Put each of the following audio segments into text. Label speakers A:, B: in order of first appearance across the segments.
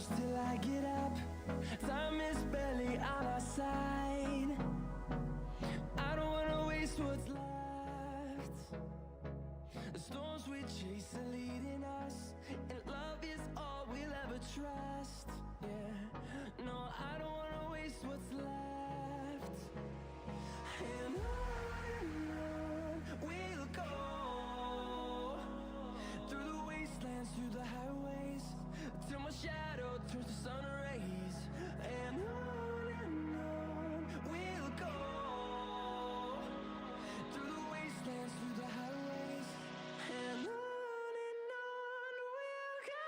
A: close till I get up. Time is barely on our side. I don't wanna waste what's left. The storms we chase are leading us, and love is all we'll ever trust. Yeah, no, I don't wanna waste what's left. And on we'll go, through the wastelands, through the highways, till my shadow turns to sun rays. And on we'll go, through the wastelands, through the highways, and on we'll go.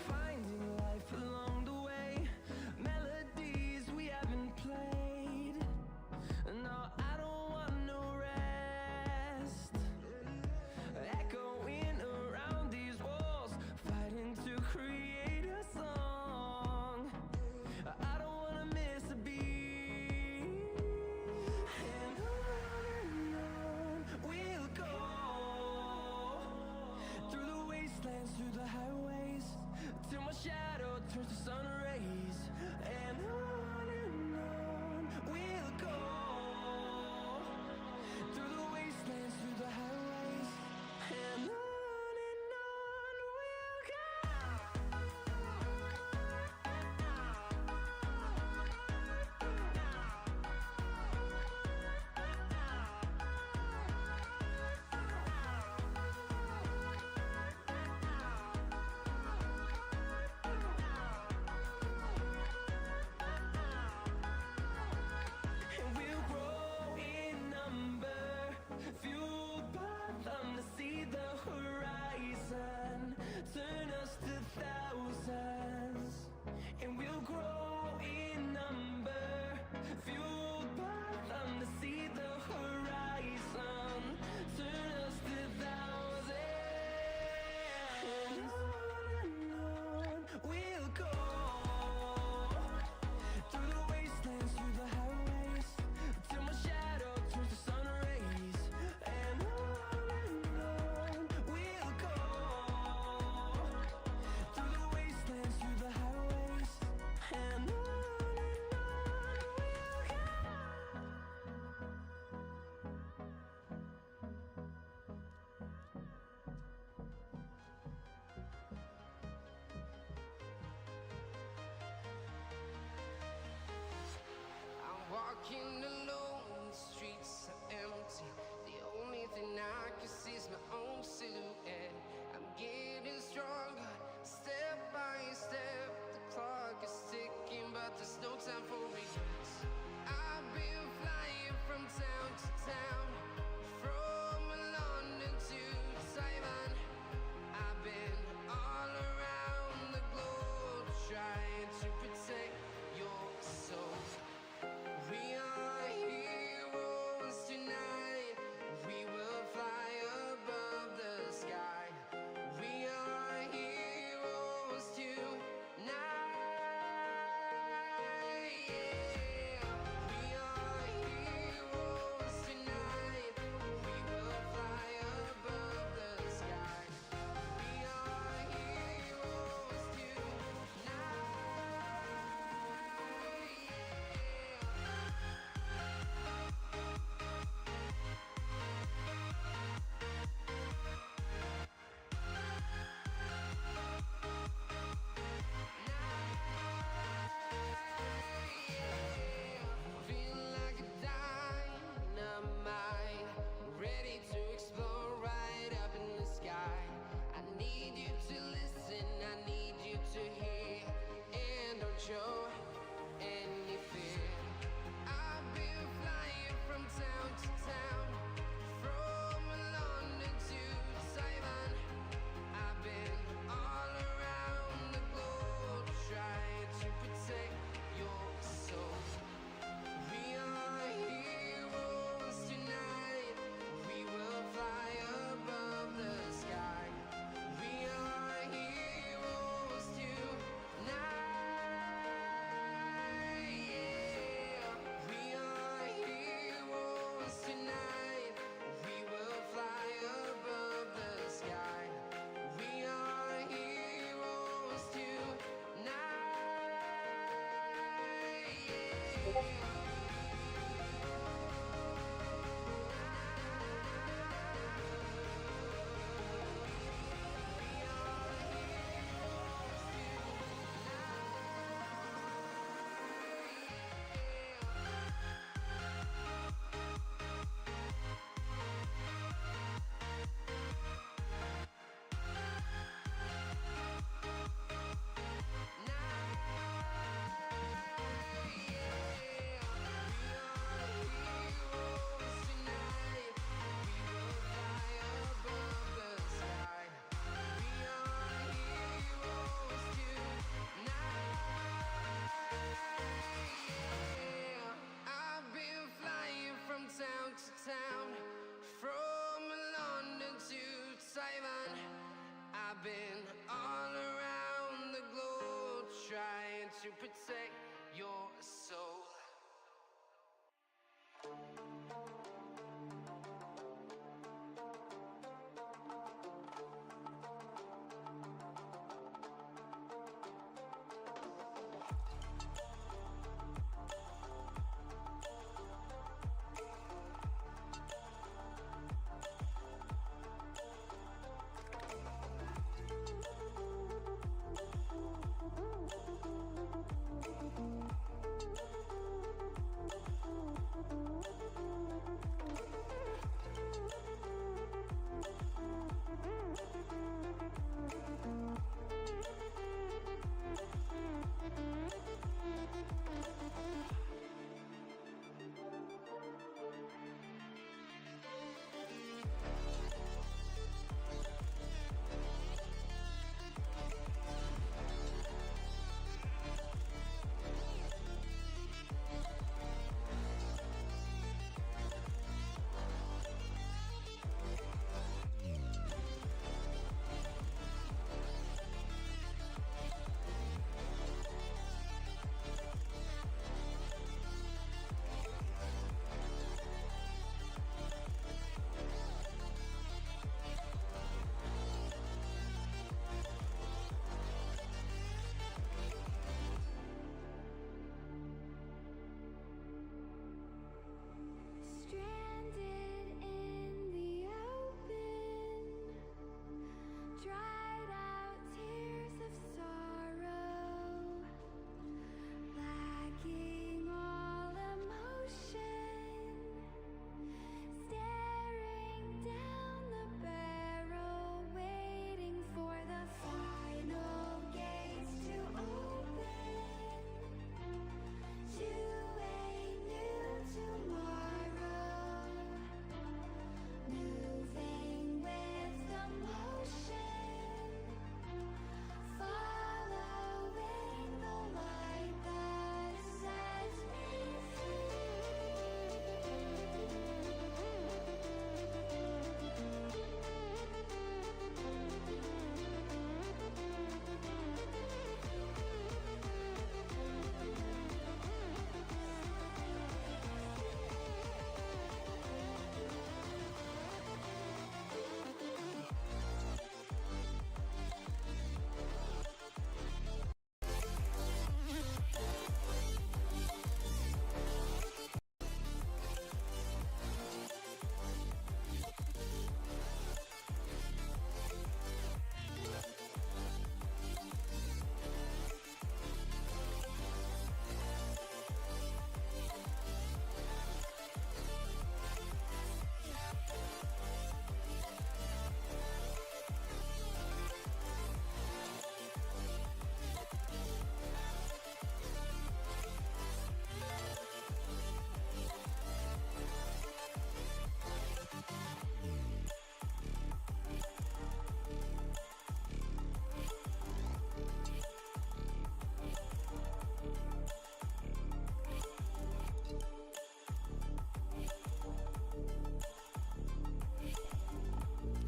A: Finding life along the way, melodies we haven't played. No, I don't want no rest. Echoing around these walls, fighting to create a song. I don't wanna miss a beat. And on we'll go, through the wastelands, through the highways, till my shadow turns to sun rays. And on we'll go, through the wastelands, through the highways, and on we'll go. to protect your soul.
B: Stranded in the open, dried out tears of sorrow, lacking all emotion, staring down the barrel, waiting for the final gates to open to a new tomorrow, moving with the motion, following the light that sets me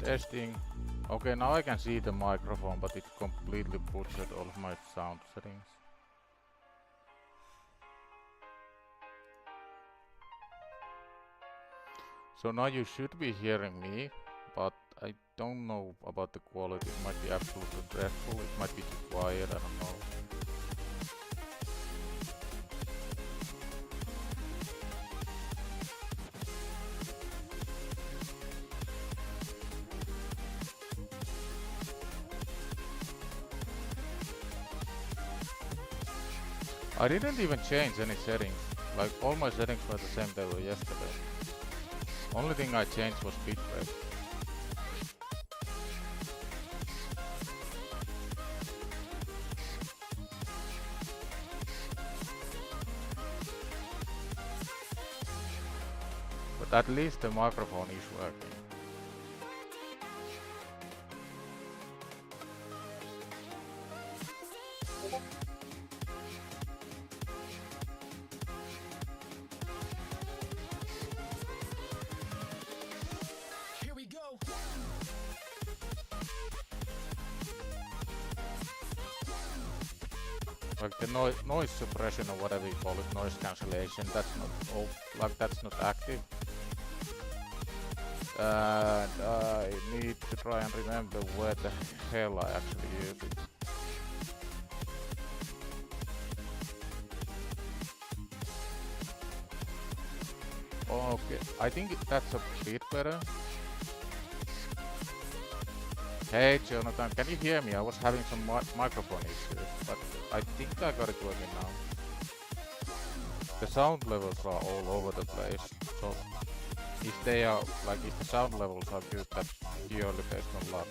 C: Testing. Okay, now I can see the microphone, but it completely butchered all of my sound settings. So now you should be hearing me, but I don't know about the quality. It might be absolutely dreadful, it might be too quiet, I don't know. I didn't even change any settings, like all my settings were the same they were yesterday. Only thing I changed was bitrate. But at least the microphone is working. like the noise suppression or whatever you call it, noise cancellation, that's not that's not active. And I need to try and remember where the hell I actually use it. Okay, I think that's a bit better. Hey Jonathan, can you hear me? I was having some microphone issues, but I think I got it working now. The sound levels are all over the place, so if they are, like, if the sound levels are good, that's purely based on luck.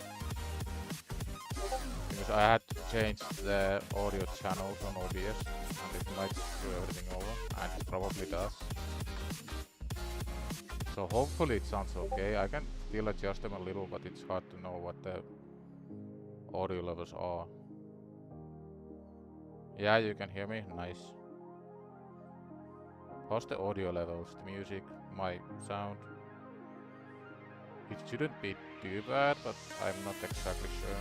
C: Because I had to change the audio channels on OBS, and it might screw everything over, and it probably does. So hopefully it sounds okay. I can still adjust them a little, but it's hard to know what the audio levels are. Yeah, you can hear me? Nice. How's the audio levels, the music, my sound? It shouldn't be too bad, but I'm not exactly sure.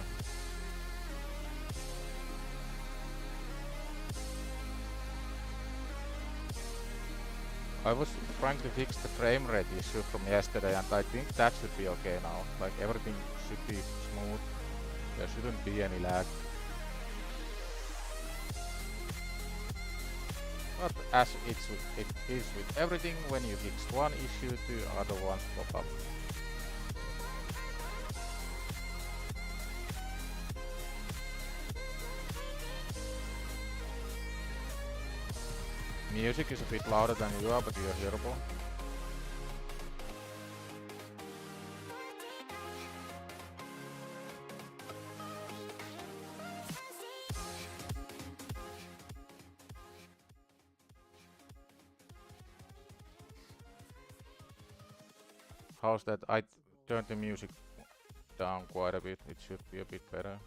C: I was trying to fix the frame rate issue from yesterday, and I think that should be okay now. Like, everything should be smooth. There shouldn't be any lag. But as it is with everything, when you fix one issue, two other ones pop up. Music is a bit louder than you are, but you're hearable. How's that? I turned the music down quite a bit. It should be a bit better.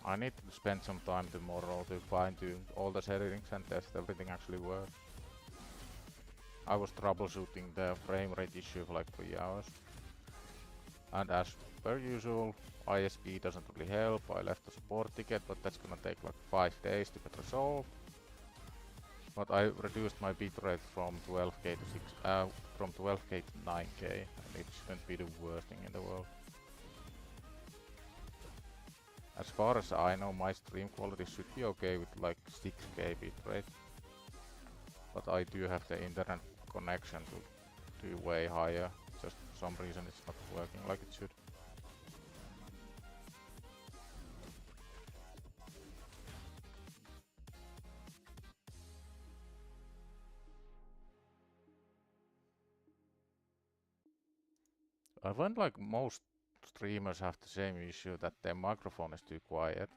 C: I need to spend some time tomorrow to fine-tune all the settings and test everything actually works. I was troubleshooting the frame rate issue for like 3 hours. And as per usual, ISP doesn't really help. I left a support ticket, but that's gonna take like 5 days to get resolved. But I reduced my bitrate from 12K to 12K to 9K, and it shouldn't be the worst thing in the world. As far as I know, my stream quality should be okay with like 6K bitrate. But I do have the internet connection to way higher. Just for some reason it's not working like it should. I find like most streamers have the same issue, that their microphone is too quiet.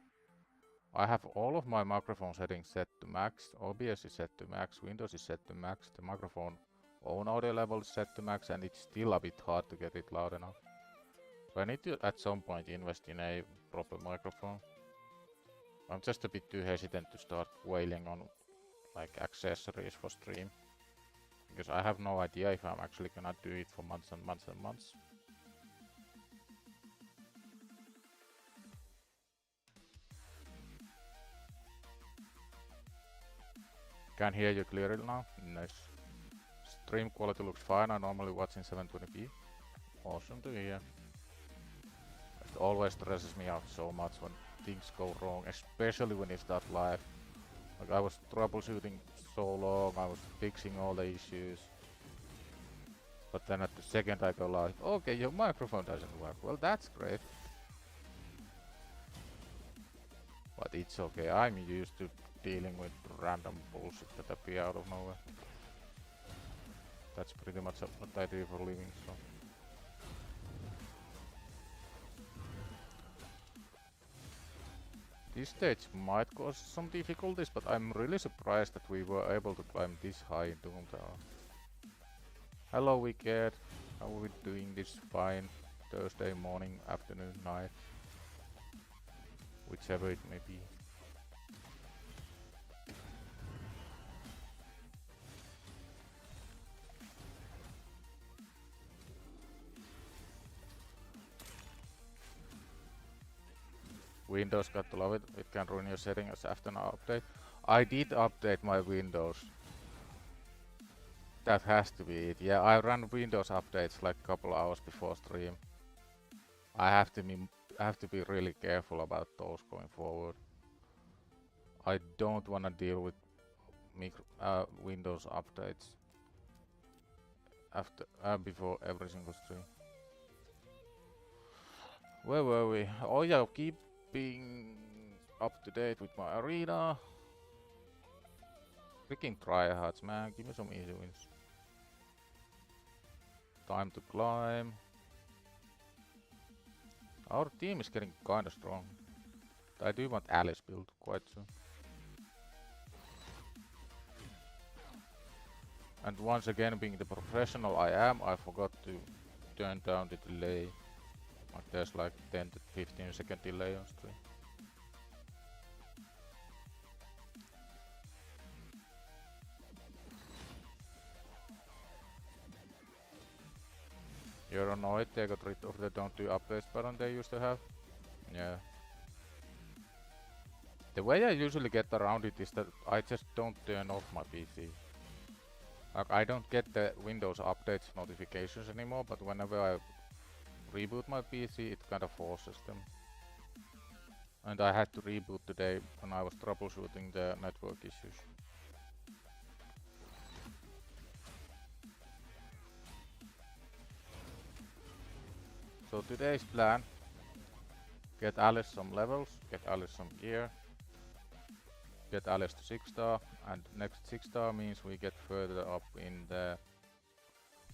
C: I have all of my microphone settings set to max, OBS is set to max, Windows is set to max, the microphone own audio level is set to max, and it's still a bit hard to get it loud enough. So I need to at some point invest in a proper microphone. I'm just a bit too hesitant to start wailing on like accessories for stream, because I have no idea if I'm actually gonna do it for months and months and months. Can hear you clearly now. Nice. Stream quality looks fine. I normally watch in 720p. Awesome to hear. It always stresses me out so much when things go wrong, especially when you start live. Like, I was troubleshooting so long, I was fixing all the issues. But then at the second I go live, okay, your microphone doesn't work. Well, that's great. But it's okay, I'm used to dealing with random bullshit that appear out of nowhere. That's pretty much what I do for a living, so. This stage might cause some difficulties, but I'm really surprised that we were able to climb this high in Doom Tower. Hello Wicked, how are we doing this fine Thursday morning, afternoon, night? Whichever it may be. Windows got to love it. It can ruin your settings after an update. I did update my Windows. That has to be it. Yeah, I run Windows updates like a couple hours before stream. I have to be really careful about those going forward. I don't want to deal with Windows updates before every single stream. Where were we? Oh yeah, keeping up to date with my arena. Freaking tryhards, man. Give me some easy wins. Time to climb. Our team is getting kinda strong. I do want Alice build quite soon. And once again, being the professional I am, I forgot to turn down the delay. Like there's like 10 to 15 second delay on stream. You're annoyed they got rid of the don't do updates button they used to have? Yeah. The way I usually get around it is that I just don't turn off my PC. Like I don't get the Windows updates notifications anymore, but whenever I reboot my PC, it kind of forces them. And I had to reboot today when I was troubleshooting the network issues. So today's plan: get Alice some levels, get Alice some gear, get Alice to 6-star, and next 6-star means we get further up in the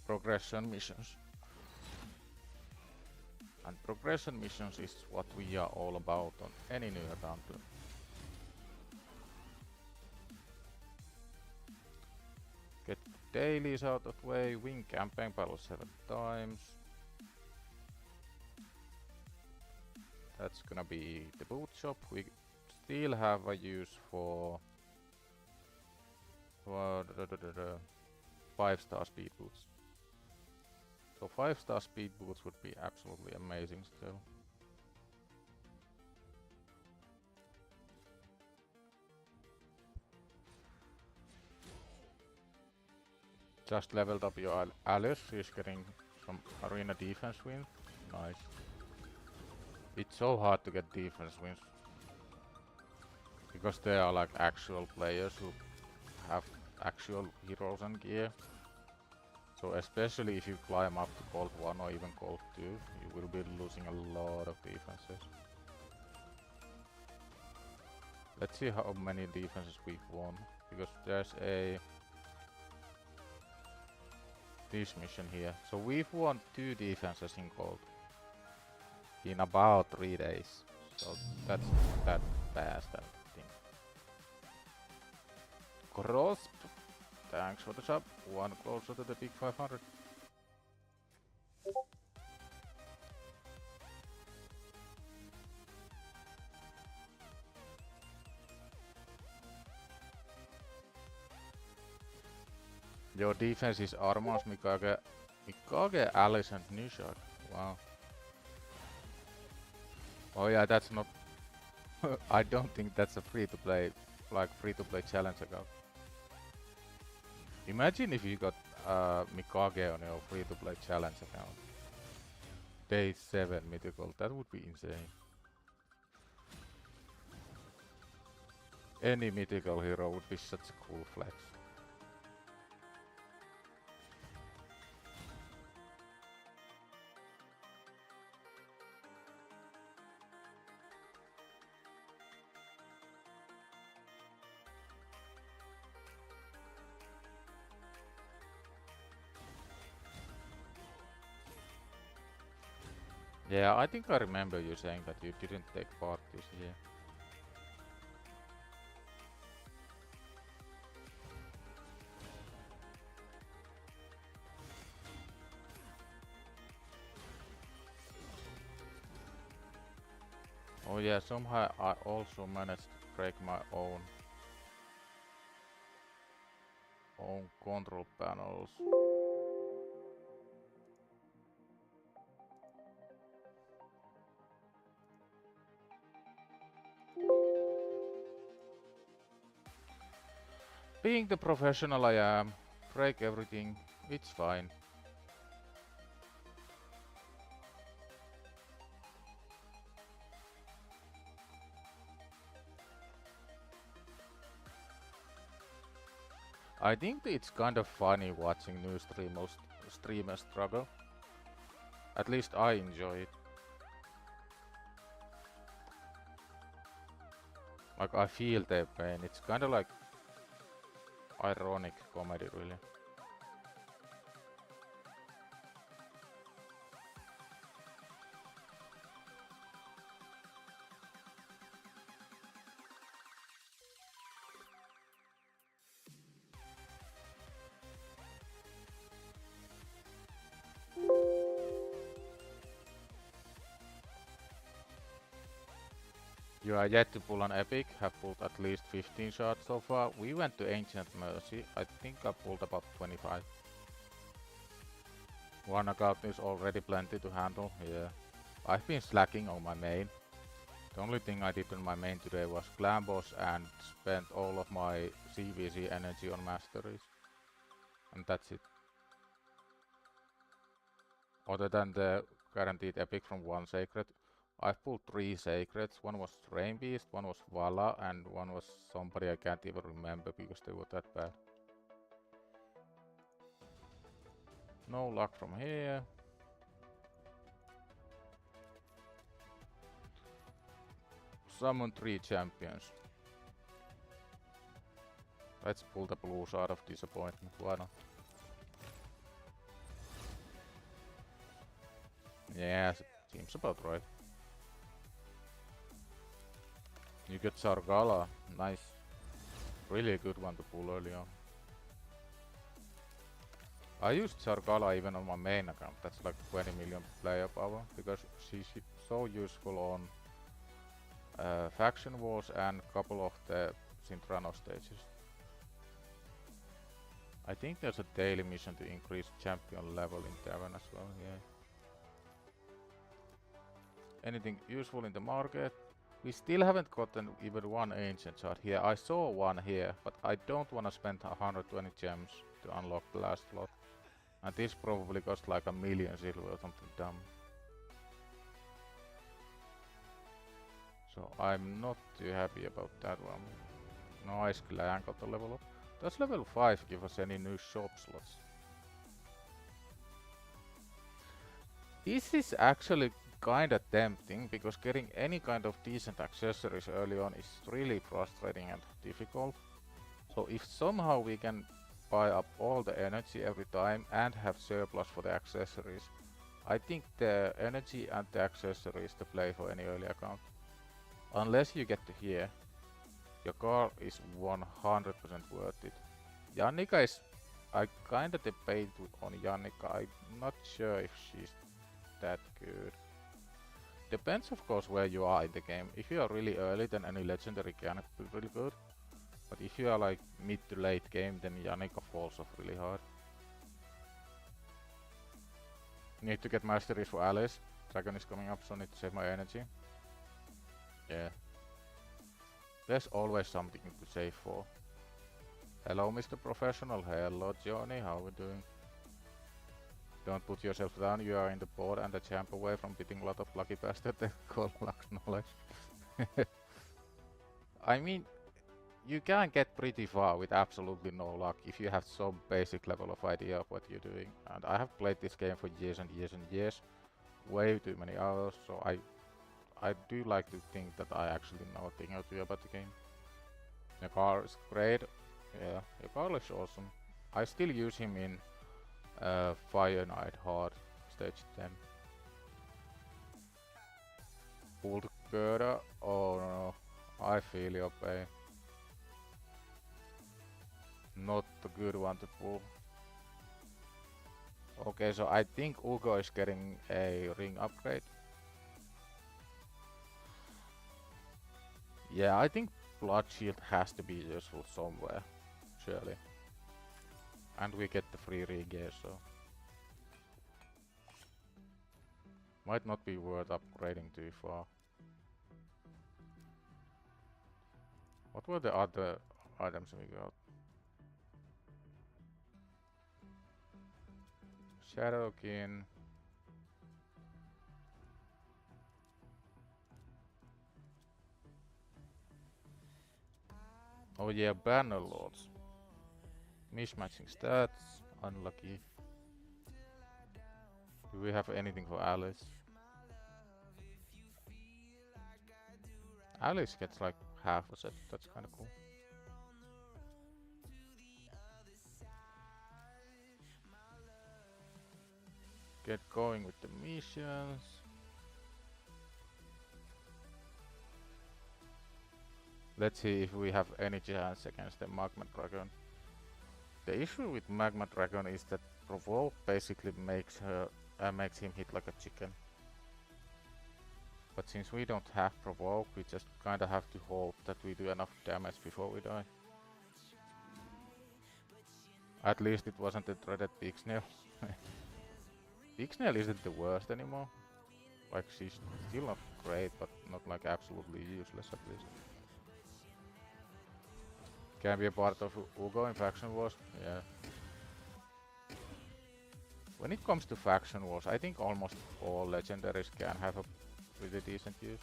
C: progression missions. And progression missions is what we are all about on any new account. Get dailies out of the way, win campaign battles 7 times. That's gonna be the boot shop. We still have a use for 5-star speed boots. So 5-star speed boots would be absolutely amazing still. Just leveled up your Alice. She's getting some arena defense wins. Nice. It's so hard to get defense wins because they are like actual players who have actual heroes and gear. So especially if you climb up to Gold 1 or even Gold 2, you will be losing a lot of defenses. Let's see how many defenses we've won, because there's this mission here. So we've won 2 defenses in Gold in about 3 days. So that's that fast, I think. Grosp, thanks for the sub. One closer to the big 500. Your defense is Armors, Mikage, Alice and Nishad. Wow. Oh yeah, that's not... I don't think that's a free-to-play, challenge account. Imagine if you got Mikage on your free-to-play challenge account. Day 7 mythical, that would be insane. Any mythical hero would be such a cool flex. Yeah, I think I remember you saying that you didn't take part this year. Oh yeah, somehow I also managed to break my own control panels. Being the professional I am, break everything, it's fine. I think it's kind of funny watching new streamers struggle. At least I enjoy it. Like I feel their pain. It's kind of like ironic comedy, really. You are yet to pull an epic, have pulled at least 15 shots so far. We went to Ancient Mercy, I think I pulled about 25. One account is already plenty to handle, yeah. I've been slacking on my main. The only thing I did on my main today was clan boss and spent all of my CVC energy on masteries. And that's it. Other than the guaranteed epic from one sacred, I've pulled 3 sacreds. One was Rain Beast, one was Vala, and one was somebody I can't even remember because they were that bad. No luck from here. Summon 3 champions. Let's pull the blues out of disappointment, why not? Yeah, seems about right. You get Sargala, nice. Really a good one to pull early on. I used Sargala even on my main account, that's like 20 million player power, because she's so useful on faction wars and couple of the Sintrano stages. I think there's a daily mission to increase champion level in Tavern as well, yeah. Anything useful in the market? We still haven't gotten even one ancient shard here. I saw one here, but I don't wanna spend 120 gems to unlock the last slot. And this probably cost like 1 million silver or something dumb. So I'm not too happy about that one. Nice clan got the level up. Does level 5 give us any new shop slots? This is actually kinda tempting, because getting any kind of decent accessories early on is really frustrating and difficult. So if somehow we can buy up all the energy every time and have surplus for the accessories, I think the energy and the accessories to play for any early account. Unless you get to here, your car is 100% worth it. Jannika is... I kinda debate on Jannika, I'm not sure if she's that good. Depends of course where you are in the game. If you are really early, then any legendary can be really good. But if you are like mid to late game, then Jannika falls off really hard. Need to get masteries for Alice. Dragon is coming up, so need to save my energy. Yeah. There's always something to save for. Hello Mr. Professional, hello Johnny, how we doing? Don't put yourself down, you are in the board and a champ away from beating a lot of lucky bastards that call luck knowledge. I mean, you can get pretty far with absolutely no luck if you have some basic level of idea of what you're doing. And I have played this game for years and years and years, way too many hours, so I do like to think that I actually know a thing or two about the game. The car is great, yeah, your car looks awesome. I still use him in Fire Knight Hard, stage 10. Pulled Gerda, oh no, I feel your pain. Not a good one to pull. Okay, so I think Ugo is getting a ring upgrade. Yeah, I think Blood Shield has to be useful somewhere, surely. And we get the free regear, so... Might not be worth upgrading too far. What were the other items we got? Shadowkin. Oh yeah, banner lords. Mismatching stats. Unlucky. Do we have anything for Alice? Alice gets like half a set. That's kind of cool. Get going with the missions. Let's see if we have any chance against the Magma Dragon. The issue with Magma Dragon is that Provoke basically makes him hit like a chicken. But since we don't have Provoke, we just kinda have to hope that we do enough damage before we die. At least it wasn't the dreaded Big Snail. Big Snail isn't the worst anymore. Like, she's still not great, but not like absolutely useless at least. Can be a part of Ugo in Faction Wars? Yeah. When it comes to Faction Wars, I think almost all legendaries can have a pretty decent use.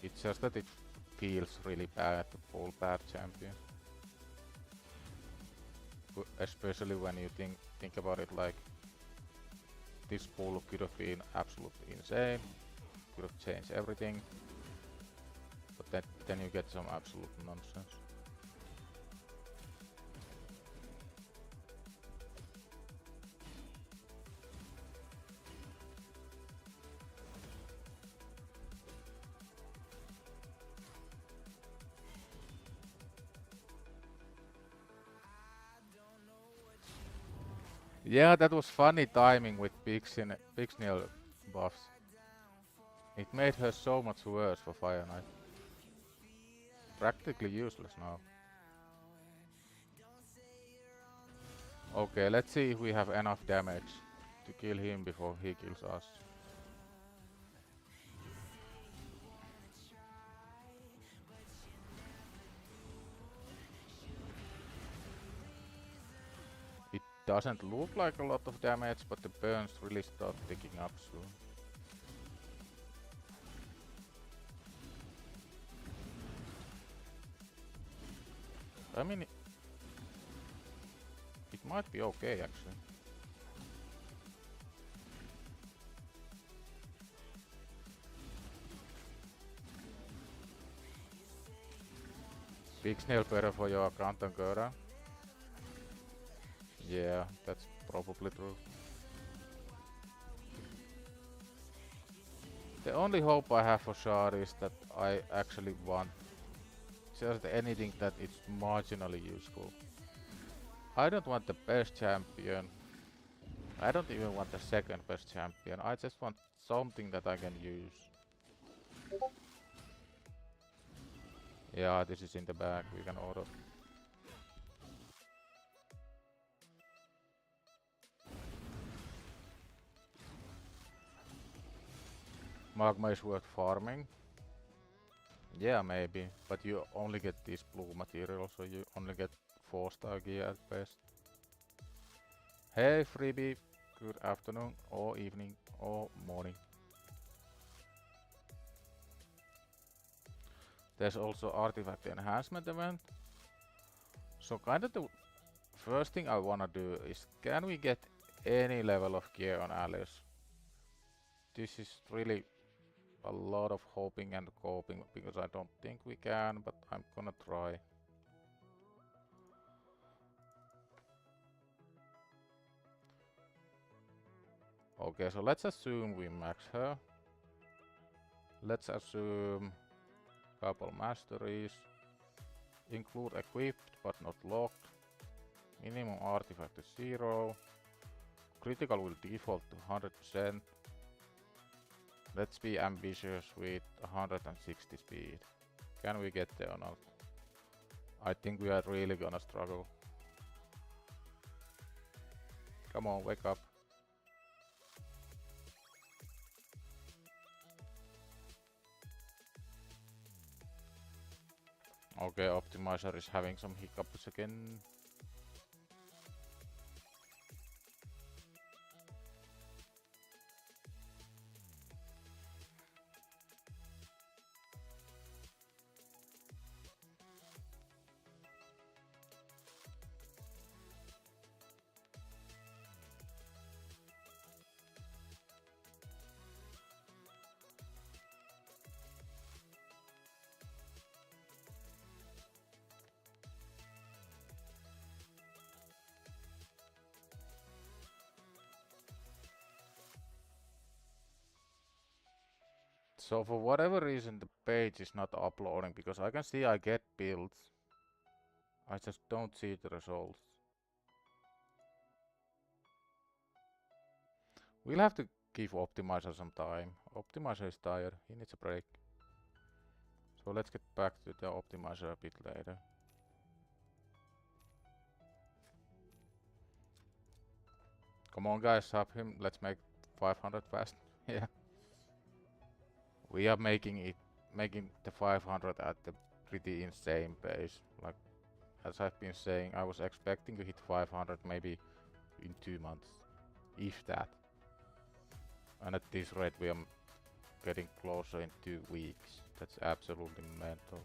C: It's just that it feels really bad to pull bad champions. Especially when you think about it, like this pull could have been absolutely insane, could have changed everything, but then you get some absolute nonsense. Yeah, that was funny timing with Big Snail buffs. It made her so much worse for Fire Knight. Practically useless now. Okay, let's see if we have enough damage to kill him before he kills us. It doesn't look like a lot of damage, but the burns really start ticking up soon. I mean, it might be okay actually. Big Snail better for your account than Gura? Yeah, that's probably true. The only hope I have for Shard is that I actually want just anything that is marginally useful. I don't want the best champion. I don't even want the second best champion. I just want something that I can use. Yeah, this is in the bag. We can order. Magma is worth farming. Yeah, maybe. But you only get this blue material, so you only get 4-star gear at best. Hey freebie, good afternoon, or evening, or morning. There's also artifact enhancement event. So kinda the first thing I wanna do is, can we get any level of gear on Alice? This is really a lot of hoping and coping, because I don't think we can, but I'm gonna try. Okay, so let's assume we max her. Let's assume couple masteries. Include equipped but not locked. Minimum artifact is 0. Critical will default to 100%. Let's be ambitious with 160 speed. Can we get there or not? I think we are really gonna struggle. Come on, wake up. Okay, optimizer is having some hiccups again. So for whatever reason the page is not uploading, because I can see I get builds. I just don't see the results. We'll have to give Optimizer some time. Optimizer is tired, he needs a break. So let's get back to the Optimizer a bit later. Come on guys, sub him, let's make 500 fast. Yeah. We are making the 500 at the pretty insane pace. Like, as I've been saying, I was expecting to hit 500 maybe in 2 months, if that. And at this rate we are getting closer in 2 weeks. That's absolutely mental.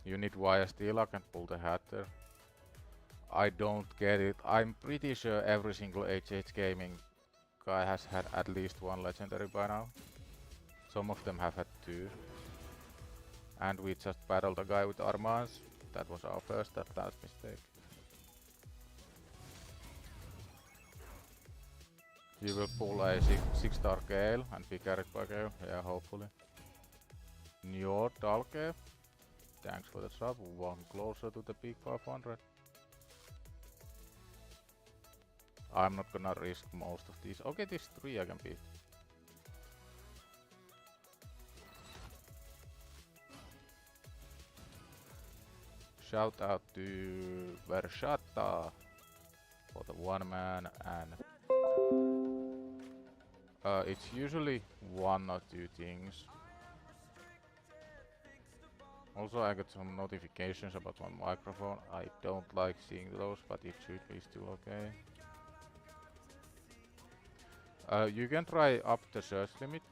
C: You need wire steel, I can pull the hat there. I don't get it. I'm pretty sure every single HH Gaming guy has had at least 1 legendary by now. Some of them have had 2. And we just battled a guy with Armans. That was our first and last mistake. You will pull a 6-star Gale and be carried by Gale. Yeah, hopefully. Njord Dalke. Thanks for the sub. 1 closer to the big 500. I'm not gonna risk most of these. Okay, these 3 I can beat. Shout out to Vershata for the 1 man, and it's usually 1 or 2 things. Also, I got some notifications about my microphone. I don't like seeing those, but it should be still okay. You can try up the search limit.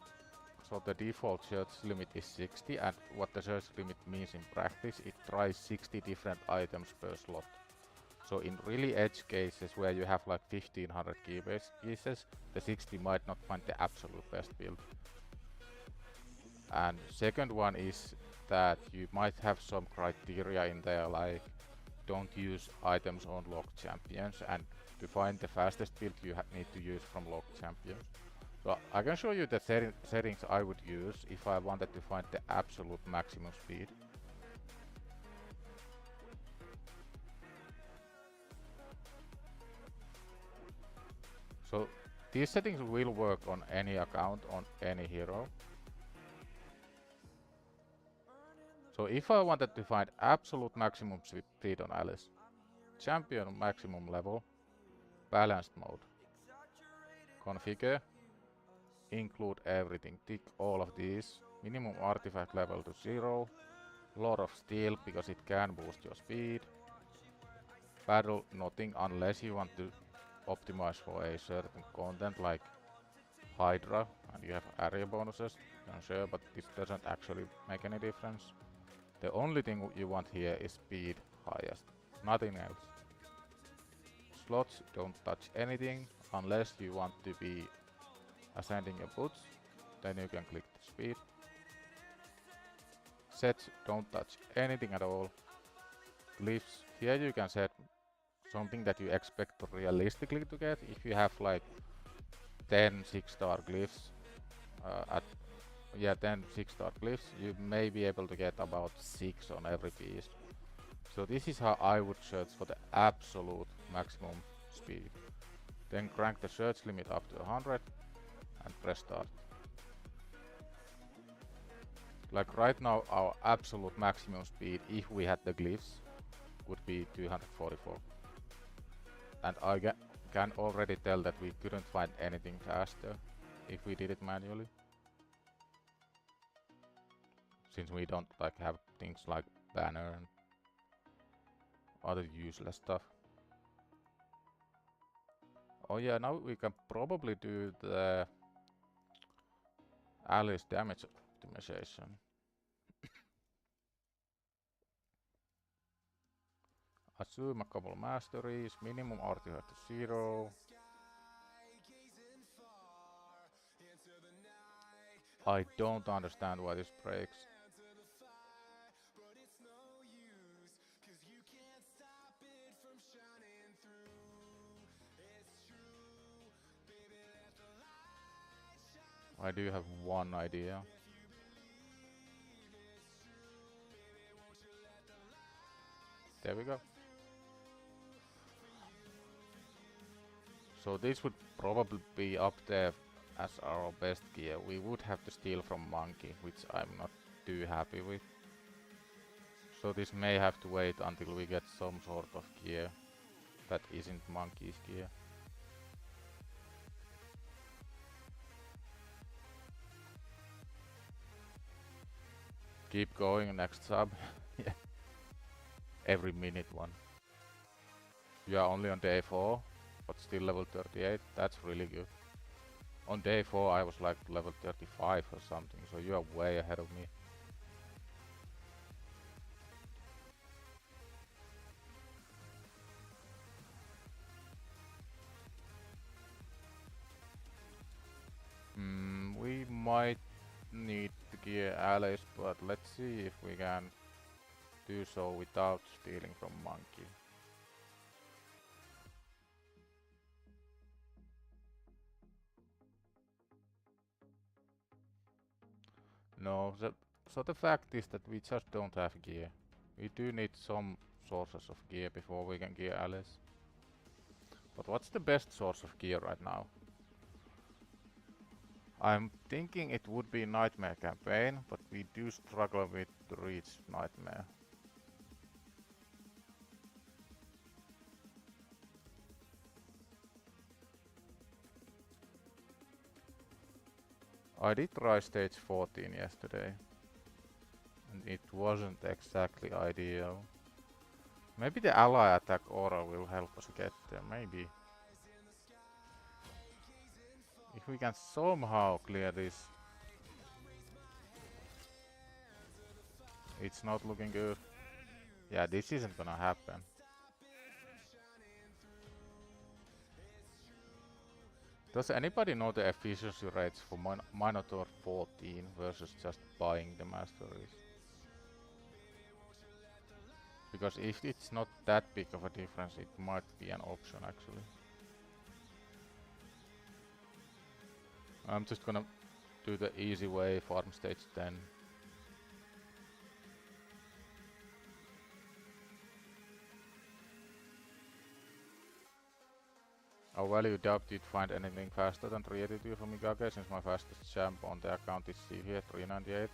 C: So the default search limit is 60, and what the search limit means in practice, it tries 60 different items per slot. So in really edge cases where you have like 1500 keybase pieces, the 60 might not find the absolute best build. And second one is that you might have some criteria in there, like don't use items on locked champions, and to find the fastest build you need to use from locked champions. So I can show you the settings I would use if I wanted to find the absolute maximum speed. So these settings will work on any account, on any hero. So if I wanted to find absolute maximum speed on Alice, champion maximum level, balanced mode, configure, include everything, tick all of these, minimum artifact level to 0, lot of steel because it can boost your speed, battle nothing unless you want to optimize for a certain content like Hydra and you have area bonuses, I'm sure, but this doesn't actually make any difference. The only thing you want here is speed highest, nothing else. Slots don't touch anything unless you want to be ascending your boots, then you can click the speed. Sets don't touch anything at all. Glyphs, here you can set something that you expect to realistically to get. If you have like 10 6-star glyphs, 10 6-star glyphs, you may be able to get about 6 on every piece. So this is how I would search for the absolute maximum speed. Then crank the search limit up to 100 and press start. Like right now our absolute maximum speed, if we had the glyphs, would be 244. And I can already tell that we couldn't find anything faster if we did it manually. Since we don't like have things like banner and other useless stuff. Oh yeah, now we can probably do the Alice damage optimization. Assume a couple masteries, minimum artifact to 0. I don't understand why this breaks. I do have one idea. There we go. So this would probably be up there as our best gear. We would have to steal from Monkey, which I'm not too happy with. So this may have to wait until we get some sort of gear that isn't Monkey's gear. Keep going, next sub. Yeah. Every minute one. You are only on day 4, but still level 38. That's really good. On day 4 I was like level 35 or something, so you are way ahead of me. We might need to gear allies, but let's see if we can do so without stealing from Monkey. No, so the fact is that we just don't have gear. We do need some sources of gear before we can gear allies. But what's the best source of gear right now? I'm thinking it would be Nightmare campaign, but we do struggle with to reach Nightmare. I did try stage 14 yesterday, and it wasn't exactly ideal. Maybe the ally attack aura will help us get there, maybe. If we can somehow clear this. It's not looking good. Yeah, this isn't gonna happen. Does anybody know the efficiency rates for Minotaur 14 versus just buying the masteries? Because if it's not that big of a difference, it might be an option actually. I'm just gonna do the easy way, farm stage 10. Oh well, you doubt you'd find anything faster than 382 for Mikage, since my fastest champ on the account is here 398.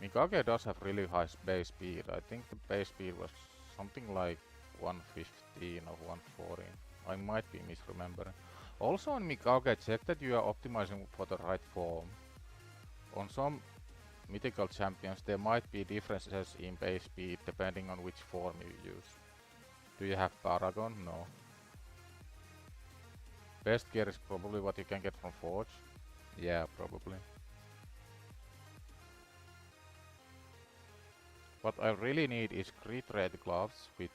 C: Mikage does have really high base speed. I think the base speed was something like 115 or 114. I might be misremembering. Also on Mikage, check that you are optimizing for the right form. On some mythical champions there might be differences in base speed depending on which form you use. Do you have Paragon? No. Best gear is probably what you can get from Forge. Yeah, probably. What I really need is crit rate gloves with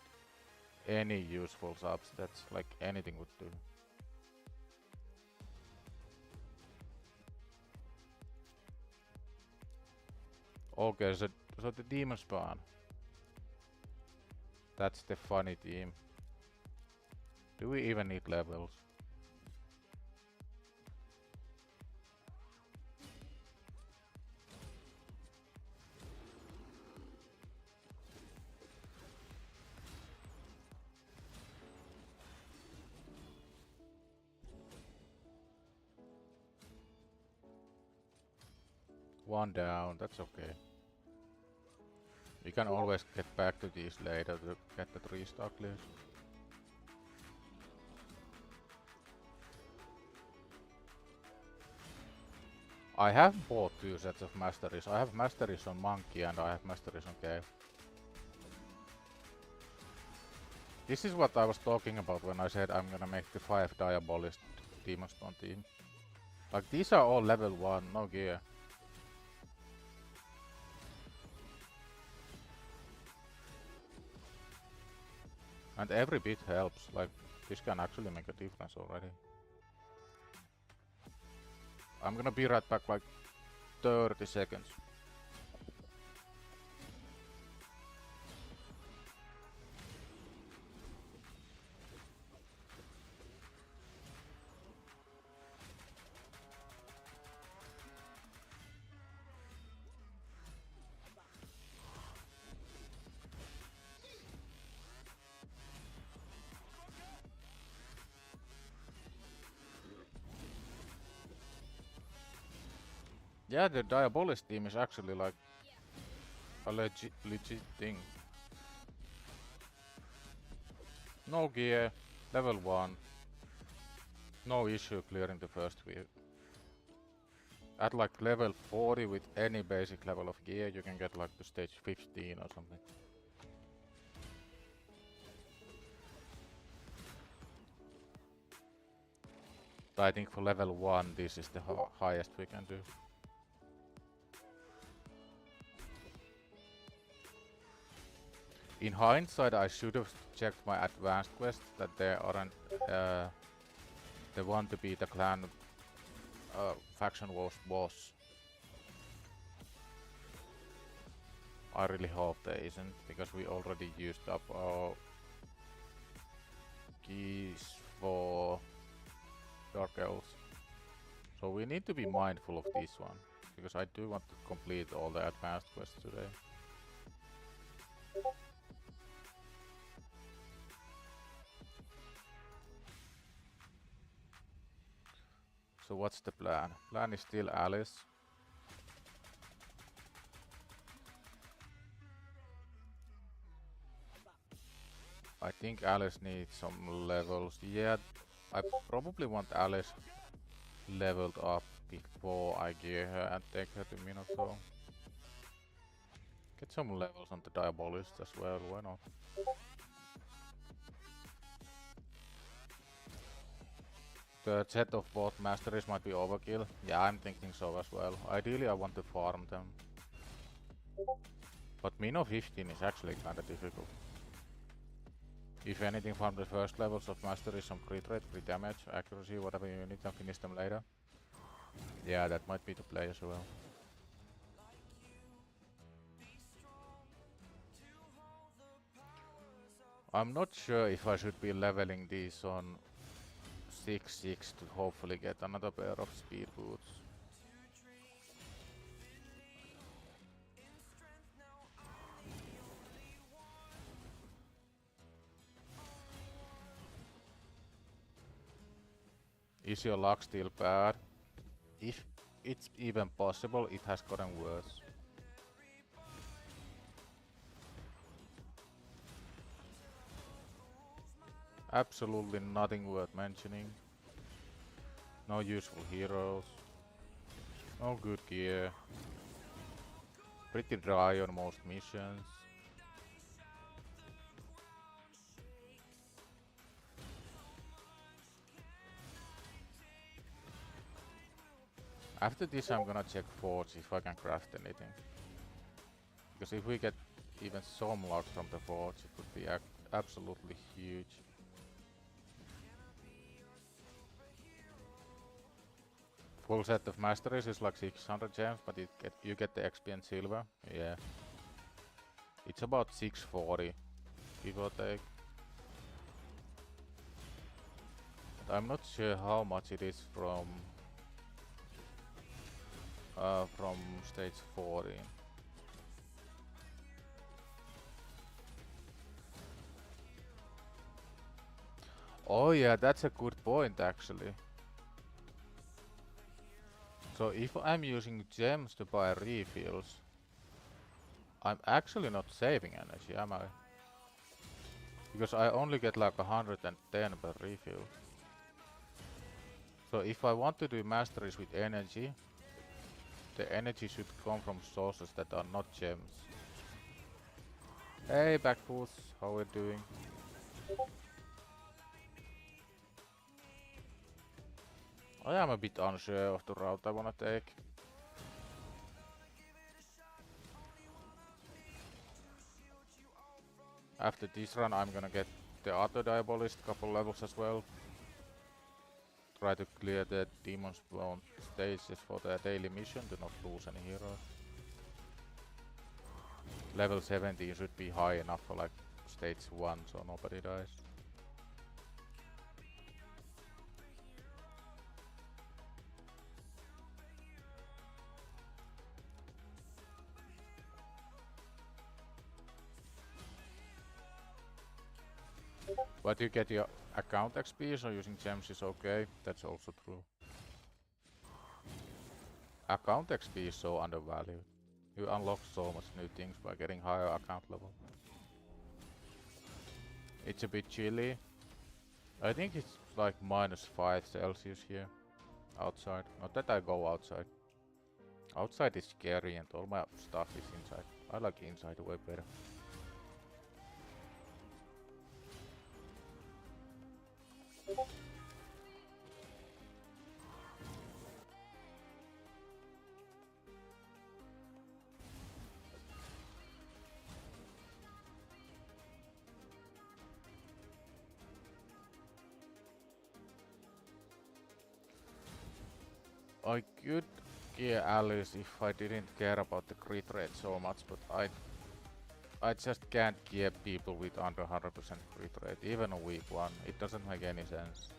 C: any useful subs. That's like anything would do. Okay, so the demon spawn. That's the funny team. Do we even need levels? One down, that's okay. We can always get back to these later to get the 3-star clears. I have bought 2 sets of masteries. I have masteries on Monkey and I have masteries on Cave. This is what I was talking about when I said I'm gonna make the 5 Diabolist Demon Spawn team. Like these are all level 1, no gear. And every bit helps, like this can actually make a difference already. I'm gonna be right back like 30 seconds. Yeah, the Diabolist team is actually like a legit thing. No gear, level 1. No issue clearing the first wave. At like level 40 with any basic level of gear, you can get like to stage 15 or something. So I think for level 1 this is the highest we can do. In hindsight, I should have checked my advanced quest that there aren't the one to be the clan faction wars boss. I really hope there isn't, because we already used up our keys for Dark Elves. So we need to be mindful of this one, because I do want to complete all the advanced quests today. So what's the plan? Plan is still Alice. I think Alice needs some levels. Yeah, I probably want Alice leveled up before I gear her and take her to Minotaur. Get some levels on the Diabolist as well, why not? The set of both masteries might be overkill. Yeah, I'm thinking so as well. Ideally I want to farm them. But Mino 15 is actually kinda difficult. If anything, farm the first levels of mastery, some crit rate, crit damage, accuracy, whatever you need, and finish them later. Yeah, that might be the play as well. I'm not sure if I should be leveling these on 6-6 to hopefully get another pair of speed boots. Is your luck still bad? If it's even possible, it has gotten worse. Absolutely nothing worth mentioning. No useful heroes. No good gear. Pretty dry on most missions. After this I'm gonna check Forge if I can craft anything. Because if we get even some luck from the Forge, it would be absolutely huge. Full set of masteries is like 600 gems, but you get the XP and silver. Yeah. It's about 640, give or take. But I'm not sure how much it is from stage 40. Oh yeah, that's a good point actually. So if I'm using gems to buy refills, I'm actually not saving energy, am I? Because I only get like 110 per refill. So if I want to do masteries with energy, the energy should come from sources that are not gems. Hey Backfoots, how are we doing? I am a bit unsure of the route I wanna take. After this run I'm gonna get the other Diabolist couple levels as well. Try to clear the Demon Spawn stages for the daily mission to not lose any heroes. Level 17 should be high enough for like stage 1 so nobody dies. But you get your account XP, so using gems is okay. That's also true. account XP is so undervalued. You unlock so much new things by getting higher account level. It's a bit chilly. I think it's like -5 Celsius here. Outside. Not that I go outside. Outside is scary and all my stuff is inside. I like inside way better. I could gear Alice if I didn't care about the crit rate so much, but I just can't gear people with under 100% crit rate, even on week 1. It doesn't make any sense.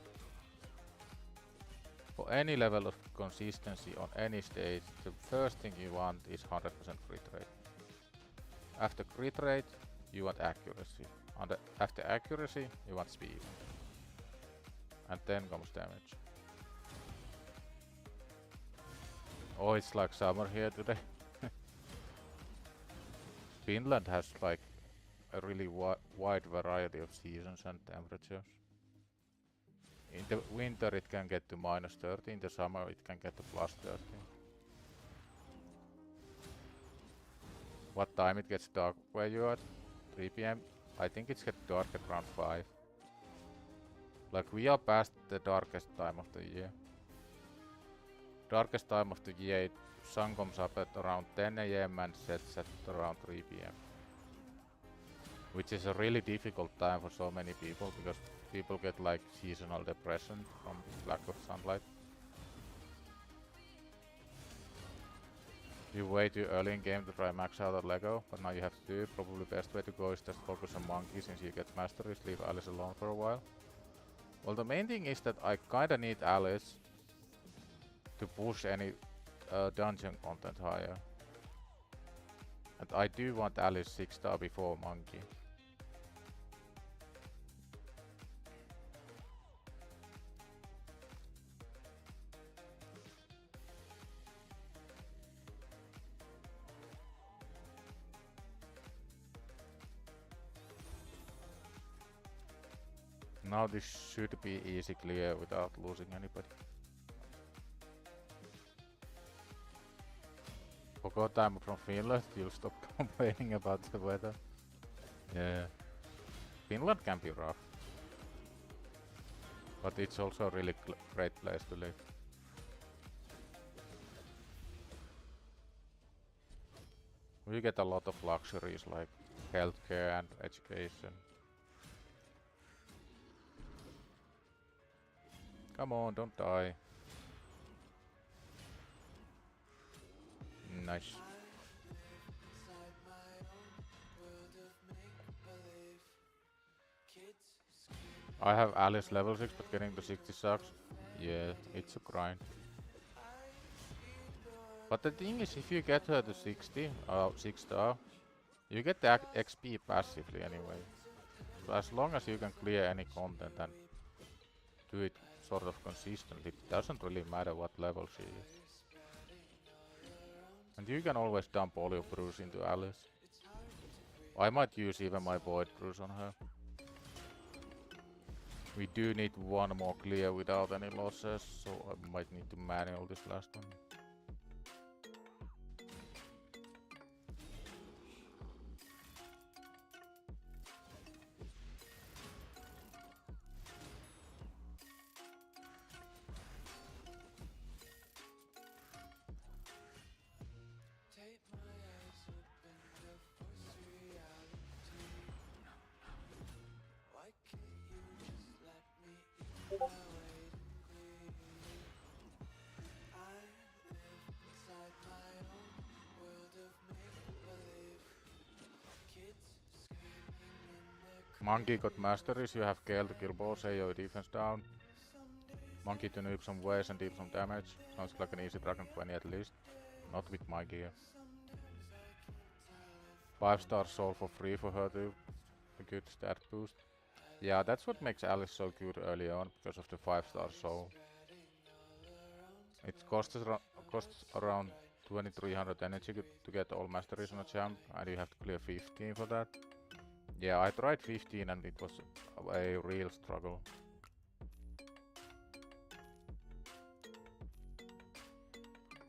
C: For any level of consistency on any stage, the first thing you want is 100% crit rate. After crit rate, you want accuracy. After accuracy, you want speed. And then comes damage. Oh, it's like summer here today. Finland has like a really wide variety of seasons and temperatures. In the winter it can get to -30, in the summer it can get to +30. What time it gets dark where you are? 3 PM? I think it's get dark at around 5. Like we are past the darkest time of the year. Darkest time of the year, sun comes up at around 10 AM and sets at around 3 PM. Which is a really difficult time for so many people because people get like seasonal depression from lack of sunlight. You way too early in game to try max out a Lego, but now you have to do it. Probably best way to go is just focus on Monkey since you get masteries, leave Alice alone for a while. Well, the main thing is that I kinda need Alice to push any dungeon content higher. And I do want Alice 6-star before Monkey. Now this should be easy clear without losing anybody. Forgot I'm from Finland, you'll stop complaining about the weather. Yeah. Finland can be rough. But it's also a really great place to live. We get a lot of luxuries like healthcare and education. Come on, don't die. Nice. I have Alice level 6, but getting to 60 sucks. Yeah, it's a grind. But the thing is, if you get her to 60, 6-star, you get the XP passively anyway. So as long as you can clear any content and do it sort of consistently, it doesn't really matter what level she is. And you can always dump all your brews into Alice. I might use even my void brews on her. We do need one more clear without any losses, so I might need to manual this last one. Monkey got masteries, you have Gale to kill boss, AoE defense down. Monkey to noob some waves and deal some damage. Sounds like an easy Dragon 20 at least. Not with my gear. 5-star soul for free for her too. A good stat boost. Yeah, that's what makes Alice so good early on, because of the 5-star soul. It costs around 2300 energy to get all masteries on a champ, and you have to clear 15 for that. Yeah, I tried 15 and it was a real struggle.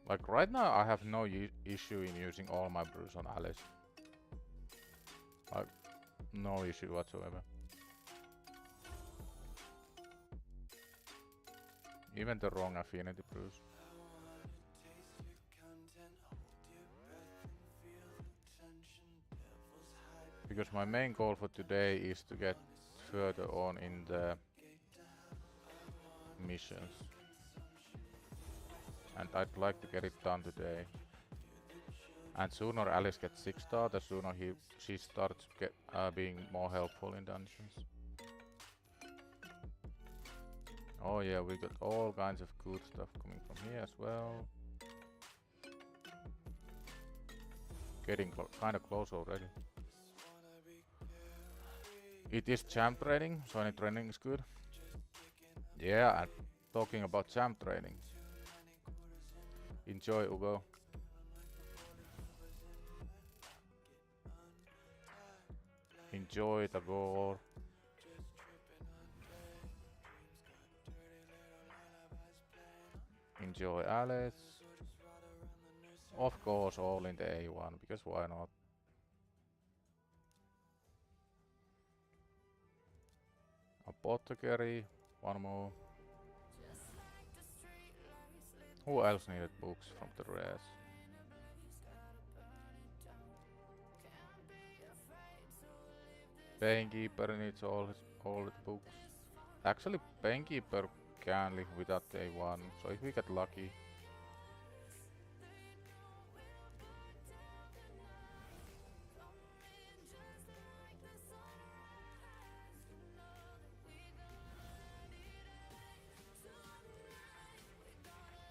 C: Like right now I have no issue in using all my brews on Alice. Like, no issue whatsoever. Even the wrong affinity brews. Because my main goal for today is to get further on in the missions. And I'd like to get it done today. And sooner Alice gets 6-star, the sooner she starts being more helpful in dungeons. Oh yeah, we got all kinds of good stuff coming from here as well. Getting kinda close already. It is champ training, so any training is good. Yeah, and talking about champ training. Enjoy, Ugo. Enjoy the gore. Enjoy Alice. Of course, all in the A1, because why not? Apothecary, one more. Who else needed books from the rares? Painkeeper needs all the books. Actually, Painkeeper can live without A1, so if we get lucky.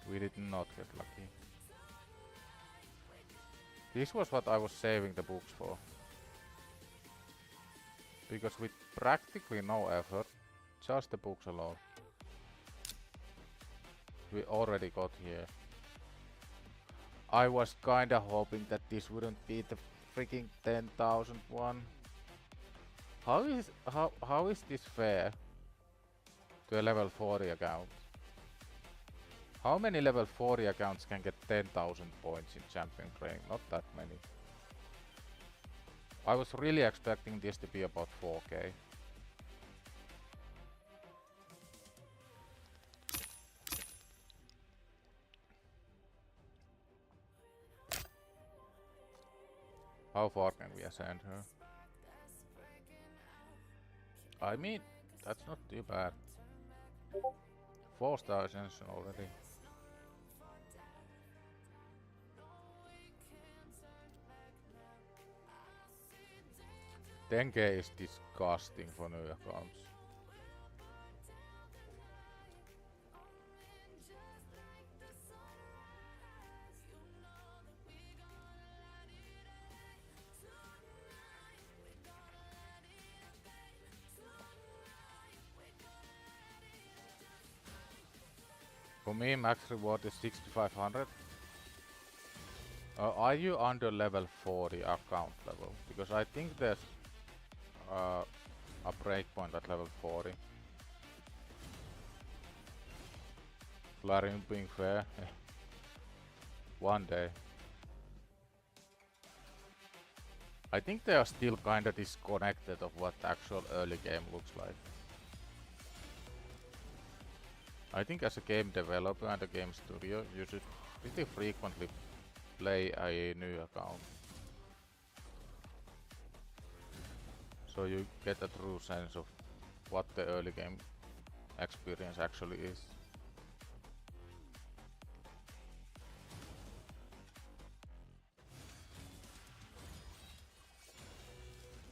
C: We did not get lucky. This was what I was saving the books for. Because with practically no effort, just the books alone, we already got here. I was kinda hoping that this wouldn't be the freaking 10,000 one. How is this fair to a level 40 account? How many level 40 accounts can get 10,000 points in champion training? Not that many. I was really expecting this to be about 4k. How far can we ascend her? I mean, that's not too bad. 4-star ascension already. 10k is disgusting for new accounts. For me, max reward is 6500. Are you under level 40 account level? Because I think there's a breakpoint at level 40. Clarion being fair. One day. I think they are still kinda disconnected of what the actual early game looks like. I think as a game developer and a game studio, you should pretty frequently play a new account. So you get a true sense of what the early game experience actually is.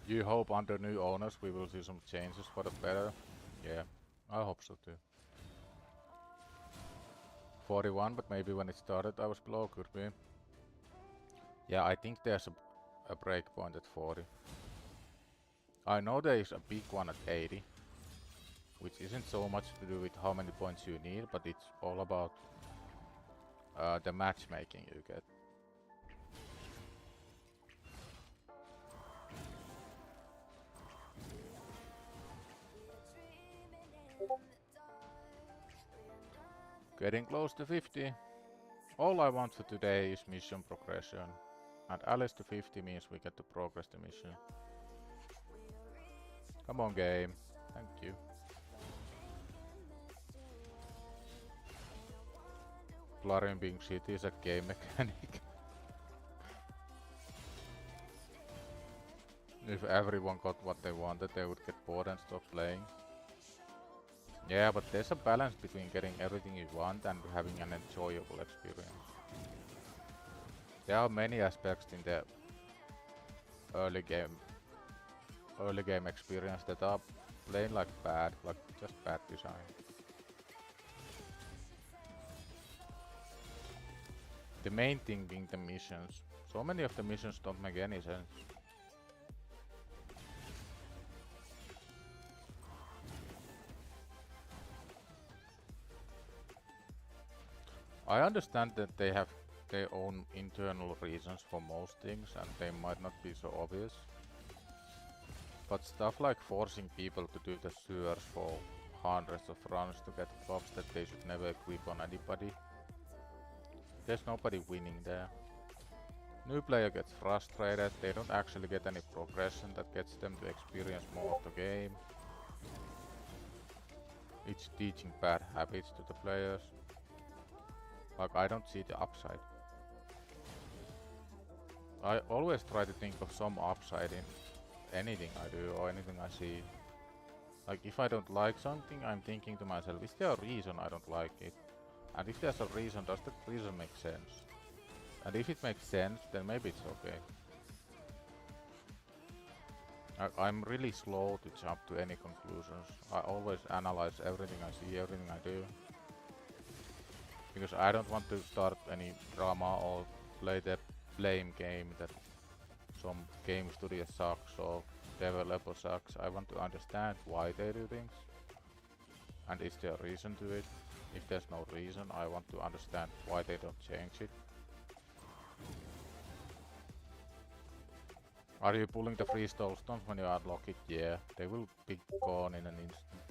C: You hope under new owners we will see some changes for the better? Yeah, I hope so too. 41, but maybe when it started I was below, could be. Yeah, I think there's a breakpoint at 40. I know there is a big one at 80, which isn't so much to do with how many points you need, but it's all about the matchmaking you get. Getting close to 50. All I want for today is mission progression. And at least to 50 means we get to progress the mission. Come on, game. Thank you. Plarium being shitty is a game mechanic. If everyone got what they wanted, they would get bored and stop playing. Yeah, but there's a balance between getting everything you want and having an enjoyable experience. There are many aspects in the early game experience that are plain like bad, like just bad design. The main thing being the missions. So many of the missions don't make any sense. I understand that they have their own internal reasons for most things and they might not be so obvious. But stuff like forcing people to do the sewers for hundreds of runs to get buffs that they should never equip on anybody. There's nobody winning there. New player gets frustrated, they don't actually get any progression that gets them to experience more of the game. It's teaching bad habits to the players. Like, I don't see the upside. I always try to think of some upside in anything I do or anything I see. Like, if I don't like something, I'm thinking to myself, is there a reason I don't like it? And if there's a reason, does that reason make sense? And if it makes sense, then maybe it's okay. I'm really slow to jump to any conclusions. I always analyze everything I see, everything I do. Because I don't want to start any drama or play the blame game that some game studio sucks or developer sucks. I want to understand why they do things. And is there a reason to it? If there's no reason, I want to understand why they don't change it. Are you pulling the free stones when you unlock it? Yeah, they will be gone in an instant.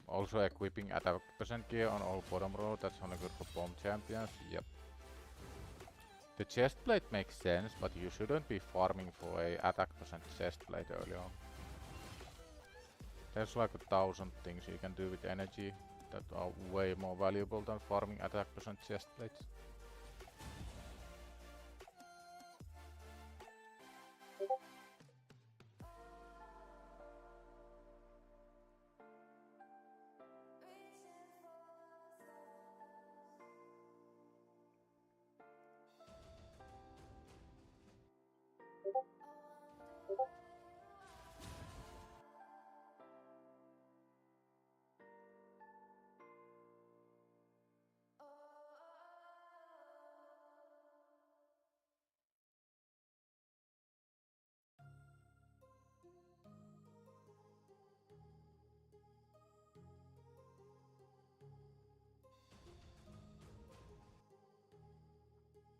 C: Also equipping attack percent gear on all bottom row, that's only good for bomb champions, yep. The chest plate makes sense, but you shouldn't be farming for a attack percent chest plate early on. There's like 1,000 things you can do with energy that are way more valuable than farming attack percent chest plates.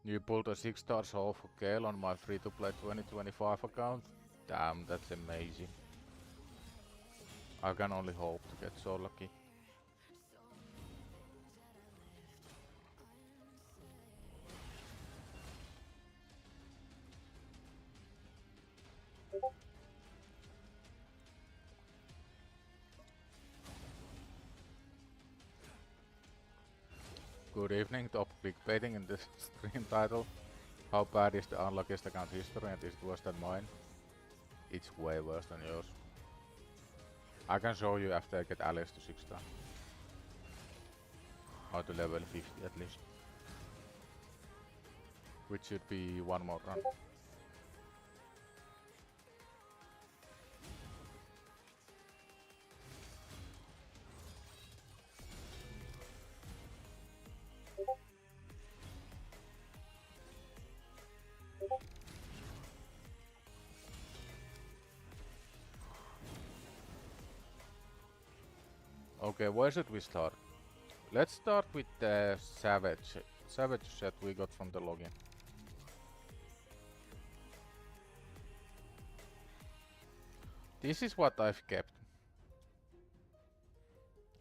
C: You pulled a 6-star soul for Gale on my free-to-play 2025 account? Damn, that's amazing. I can only hope to get so lucky. Good evening, top clickbaiting in this stream title. How bad is the Unluckiest account history and is it worse than mine? It's way worse than yours. I can show you after I get Alice to 6-star. Or to level 50 at least. Which should be one more run. Okay, where should we start? Let's start with the savage set we got from the login. This is what I've kept.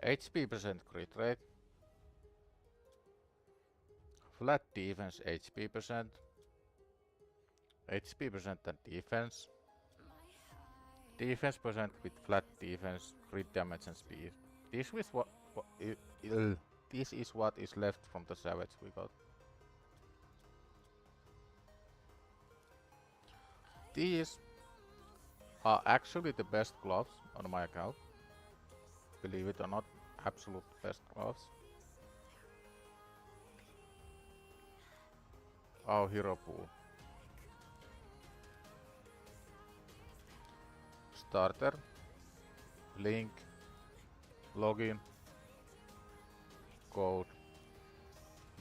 C: HP percent crit rate, flat defense HP percent, HP percent and defense, defense percent with flat defense, crit damage and speed. This is what is left from the savage we got. These are actually the best gloves on my account. Believe it or not, absolute best gloves. Our hero pool. Starter, link, login, code,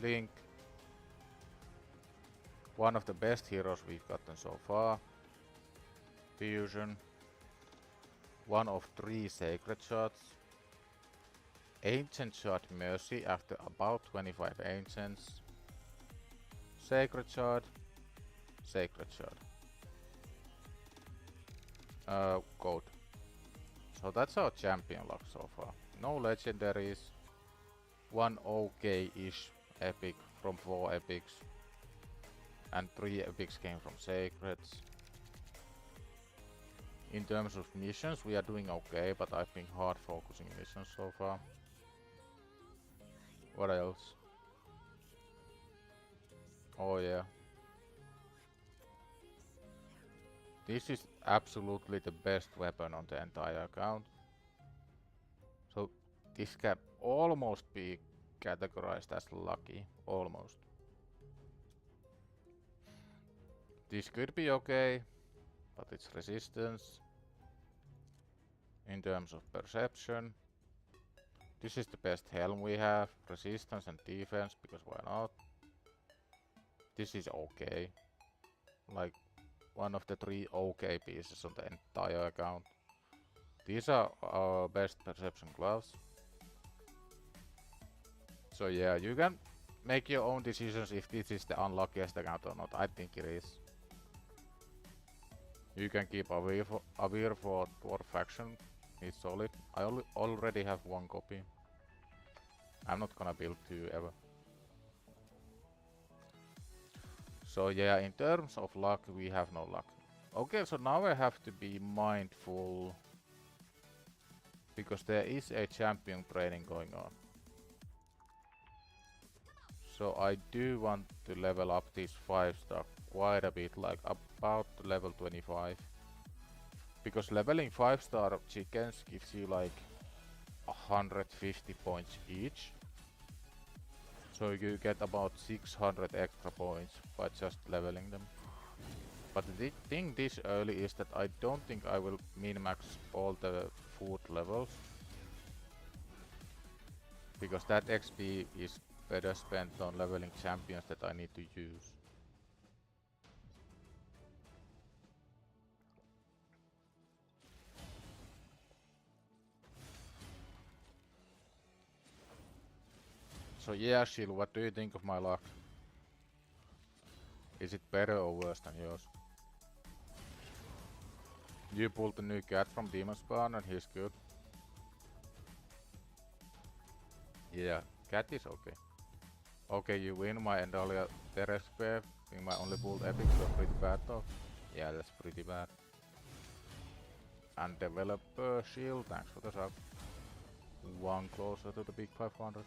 C: link. One of the best heroes we've gotten so far. Fusion. One of 3 sacred shots. Ancient shot mercy after about 25 ancients. Sacred shot. Sacred shot. Code. So that's our champion luck so far. No legendaries. 1 okay-ish epic from 4 epics. And 3 epics came from sacreds. In terms of missions, we are doing okay, but I've been hard focusing missions so far. What else? Oh yeah. This is absolutely the best weapon on the entire account. So this can almost be categorized as lucky. Almost. This could be okay, but it's resistance. In terms of perception, this is the best helm we have. Resistance and defense, because why not? This is okay. Like one of the 3 okay pieces on the entire account. These are our best perception gloves. So yeah, you can make your own decisions if this is the unluckiest account or not. I think it is. You can keep Avir for Dwarf faction. It's solid. I already have 1 copy. I'm not gonna build 2 ever. So yeah, in terms of luck, we have no luck. Okay, so now I have to be mindful. Because there is a champion training going on. So I do want to level up this 5-star quite a bit, like about level 25. Because leveling 5-star chickens gives you like 150 points each. So you get about 600 extra points by just leveling them. But the thing this early is that I don't think I will min-max all the food levels. Because that XP is better spent on leveling champions that I need to use. So yeah, Shill, what do you think of my luck? Is it better or worse than yours? You pulled the new cat from Demon Spawn and he's good. Yeah, cat is okay. Okay, you win my Endalia Terrace Spare, being my only pulled epic, so pretty bad though. Yeah, that's pretty bad. And developer Shield, thanks for the sub. 1 closer to the big 500.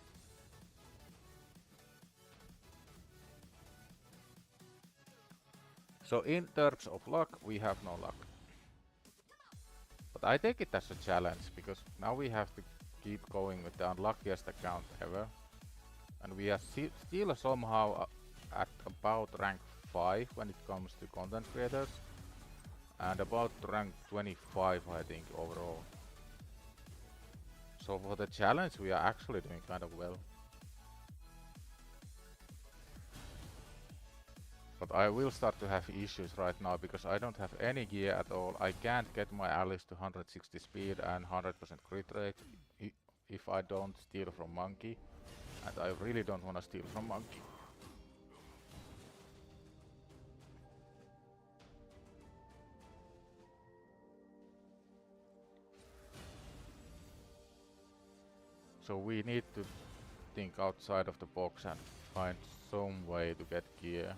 C: So in terms of luck, we have no luck. But I take it as a challenge, because now we have to keep going with the unluckiest account ever. And we are still somehow at about rank 5 when it comes to content creators. And about rank 25 I think overall. So for the challenge we are actually doing kind of well. But I will start to have issues right now because I don't have any gear at all. I can't get my allies to 160 speed and 100% crit rate if I don't steal from Monkey. And I really don't want to steal from Monkey. So we need to think outside of the box and find some way to get gear.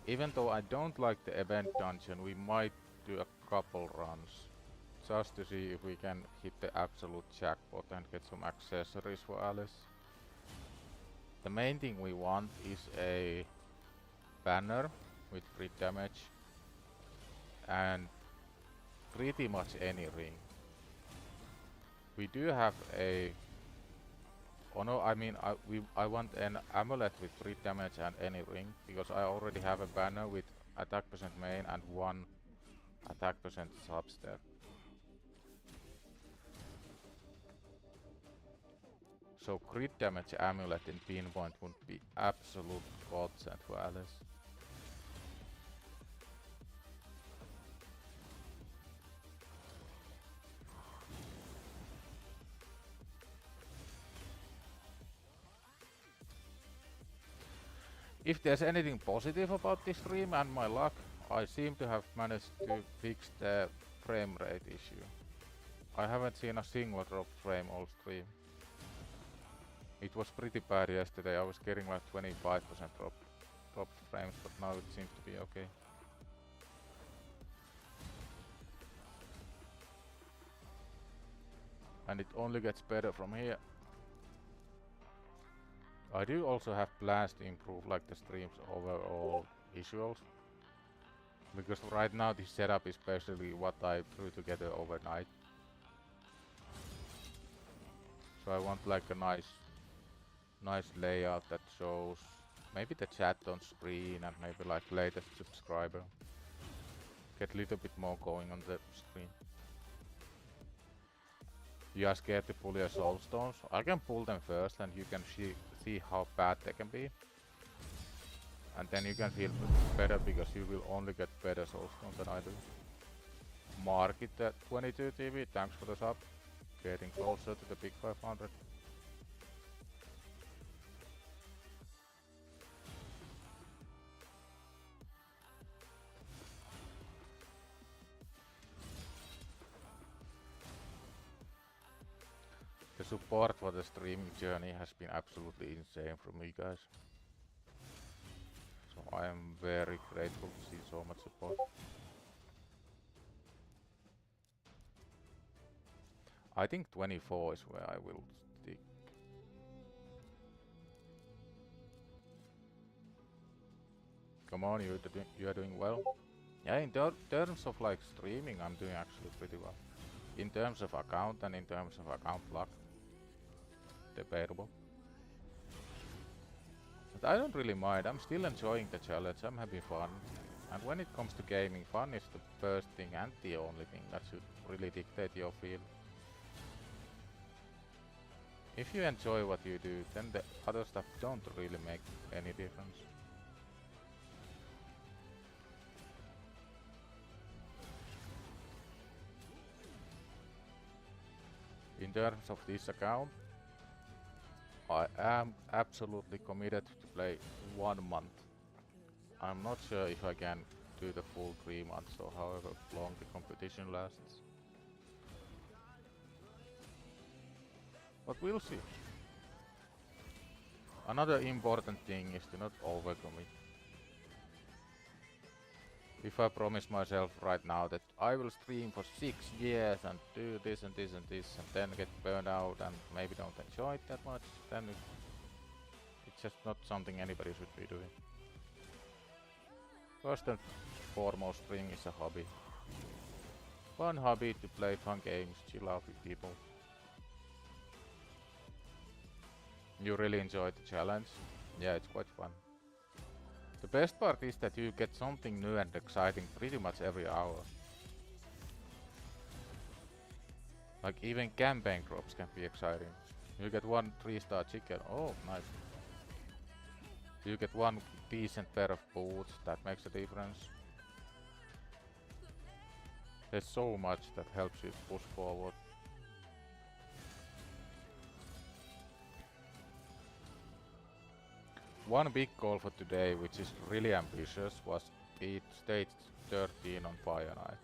C: Even though I don't like the event dungeon, we might do a couple runs just to see if we can hit the absolute jackpot and get some accessories for Alice. The main thing we want is a banner with crit damage and pretty much any ring. We do have a... Oh no, I mean I want an amulet with crit damage and any ring, because I already have a banner with attack percent main and 1 attack percent substep. So crit damage amulet in pinpoint would be absolute godsend for Alice. If there's anything positive about this stream and my luck, I seem to have managed to fix the frame rate issue. I haven't seen a single drop frame all stream. It was pretty bad yesterday, I was getting like 25% drop frames, but now it seems to be okay. And it only gets better from here. I do also have plans to improve like the stream's overall visuals. Because right now this setup is basically what I threw together overnight. So I want like a nice layout that shows maybe the chat on screen and maybe like latest subscriber. Get a little bit more going on the screen. You are scared to pull your soulstones? I can pull them first and you can see how bad they can be. And then you can feel better because you will only get better soulstones than I do. Market at 22 TV, thanks for the sub. Getting closer to the big 500. The support for the streaming journey has been absolutely insane from you guys. So I am very grateful to see so much support. I think 24 is where I will stick. Come on, you are doing well. Yeah, in terms of like streaming, I'm doing actually pretty well. In terms of account and in terms of account luck, debatable. But I don't really mind, I'm still enjoying the challenge, I'm having fun. And when it comes to gaming, fun is the first thing and the only thing that should really dictate your feel. If you enjoy what you do, then the other stuff don't really make any difference. In terms of this account, I am absolutely committed to play 1 month. I'm not sure if I can do the full 3 months or however long the competition lasts. But we'll see. Another important thing is to not overcommit. If I promise myself right now that I will stream for 6 years and do this and this and this and then get burned out and maybe don't enjoy it that much, then it's just not something anybody should be doing. First and foremost, streaming is a hobby. Fun hobby to play fun games, chill out with people. You really enjoy the challenge? Yeah, it's quite fun. The best part is that you get something new and exciting pretty much every hour. Like even campaign drops can be exciting. You get 1 3-star chicken, oh nice. You get 1 decent pair of boots, that makes a difference. There's so much that helps you push forward. one big goal for today, which is really ambitious, was beat stage 13 on Fire Knight.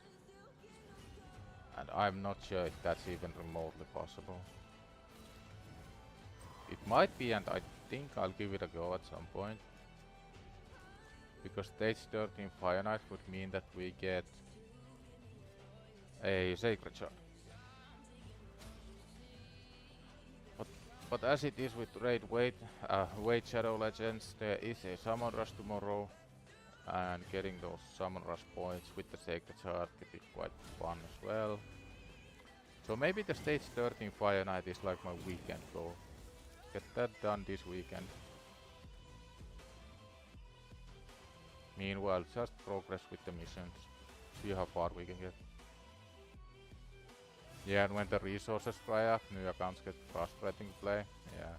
C: And I'm not sure if that's even remotely possible. It might be, and I think I'll give it a go at some point. Because stage 13 Fire Knight would mean that we get a Sacred Shard. But as it is with Raid Wait Shadow Legends, there is a Summon Rush tomorrow, and getting those Summon Rush points with the Sacred Shard could be quite fun as well. So maybe the stage 13 Fire Knight is like my weekend goal. Get that done this weekend. Meanwhile, just progress with the missions. See how far we can get. Yeah, and when the resources dry up, new accounts get frustrating to play. Yeah.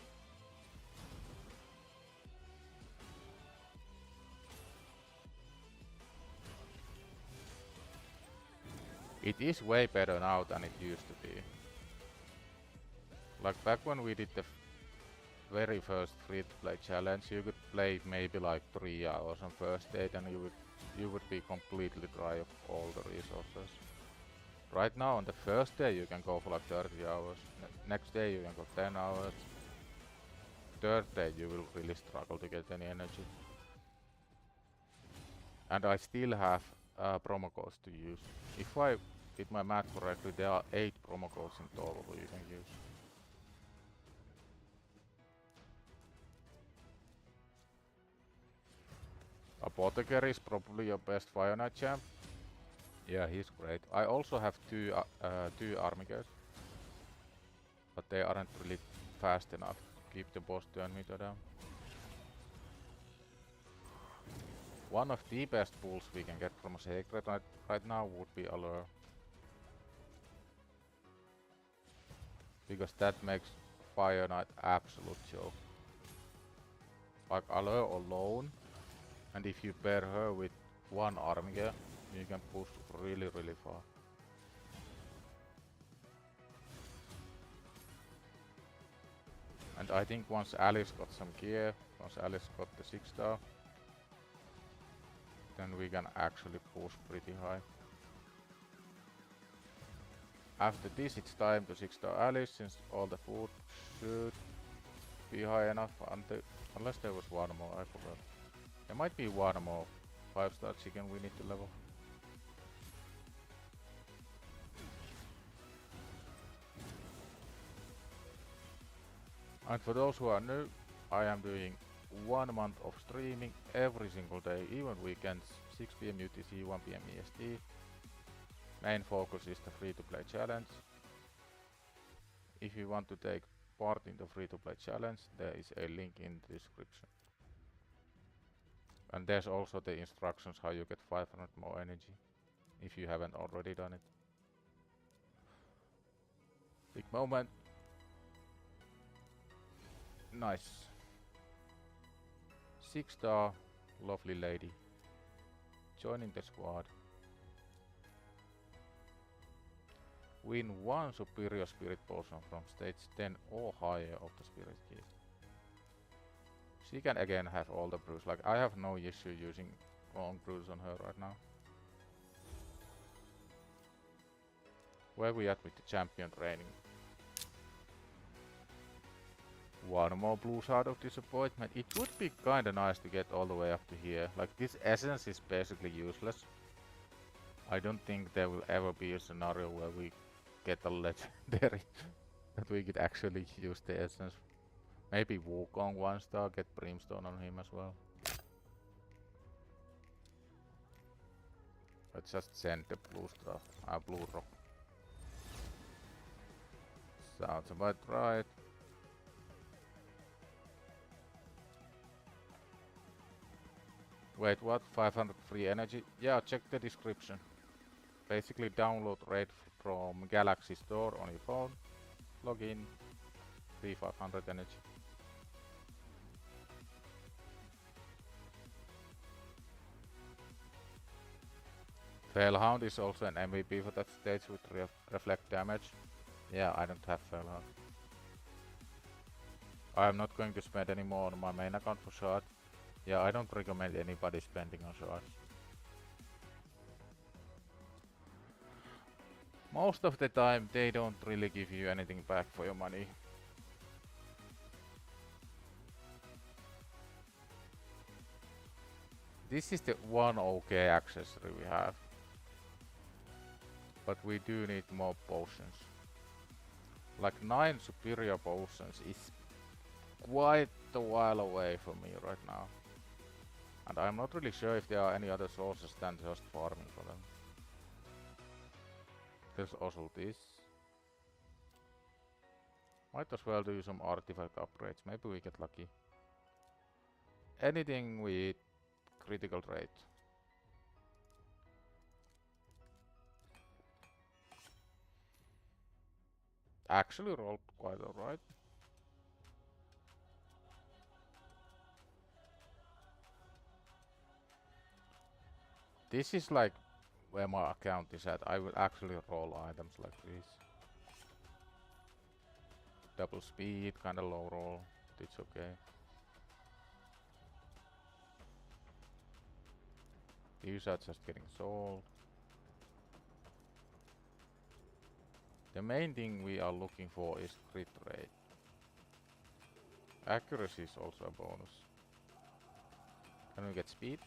C: It is way better now than it used to be. Like back when we did the very first free-to-play challenge, you could play maybe like 3 hours on first day, and you would be completely dry of all the resources. Right now, on the first day, you can go for like 30 hours. Next day, you can go 10 hours. Third day, you will really struggle to get any energy. And I still have promo codes to use. If I did my math correctly, there are 8 promo codes in total you can use. Apothecary is probably your best Fire Knight champ. Yeah, he's great. I also have two Armigers, but they aren't really fast enough to keep the boss turn meter down. One of the best pulls we can get from a Sacred Knight right now would be Allure. Because that makes Fire Knight absolute joke. Like Allure alone, and if you pair her with one Armiger, you can push really far. And I think once Alice got some gear, once Alice got the 6-star, then we can actually push pretty high. After this, it's time to 6-star Alice, since all the food should be high enough unless there was one more, I forgot. There might be one more 5-star chicken we need to level. And for those who are new, I am doing 1 month of streaming every single day, even weekends, 6 PM UTC, 1 PM EST. Main focus is the free-to-play challenge. If you want to take part in the free-to-play challenge, there is a link in the description. And there's also the instructions how you get 500 more energy, if you haven't already done it. Big moment. Nice. 6-star, lovely lady. Joining the squad. Win 1 superior spirit potion from stage 10 or higher of the spirit key. She can again have all the brews. Like, I have no issue using long brews on her right now. Where we at with the champion training? 1 more blue shard of disappointment. It would be kinda nice to get all the way up to here. Like, this essence is basically useless. I don't think there will ever be a scenario where we get a legendary that we could actually use the essence. Maybe Wukong 1-star, get Brimstone on him as well. Let's just send the blue stuff, blue rock. Sounds about right. Wait, what? 500 free energy? Yeah, check the description. Basically download Raid from Galaxy Store on your phone, log in, free 500 energy. Hellhound is also an MVP for that stage with reflect damage. Yeah, I don't have Hellhound. I am not going to spend any more on my main account for shard. Yeah, I don't recommend anybody spending on shards. Most of the time they don't really give you anything back for your money. This is the one okay accessory we have. But we do need more potions. Like 9 superior potions is quite a while away from me right now. And I'm not really sure if there are any other sources than just farming for them. There's also this. Might as well do some artifact upgrades, maybe we get lucky. Anything with critical rate. Actually rolled quite alright. This is like where my account is at. I will actually roll items like this. Double speed, kinda low roll. It's okay. These are just getting sold. The main thing we are looking for is crit rate. Accuracy is also a bonus. Can we get speed?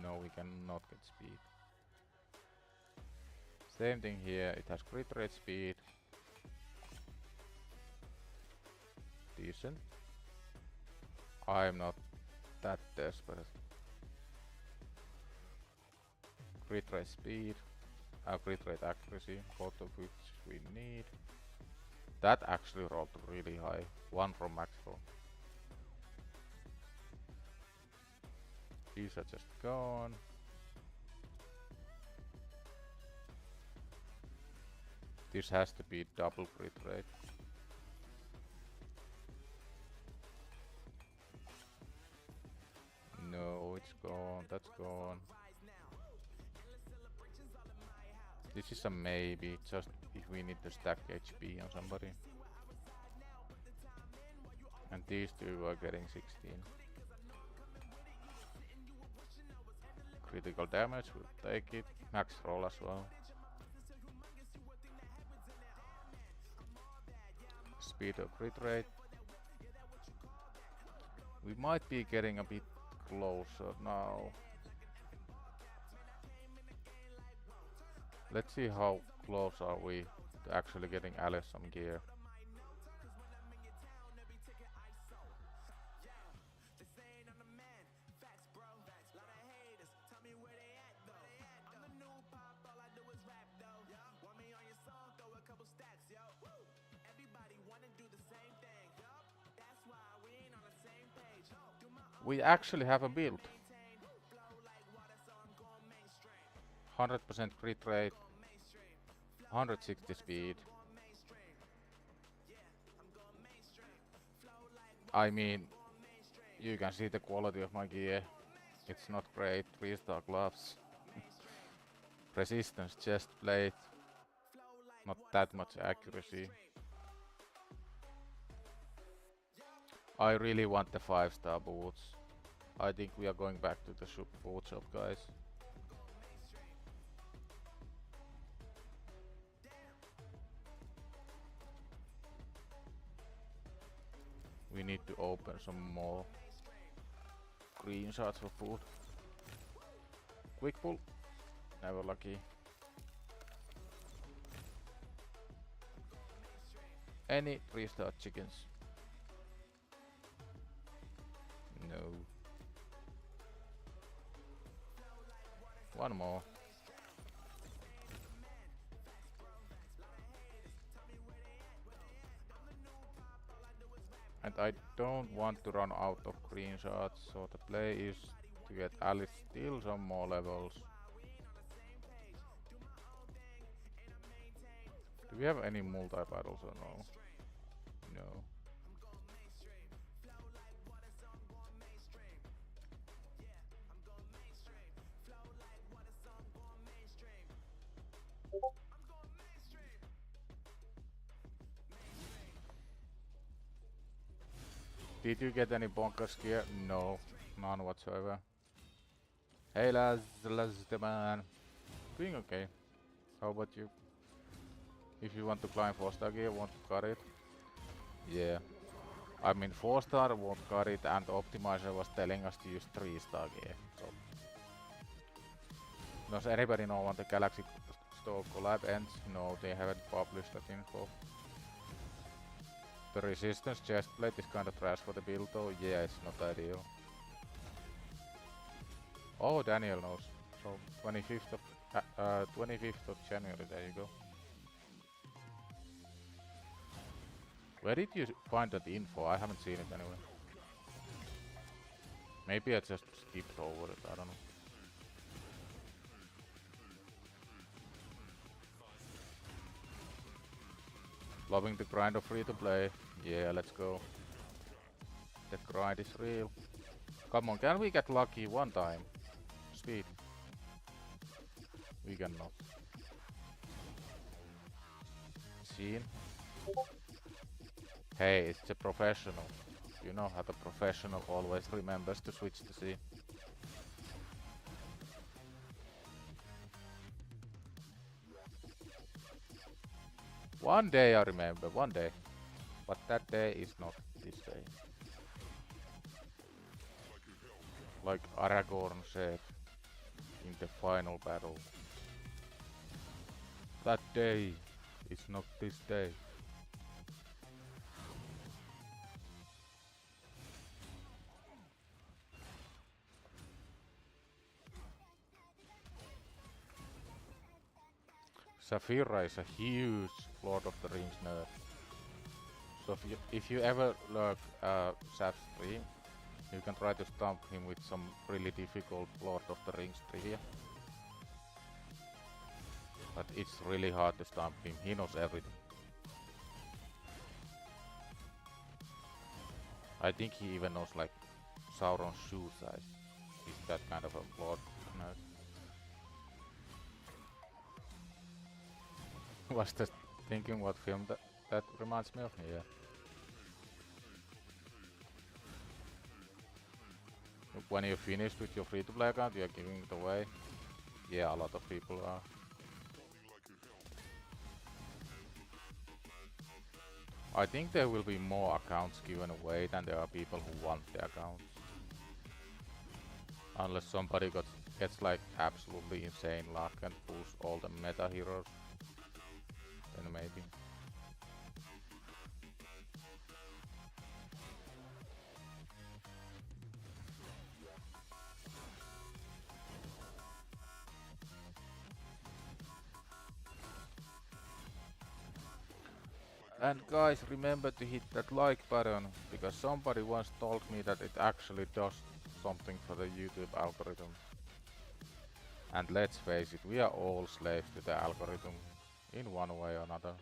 C: No, we cannot get speed. Same thing here, it has crit rate, speed. Decent. I'm not that desperate. Crit rate, speed. Crit rate, accuracy, both of which we need. That actually rolled really high. 1 from max roll. These are just gone. This has to be double crit rate. No, it's gone, that's gone. This is a maybe, just if we need to stack HP on somebody. And these two are getting 16. Critical damage, we'll take it. Max roll as well. Speed of crit rate. We might be getting a bit closer now. Let's see how close are we to actually getting Alice some gear. We actually have a build. 100% crit rate, 160 speed. I mean, you can see the quality of my gear. It's not great. 3-star gloves. Resistance chest plate. Not that much accuracy. I really want the 5-star boots. I think we are going back to the food shop, guys. We need to open some more green shards for food. Quick pull. Never lucky. Any 3-star chickens? No. One more. And I don't want to run out of green shards, so the play is to get Alice still some more levels. Do we have any multi-battles or no? No. Did you get any bonkers gear? No. None whatsoever. Hey lads, the man. Doing okay. How about you? If you want to climb 4-star gear, want to cut it? Yeah. I mean 4-star won't cut it, and optimizer was telling us to use 3-star gear. So does anybody know when the Galaxy Store collab ends? No, they haven't published that info. The resistance chestplate is kinda trash for the build though. Yeah, it's not ideal. Oh, Daniel knows. So 25th of January, there you go. Where did you find that info? I haven't seen it anywhere. Maybe I just skipped over it, I don't know. Loving the grind of free-to-play. Yeah, let's go. The grind is real. Come on, can we get lucky one time? Speed. We cannot. Scene. Hey, it's a professional. You know how the professional always remembers to switch the scene. One day I remember, one day. But that day is not this day. Like Aragorn said in the final battle. That day is not this day. Saphira is a huge Lord of the Rings nerd. So if you ever lurk Saf's stream, you can try to stump him with some really difficult Lord of the Rings trivia. But it's really hard to stump him, he knows everything. I think he even knows like Sauron's shoe size. He's that kind of a Lord nerd. Was just thinking what film that reminds me of? Yeah. When you're finished with your free-to-play account, you're giving it away. Yeah, a lot of people are. I think there will be more accounts given away than there are people who want the accounts. Unless somebody gets like absolutely insane luck and pulls all the meta heroes. Then maybe. And guys, remember to hit that like button, because somebody once told me that it actually does something for the YouTube algorithm. And let's face it, we are all slaves to the algorithm, in one way or another.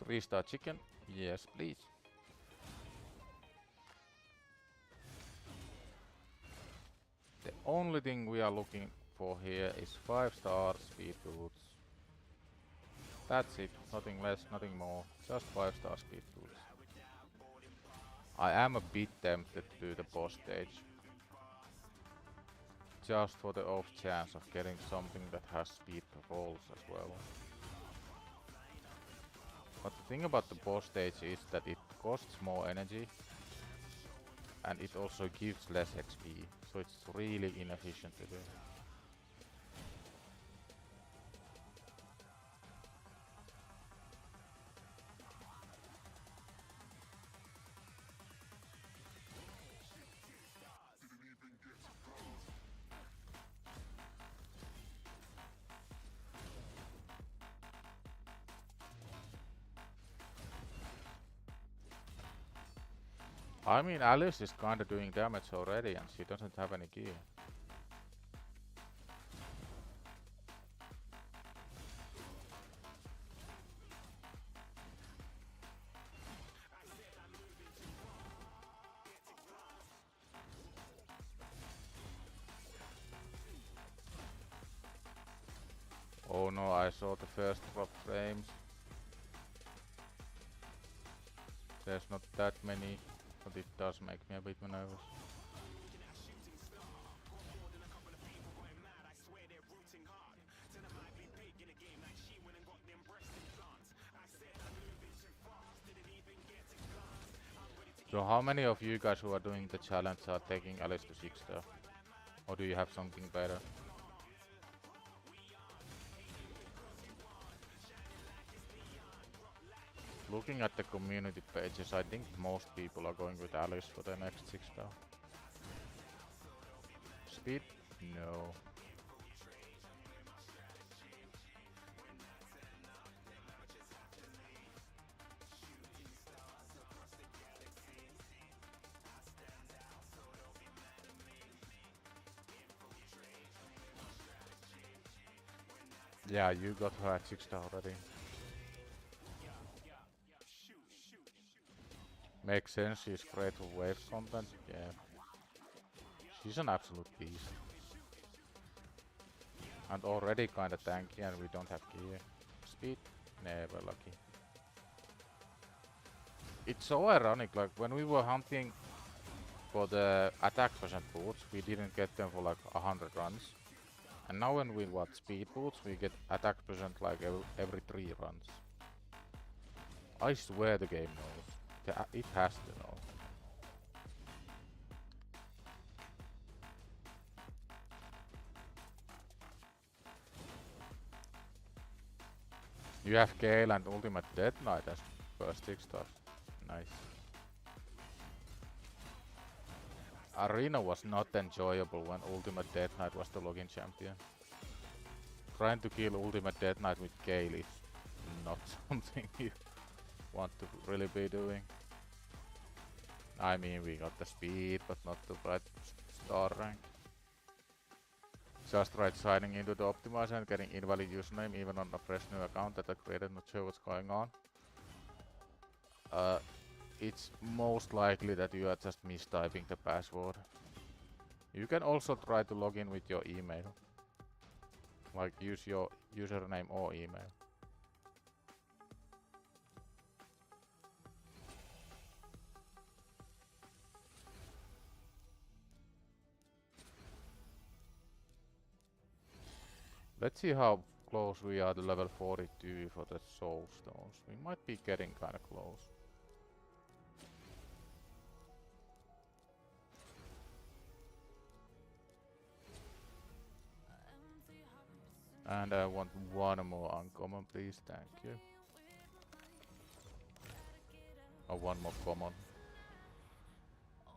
C: Three-star chicken? Yes, please. The only thing we are looking for here is 5-star speed boots. That's it, nothing less, nothing more, just 5-star speed boots. I am a bit tempted to do the boss stage. Just for the off chance of getting something that has speed rolls as well. But the thing about the boss stage is that it costs more energy and it also gives less XP, so it's really inefficient to do. I mean, Alice is kinda doing damage already and she doesn't have any gear. know, I saw the first drop frames. There's not that many, but it does make me a bit nervous. So how many of you guys who are doing the challenge are taking Alice to 6 star? Or do you have something better? Looking at the community pages, I think most people are going with Alice for the next 6 star. Speed? No. Yeah, you got her at 6 star already. Makes sense, she's great for wave content, yeah. She's an absolute beast. And already kinda tanky and we don't have gear. Speed? Never lucky. It's so ironic, like when we were hunting for the attack percent boots, we didn't get them for like 100 runs. And now when we want speed boots, we get attack percent like every 3 runs. I swear the game knows. It has to know. You have Gale and Ultimate Death Knight as first 6 stars. Nice. Arena was not enjoyable when Ultimate Death Knight was the login champion. Trying to kill Ultimate Death Knight with Gale is not something you want to really be doing. I mean, we got the speed, but not the right star rank. Just tried signing into the optimizer and getting invalid username even on a fresh new account that I created, not sure what's going on. It's most likely that you are just mistyping the password. You can also try to log in with your email. Like use your username or email. Let's see how close we are to level 42 for the soul stones. We might be getting kinda close. And I want one more uncommon, please, thank you. Or one more common.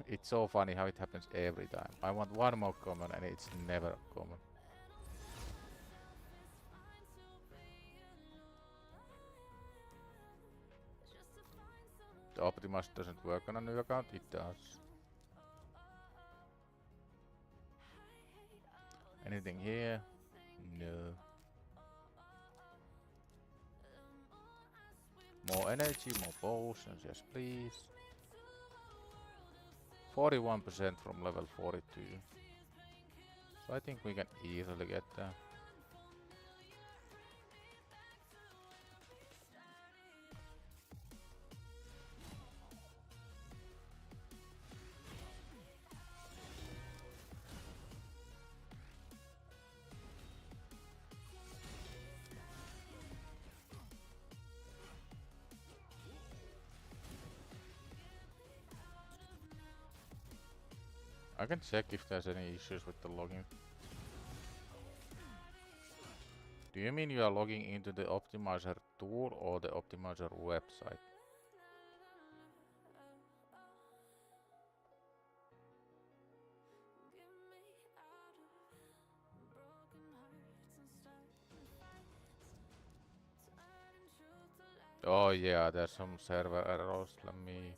C: It's so funny how it happens every time. I want one more common and it's never common. The optimizer doesn't work on a new account, it does. Anything here? No. More energy, more potions, yes please. 41% from level 42. So I think we can easily get there. I can check if there's any issues with the login. Do you mean you are logging into the optimizer tool or the optimizer website? Oh yeah, there's some server errors. Let me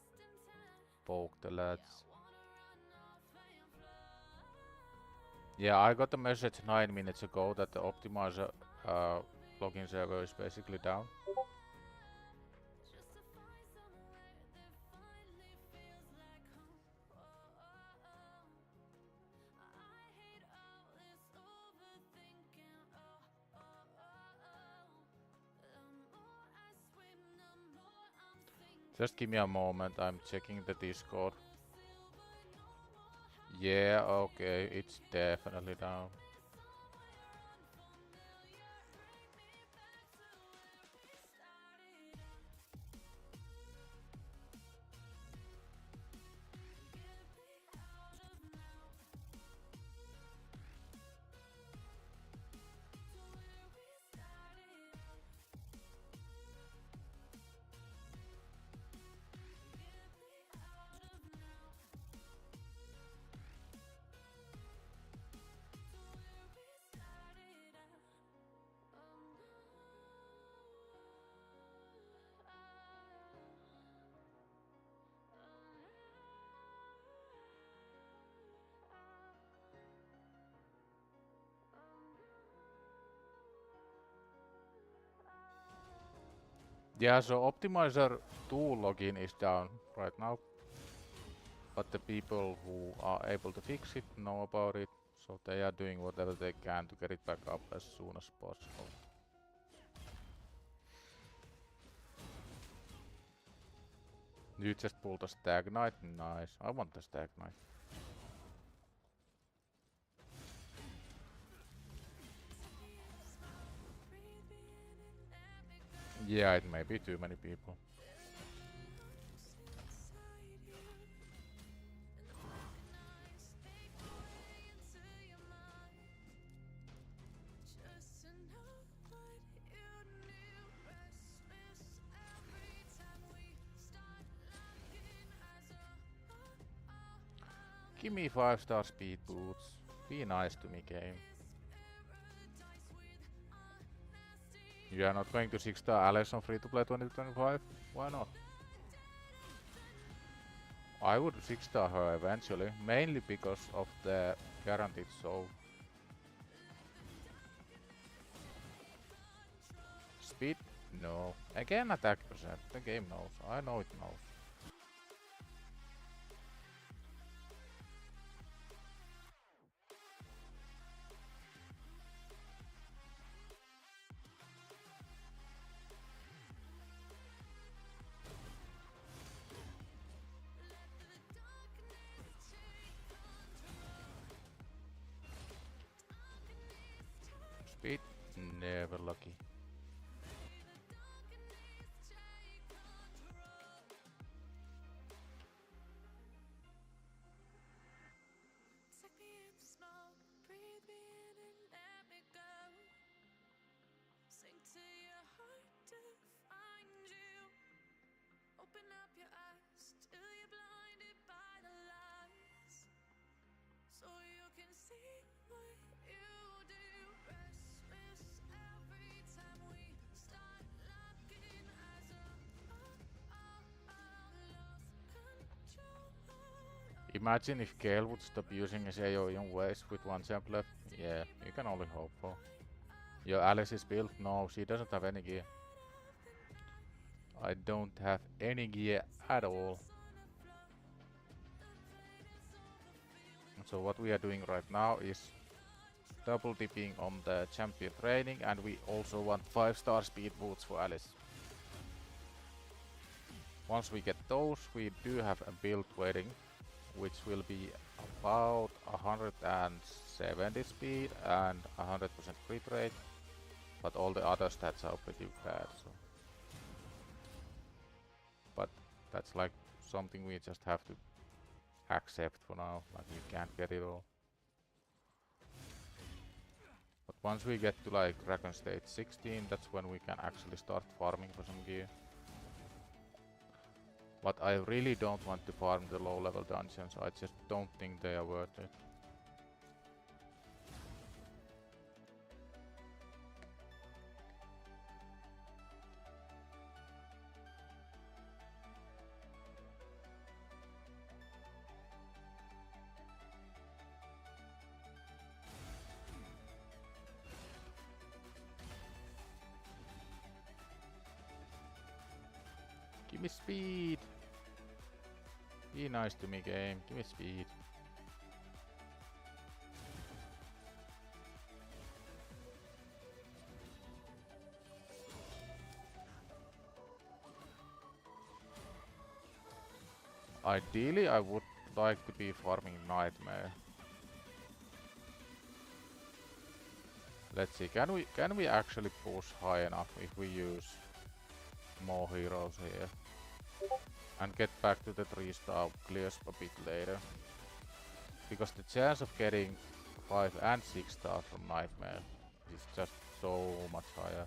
C: poke the lads. Yeah, I got a message 9 minutes ago that the optimizer login server is basically down. Just give me a moment, I'm checking the Discord. Yeah, okay, it's definitely down. Yeah, so optimizer tool login is down right now. But the people who are able to fix it know about it, so they are doing whatever they can to get it back up as soon as possible. You just pulled a Stag Knight? Nice. I want the Stag Knight. Yeah, it may be too many people. Give me 5-star speed boots. Be nice to me, game. You are not going to 6-star Alex on free-to-play 2025? Why not? I would 6-star her eventually, mainly because of the guaranteed soul. Speed? No. Again attack percent. The game knows. I know it knows. Speed? Never lucky. Imagine if Gale would stop using his AoE on waste with 1 champ left. Yeah, you can only hope for. Your Alice is built? No, she doesn't have any gear. I don't have any gear at all. So what we are doing right now is double dipping on the champion training, and we also want 5-star speed boots for Alice. Once we get those, we do have a build waiting, which will be about 170 speed and 100% crit rate, but all the other stats are pretty bad. So. But that's like something we just have to accept for now, like we can't get it all. But once we get to like Dragon Stage 16, that's when we can actually start farming for some gear. But I really don't want to farm the low level dungeons, I just don't think they are worth it. Give me speed! Be nice to me, game. Give me speed. Ideally, I would like to be farming Nightmare. Let's see, can we actually push high enough if we use more heroes here? And get back to the 3-star clears a bit later. Because the chance of getting 5 and 6 stars from Nightmare is just so much higher.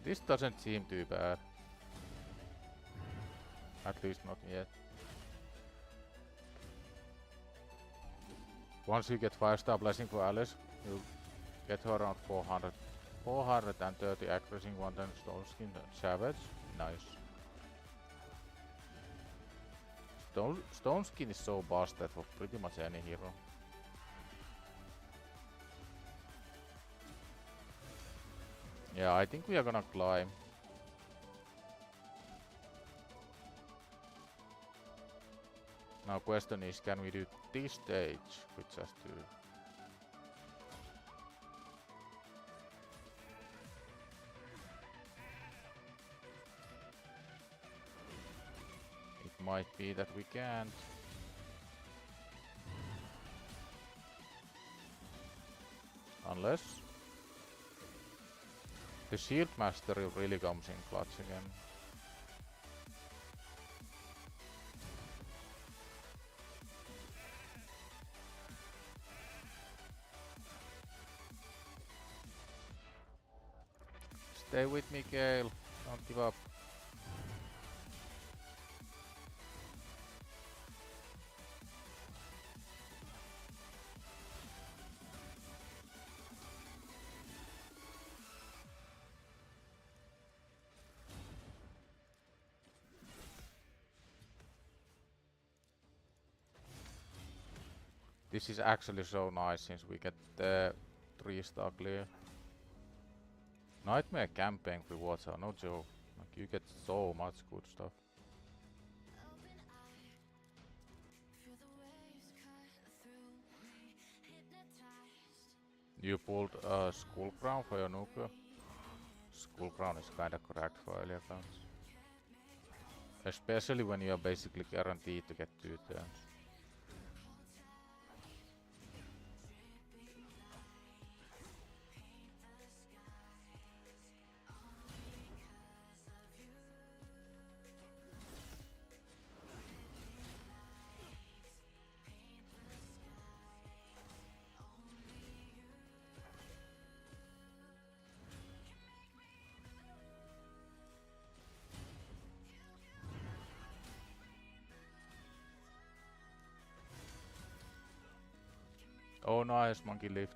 C: This doesn't seem too bad. At least not yet. Once you get 5-star blessing for Alice, you get her around 400. 430 accuracy, 110 stone skin, savage. Nice. Stone skin is so busted for pretty much any hero. Yeah, I think we are gonna climb. Now question is, can we do this stage with just 2? It might be that we can't. Unless the shield mastery really comes in clutch again. Stay with me, Gale. Don't give up. This is actually so nice since we get the 3-star clear. Nightmare campaign rewards are no joke. Like, you get so much good stuff. You pulled a Skull Crown for your nuclear. Skull Crown is kinda correct for early accounts. Especially when you are basically guaranteed to get 2 turns. Oh nice, monkey lift.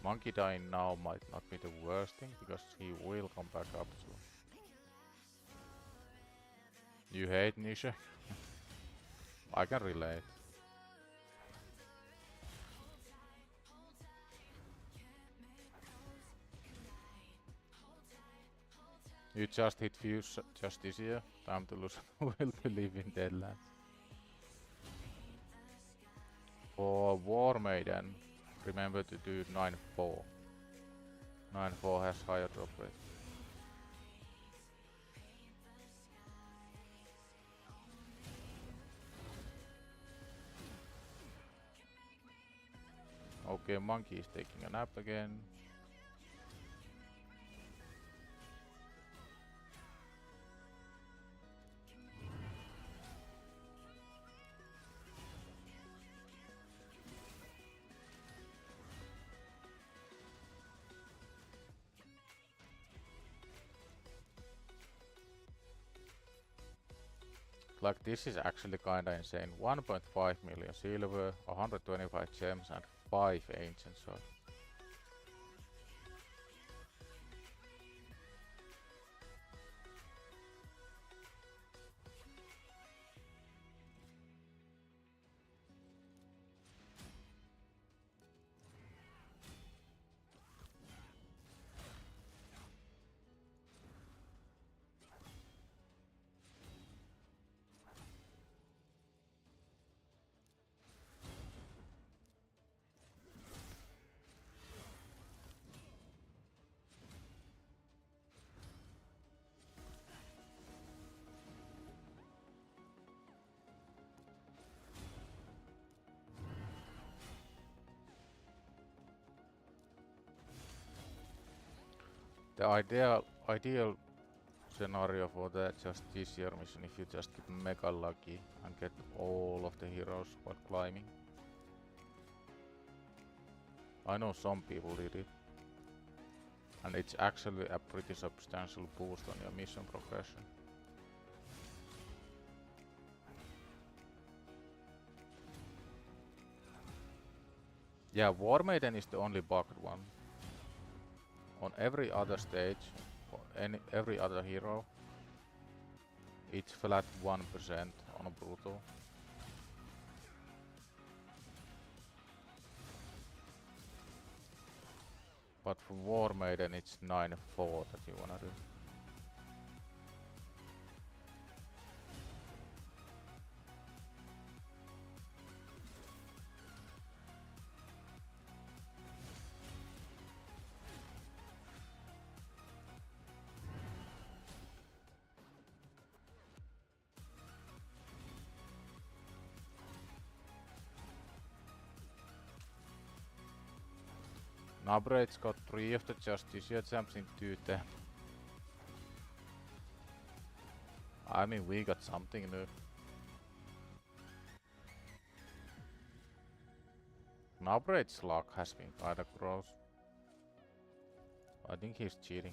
C: Monkey dying now might not be the worst thing, because he will come back up soon. You hate Nisha? I can relate. You just hit fuse just this year. Time to lose will to live in Deadlands. For War Maiden, remember to do 9-4. 9-4 has higher drop rate. Okay, monkey is taking a nap again. Like, this is actually kinda insane. 1.5 million silver, 125 gems, and 5 ancient swords. The ideal scenario for that just this year mission if you just get mega lucky and get all of the heroes while climbing. I know some people did it. And it's actually a pretty substantial boost on your mission progression. Yeah, War Maiden is the only bugged one. On every other stage, or every other hero, it's flat 1% on brutal. But for War Maiden it's 9-4 that you wanna do. Nabraid's got 3 of the Justicia jumps in 210. I mean, we got something new. Nabraid's luck has been kinda gross. I think he's cheating.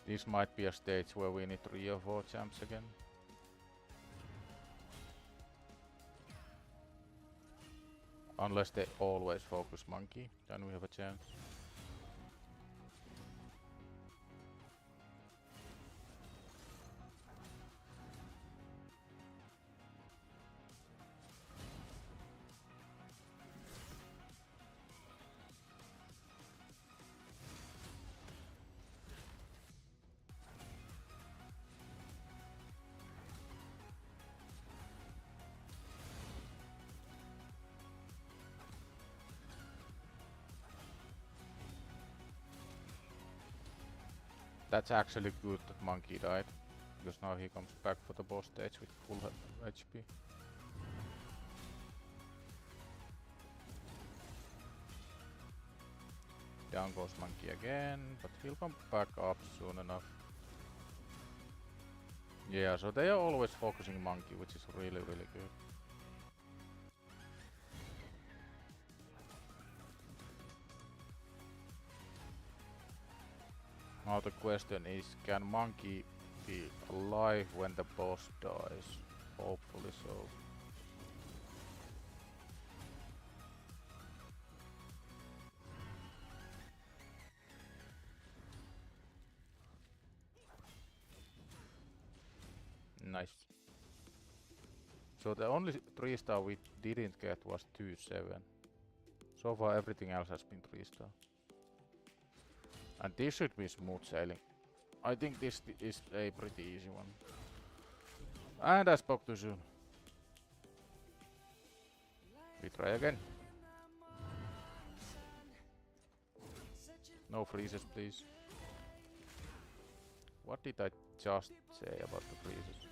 C: This might be a stage where we need 3 or 4 jumps again. Unless they always focus monkey, then we have a chance. That's actually good that monkey died, because now he comes back for the boss stage with full HP. Down goes monkey again, but he'll come back up soon enough. Yeah, so they are always focusing monkey, which is really good. Now the question is, can monkey be alive when the boss dies? Hopefully so. Nice. So the only 3-star we didn't get was 2-7. So far everything else has been 3-star. And this should be smooth sailing. I think this is a pretty easy one. And I spoke too soon. We try again. No freezes, please. What did I just say about the freezes?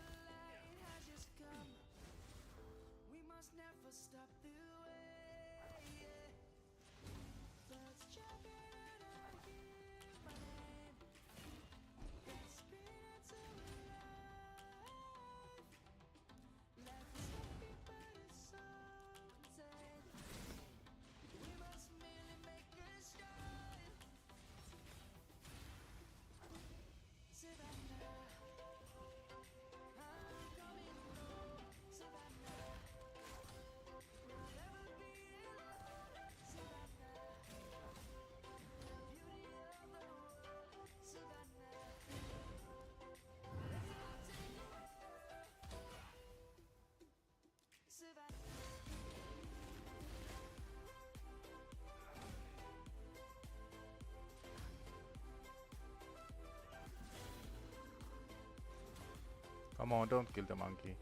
C: Come on, don't kill the monkey.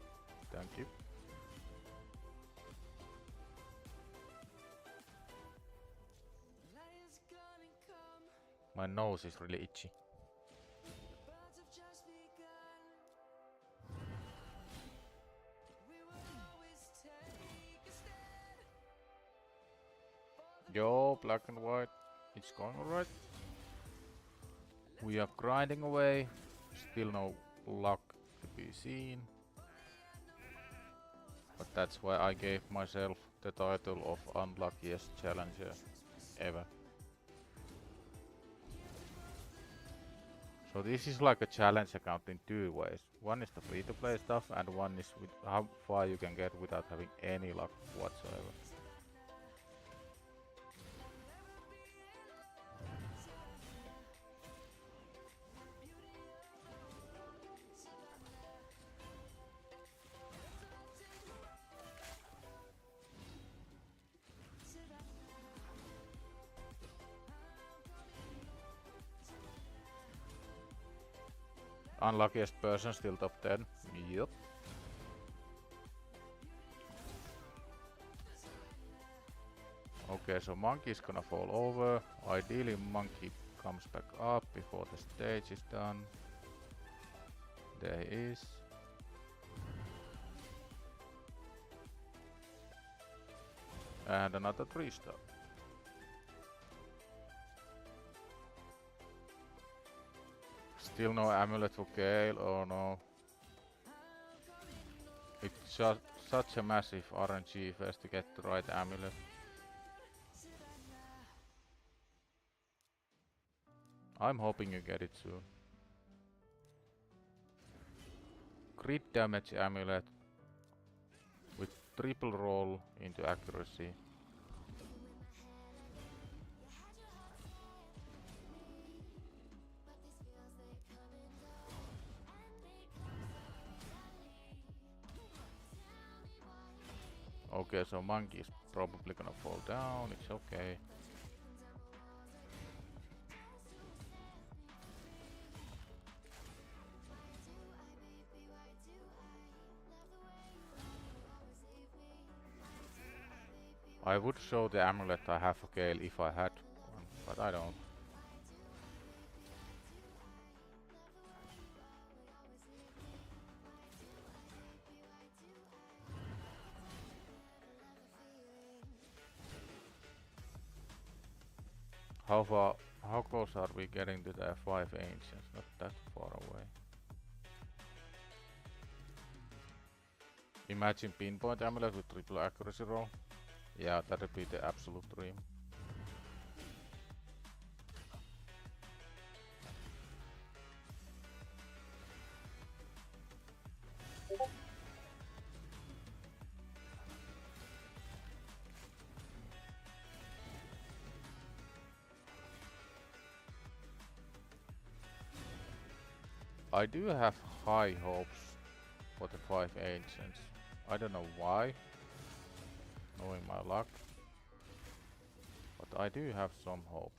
C: Thank you.
A: Lions gonna come,
C: My nose is really itchy.
A: the birds have just begun. We will always take a stand for the
C: Yo, black and white. It's going alright. We are grinding away. Still no luck to be seen. But that's why I gave myself the title of Unluckiest Challenger ever. So this is like a challenge account in two ways. One is the free-to-play stuff, and one is with how far you can get without having any luck whatsoever. Unluckiest person still top 10. Yup. Okay, so monkey is gonna fall over. Ideally monkey comes back up before the stage is done. There he is. And another 3-star. Still no amulet for Gale, oh no. It's just such a massive RNG first to get the right amulet. I'm hoping you get it soon. Crit damage amulet with triple roll into accuracy. Okay, so monkey is probably gonna fall down, it's okay. I would show the amulet I have for Gale if I had one, but I don't. How close are we getting to the 5 ancients? Not that far away. Imagine pinpoint amulet with triple accuracy roll. Yeah, that would be the absolute dream. I do have high hopes for the 5 ancients. I don't know why, knowing my luck, but I do have some hopes.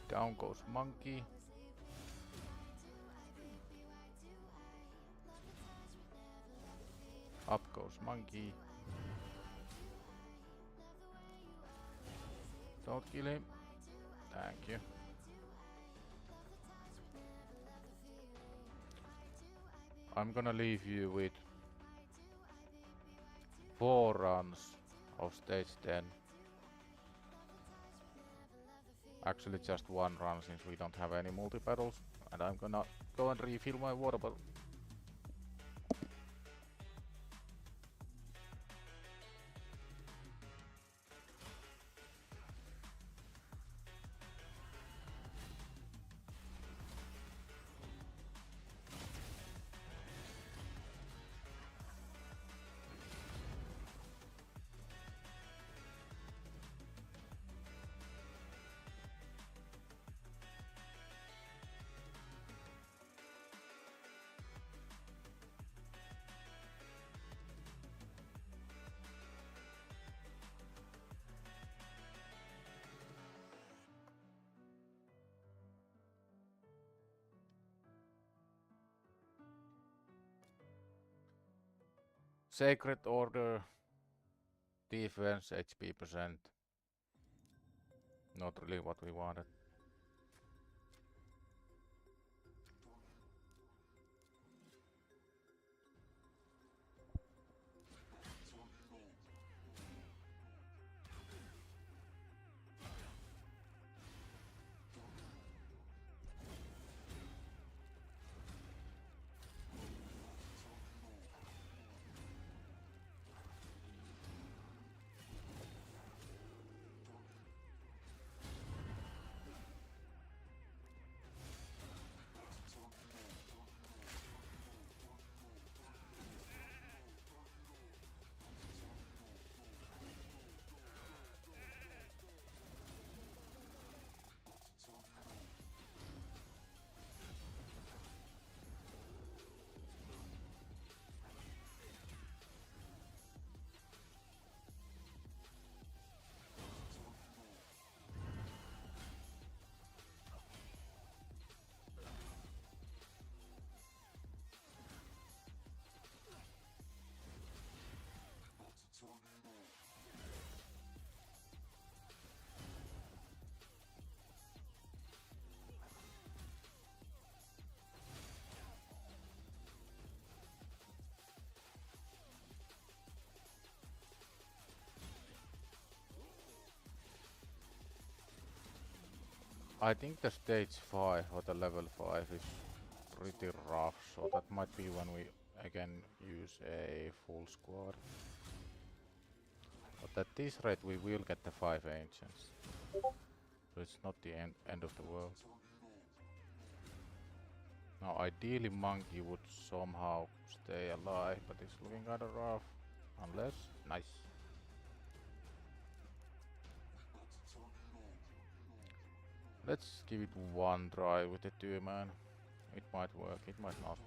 C: Down goes monkey. Up goes monkey. Don't kill him. Thank you. I'm gonna leave you with 4 runs of stage 10. Actually just 1 run since we don't have any multi-battles, and I'm gonna go and refill my water bottle. Sacred Order. Defense, HP percent. Not really what we wanted. I think the stage 5 or the level 5 is pretty rough, so that might be when we again use a full squad. But at this rate we will get the 5 ancients, so it's not the end of the world. Now ideally monkey would somehow stay alive, but it's looking kinda rough. Unless... nice. Let's give it one try with the 2-man. It might work, it might not.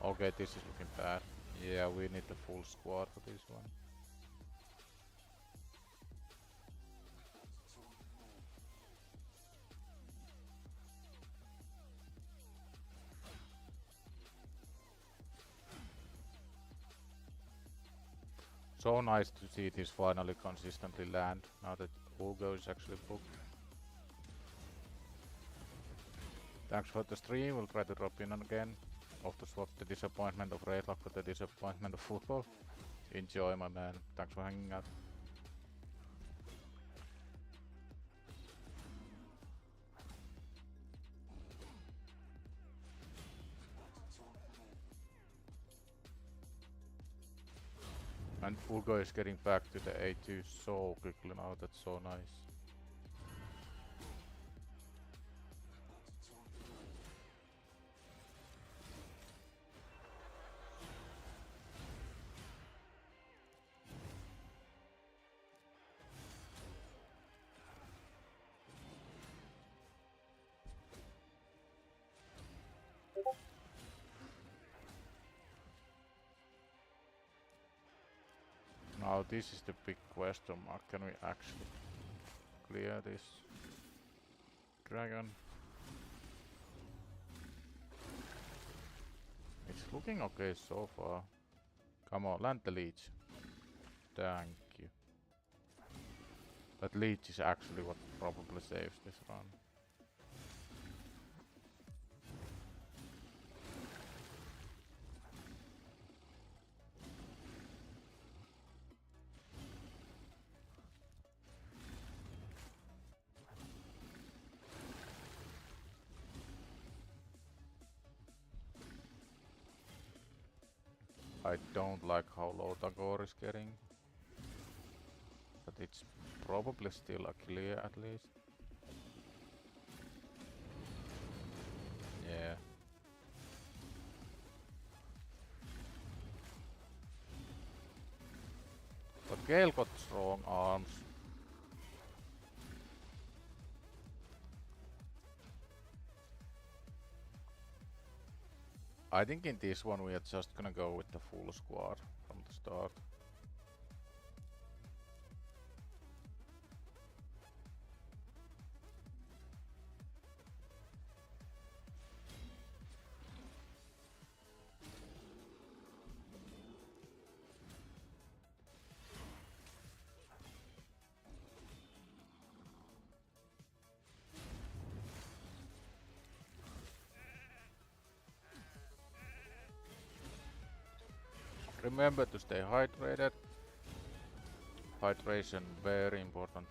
C: Okay, this is looking bad. Yeah, we need the full squad for this one. So nice to see this finally consistently land, now that Ugo is actually booked. Thanks for the stream, we'll try to drop in again. Off to swap the disappointment of Raidlock for the disappointment of football. Enjoy, my man. Thanks for hanging out. And Ugo is getting back to the A2 so quickly now, that's so nice. Now this is the big question mark, can we actually clear this dragon? It's looking okay so far. Come on, land the leech. Thank you. That leech is actually what probably saves this run. I don't like how low Tagore is getting, but it's probably still a clear at least. Yeah. Gale got strong arms. I think in this one we are just gonna go with the full squad from the start. Remember to stay hydrated. Hydration very important.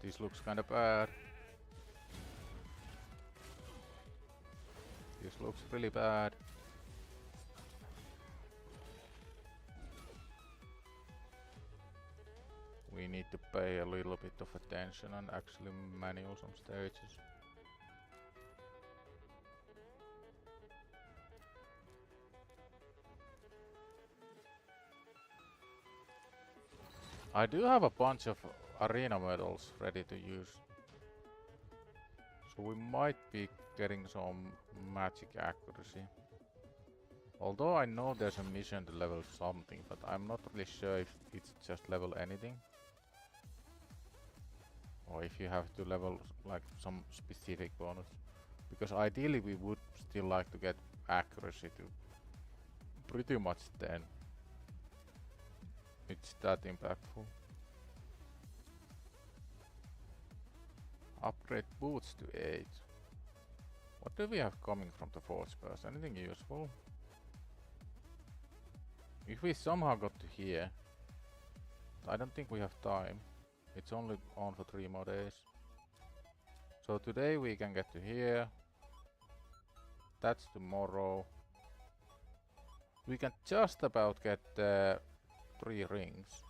C: This looks kinda bad. This looks really bad. We need to pay a little bit of attention and actually manual some stages. I do have a bunch of arena medals ready to use. So we might be getting some magic accuracy. Although I know there's a mission to level something, but I'm not really sure if it's just level anything. Or if you have to level like some specific bonus. Because ideally we would still like to get accuracy to pretty much 10. It's that impactful. Upgrade boots to 8. What do we have coming from the Forge Pass? Anything useful? If we somehow got to here, I don't think we have time. It's only on for 3 more days. So today we can get to here. That's tomorrow. We can just about get 3 rings.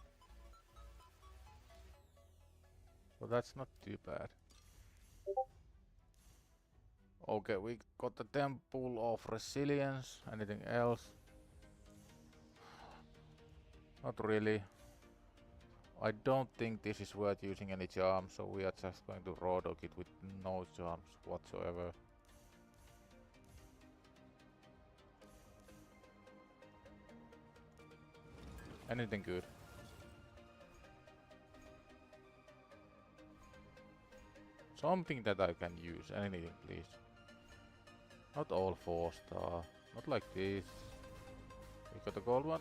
C: So that's not too bad. Okay, we got the Temple of Resilience. Anything else? Not really. I don't think this is worth using any charms, so we are just going to raw dog it with no charms whatsoever. Anything good? Something that I can use. Anything, please. Not all 4-star. Not like this. We got a gold one.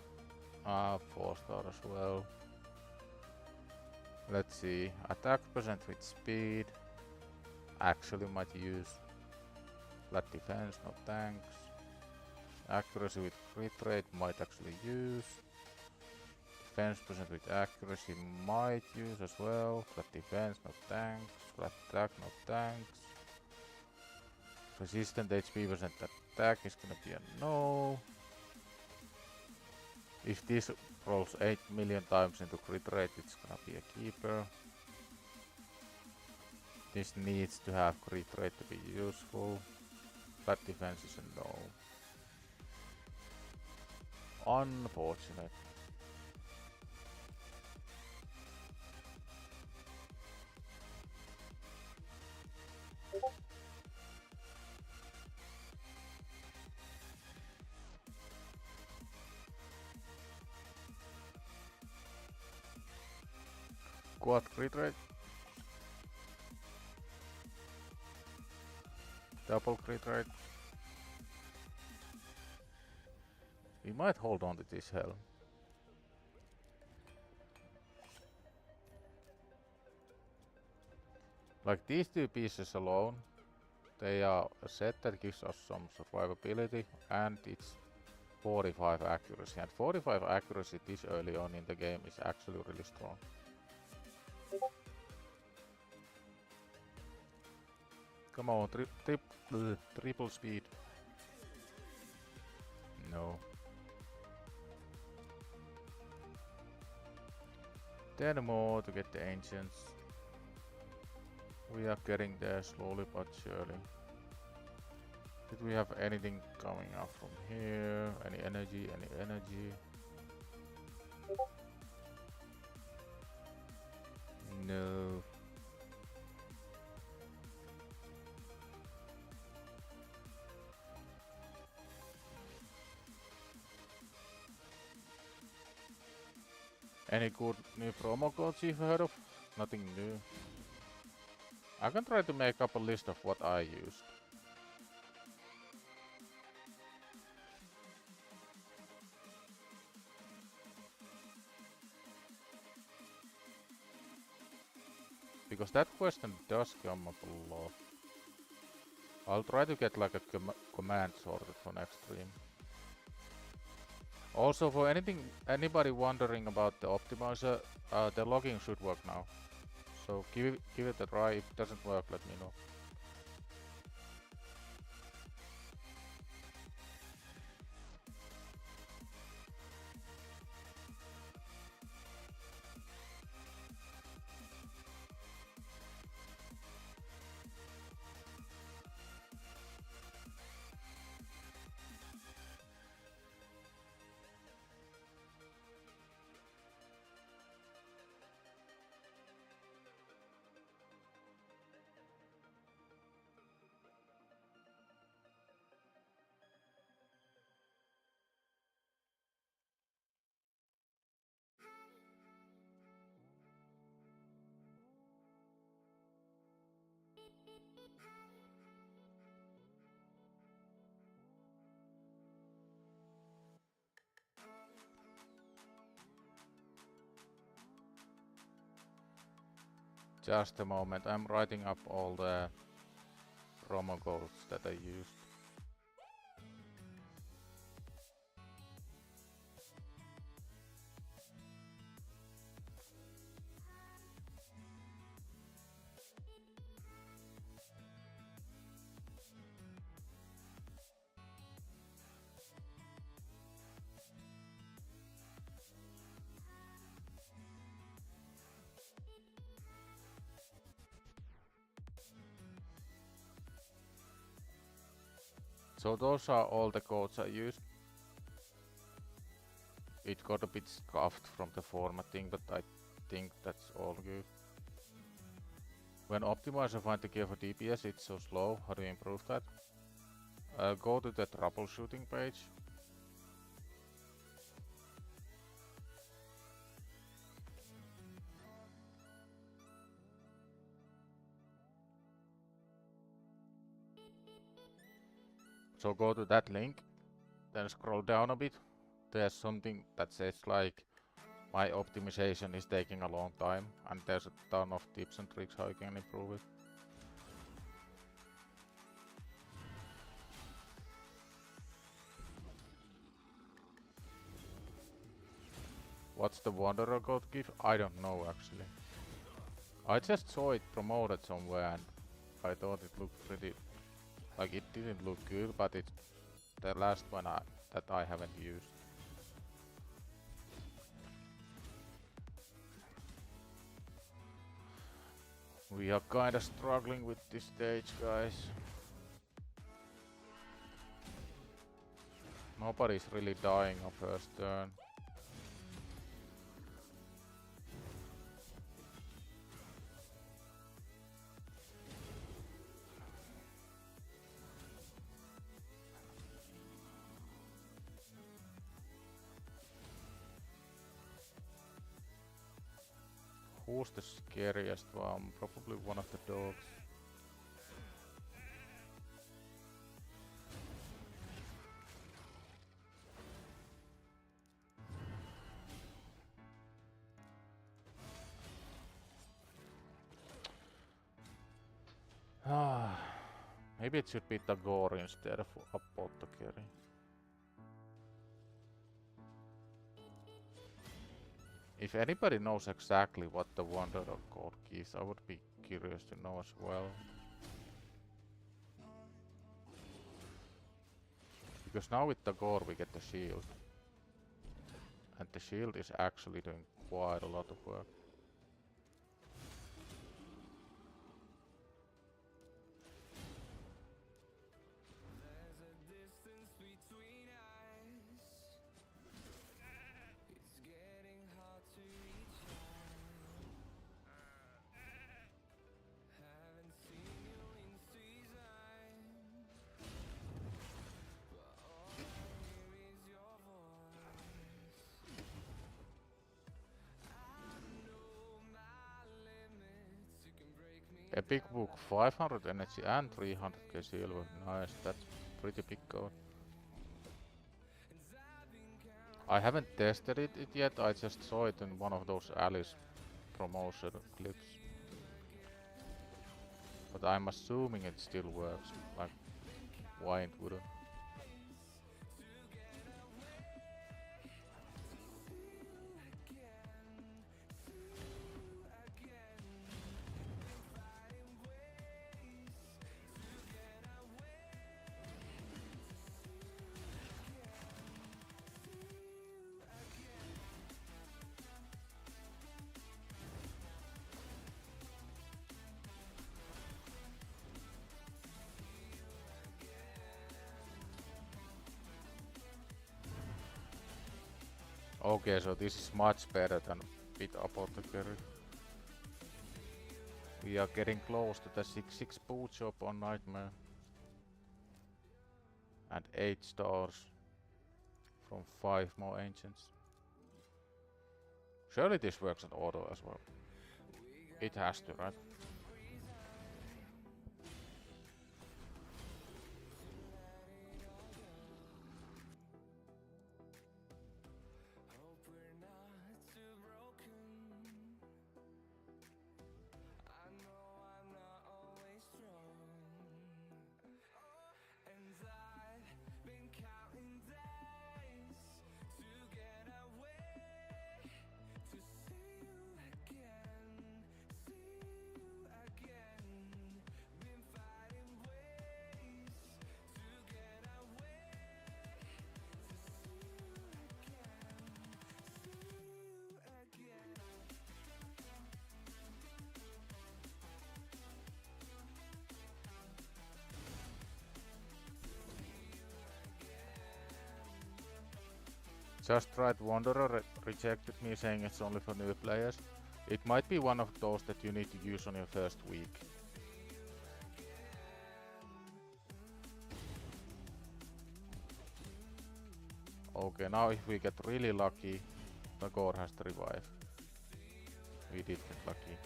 C: 4-star as well. Let's see. Attack percent with speed. Actually might use. Flat defense, no thanks. Accuracy with crit rate might actually use. Defense percent with accuracy might use as well. Flat defense, no thanks. Flat attack, no thanks. Resistant HP percent attack is gonna be a no. If this rolls 8 million times into crit rate, it's gonna be a keeper. This needs to have crit rate to be useful. Flat defense is a no. Unfortunate. Quad crit rate. Double crit rate. We might hold on to this hell. Like these 2 pieces alone, they are a set that gives us some survivability and it's 45 accuracy. And 45 accuracy this early on in the game is actually really strong. Come on, triple speed. No. 10 more to get the ancients. We are getting there slowly but surely. Did we have anything coming up from here? Any energy? Any energy? No. Any good new promo codes you've heard of? Nothing new. I can try to make up a list of what I used. Because that question does come up a lot. I'll try to get like a command sorted for next stream. Also, for anybody wondering about the optimizer, the logging should work now. So give it a try. If it doesn't work, let me know. Just a moment, I'm writing up all the promo codes that I used. So those are all the codes I used. It got a bit scuffed from the formatting, but I think that's all good. When optimizer find the key for DPS, it's so slow. How do you improve that? Go to the troubleshooting page. So go to that link, then scroll down a bit. There's something that says like, my optimization is taking a long time, and there's a ton of tips and tricks how you can improve it. What's the Wanderer code give? I don't know actually. I just saw it promoted somewhere and I thought it looked pretty... Like it didn't look good, but it's the last one that I haven't used. We are kinda struggling with this stage, guys. Nobody's really dying on first turn. Who's the scariest one? Probably one of the dogs. Maybe it should be Tagore instead of Apothecary. If anybody knows exactly what the Wanderer code gives, I would be curious to know as well. Because now with Tagore we get the shield. And the shield is actually doing quite a lot of work. Epic book 500 energy and 300k silver. Nice, that's pretty big goal. I haven't tested it yet, I just saw it in one of those Alice promotion clips. But I'm assuming it still works, like why it wouldn't. Okay, so this is much better than Pit Apothecary. We are getting close to the 6-6 boot shop on Nightmare. And 8 stars from 5 more ancients. Surely this works on auto as well. It has to, right? Just Right Wanderer rejected me saying it's only for new players. It might be one of those that you need to use on your first week. Okay, now if we get really lucky, the god has to revive. We did get lucky.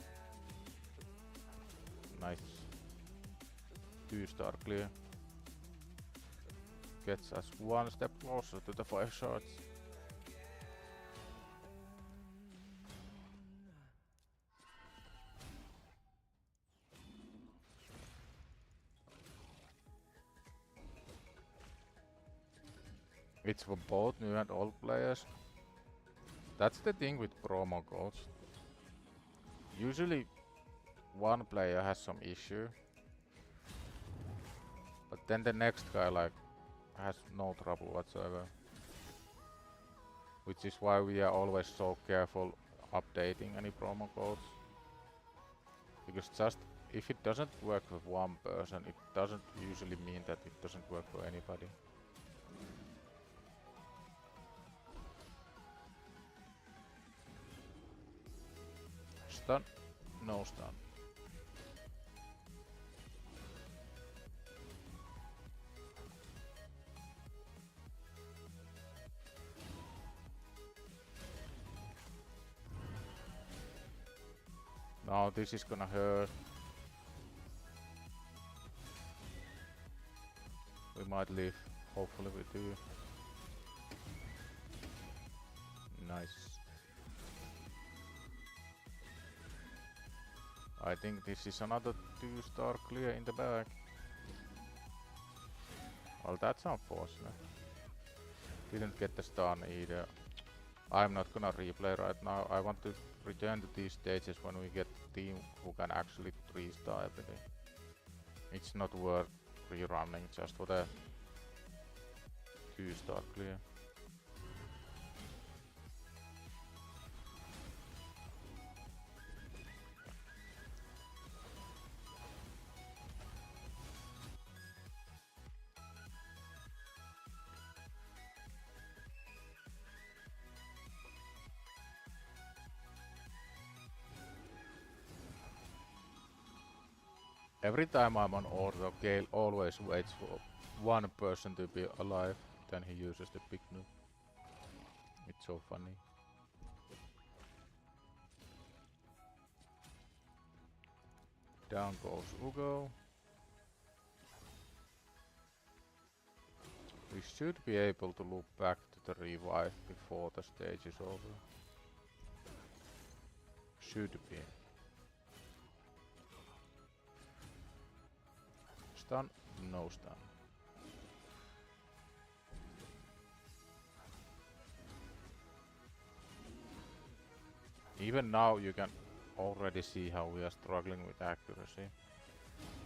C: Nice. 2-star clear. Gets us one step closer to the 5 shards. It's for both new and old players. That's the thing with promo codes. Usually one player has some issue, but then the next guy like has no trouble whatsoever. Which is why we are always so careful updating any promo codes. Because just if it doesn't work with one person, it doesn't usually mean that it doesn't work for anybody. Stun? No stun. Now this is gonna hurt. We might live. Hopefully we do. Nice. I think this is another 2-star clear in the bag. Well, that's unfortunate. Didn't get the stun either. I'm not gonna replay right now. I want to return to these stages when we get a team who can actually 3-star everything. It's not worth rerunning just for the 2-star clear. Every time I'm on auto, Gale always waits for one person to be alive, then he uses the big nuke. It's so funny. Down goes Ugo. We should be able to loop back to the revive before the stage is over. Should be. Stun? No stun. Even now you can already see how we are struggling with accuracy.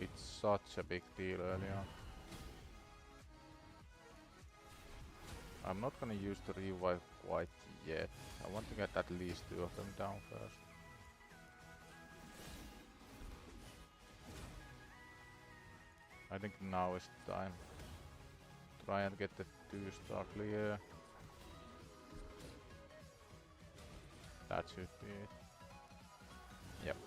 C: It's such a big deal early on. I'm not gonna use the revive quite yet. I want to get at least 2 of them down first. I think now is the time. Try and get the 2-star clear. That should be it. Yep.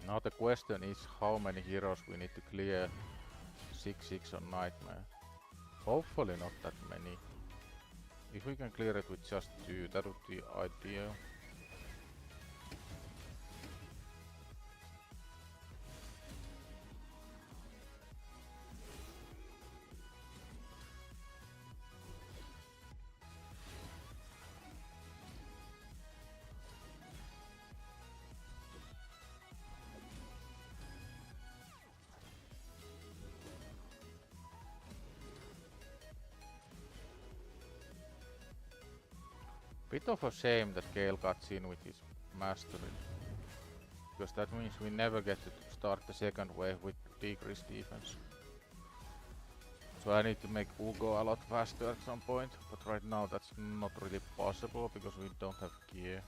C: Now the question is how many heroes we need to clear 6-6 on Nightmare. Hopefully not that many. If we can clear it with just 2, that would be ideal. Bit of a shame that Gale cuts in with his mastery, because that means we never get to start the second wave with decreased defense. So I need to make Ugo a lot faster at some point, but right now that's not really possible because we don't have gear.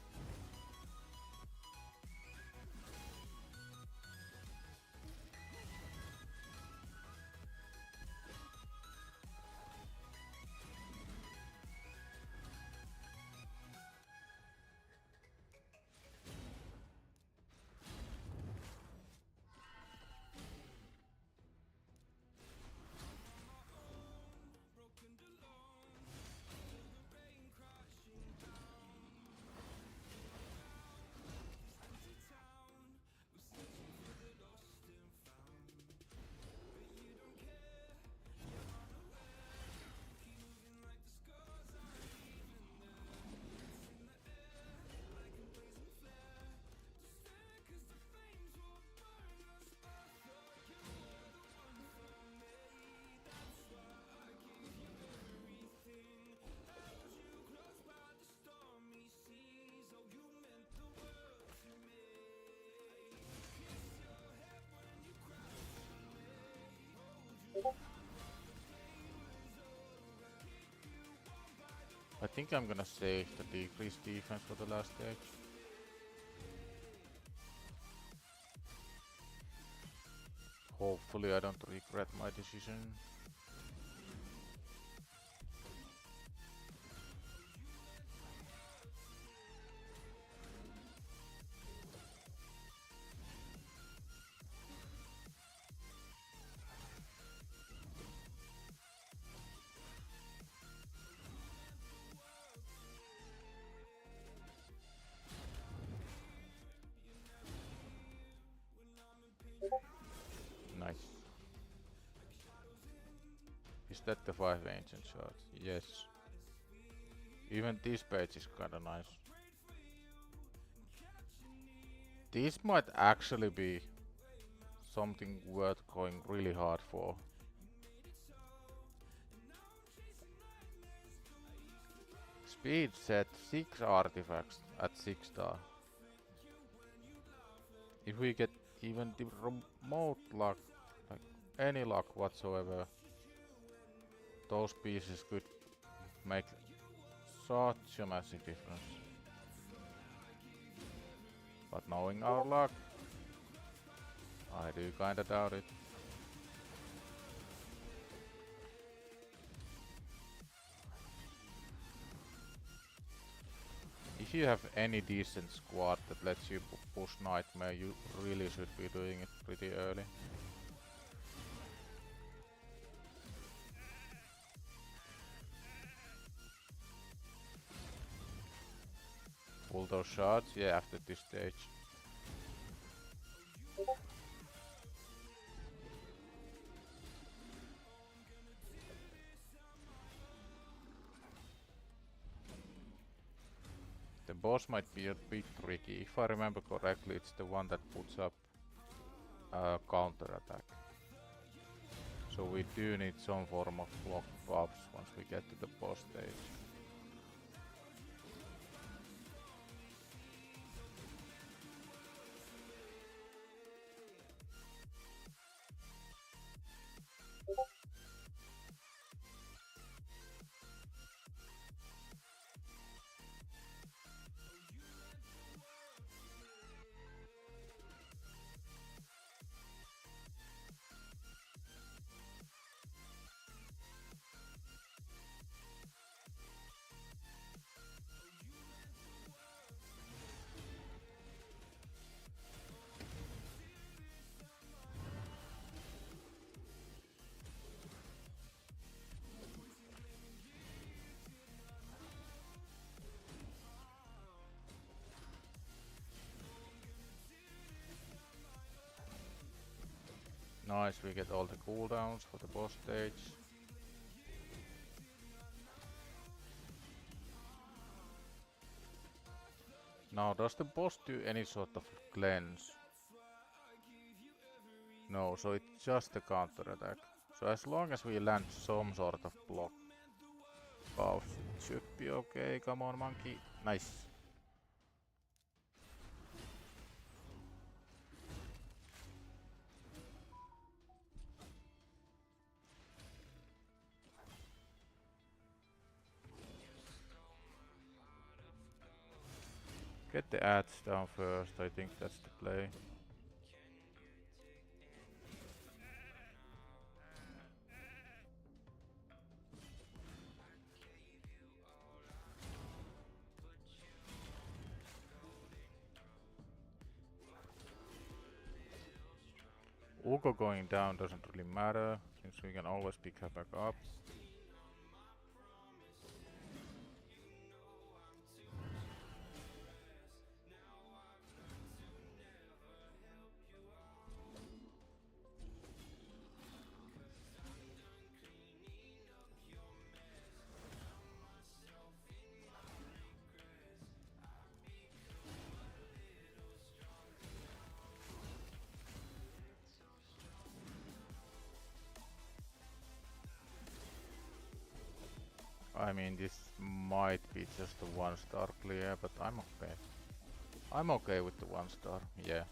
C: I think I'm gonna save the decreased defense for the last stage. Hopefully I don't regret my decision. Nice. Is that the 5 ancient shards? Yes. Even this page is kinda nice. This might actually be something worth going really hard for. Speed set 6 artifacts at 6 star. If we get even the remote luck, like any luck whatsoever, those pieces could make such a massive difference. But knowing our luck, I do kinda doubt it. If you have any decent squad that lets you push Nightmare, you really should be doing it pretty early. pull those shots? Yeah, after this stage. The boss might be a bit tricky. If I remember correctly, it's the one that puts up a counter attack. So we do need some form of block buffs once we get to the boss stage. Nice, we get all the cooldowns for the boss stage. Now, does the boss do any sort of cleanse? No, so it's just a counter attack. So as long as we land some sort of block buffs, it should be okay. Come on, monkey. Nice. Get the ads down first, I think that's the play. Ugo going down doesn't really matter, since we can always pick her back up. I mean, this might be just a 1-star clear, but I'm okay. I'm okay with the 1-star, yeah.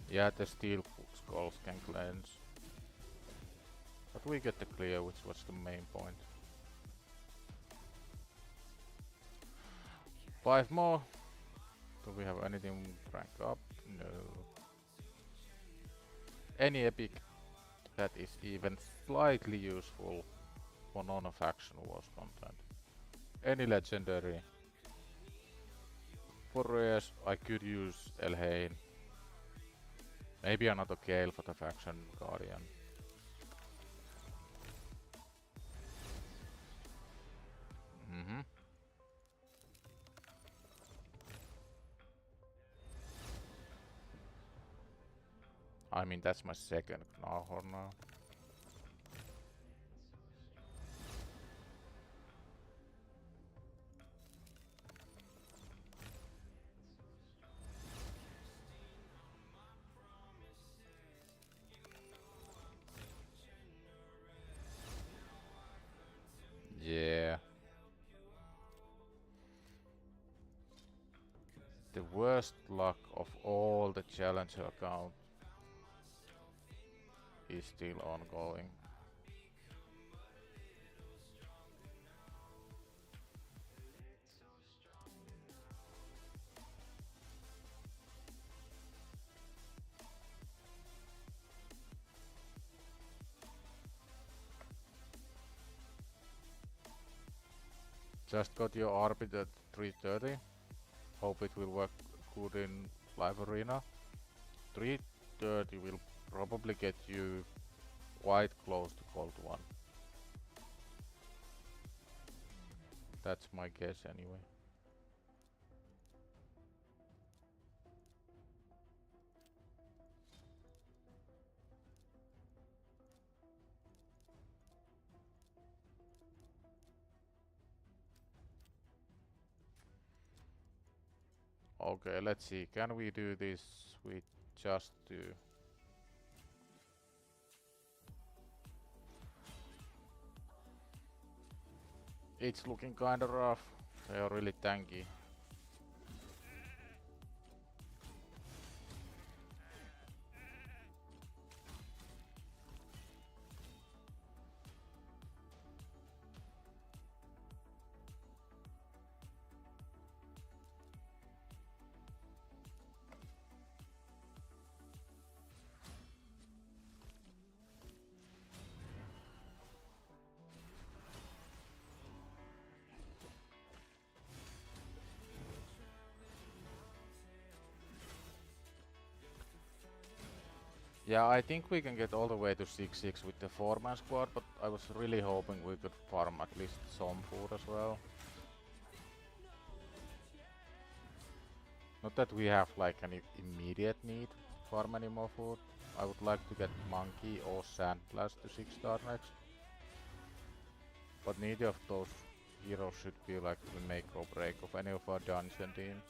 C: Yeah, the steel skulls can cleanse. But we get the clear, which was the main point. 5 more. Do we have anything rank up? No. Any epic that is even slightly useful for non-faction wars content. Any legendary. For rares, I could use HellHades. Maybe another Gale for the faction guardian. I mean, that's my second Gnarhor now. Yeah. The worst luck of all the challenger account is still ongoing. Just got your Arbit at 330. Hope it will work good in live arena. 330 will probably get you quite close to Gold 1. That's my guess anyway. Okay, let's see. Can we do this with just two? It's looking kinda rough. They are really tanky. Yeah, I think we can get all the way to 6-6 with the 4-man squad, but I was really hoping we could farm at least some food as well. Not that we have like any immediate need to farm any more food. I would like to get Monkey or Sandblast to 6-star next. But neither of those heroes should be like the make or break of any of our dungeon teams.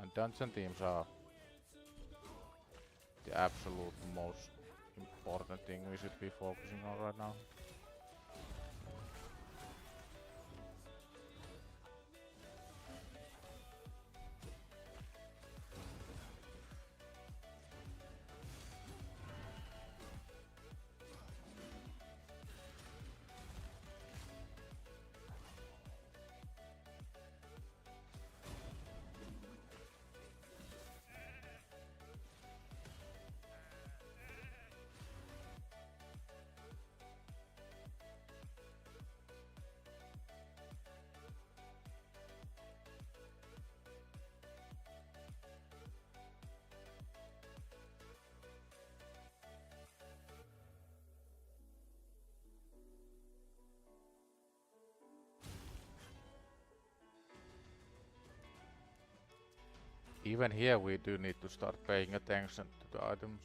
C: And dungeon teams are the absolute most important thing we should be focusing on right now. Even here we do need to start paying attention to the items.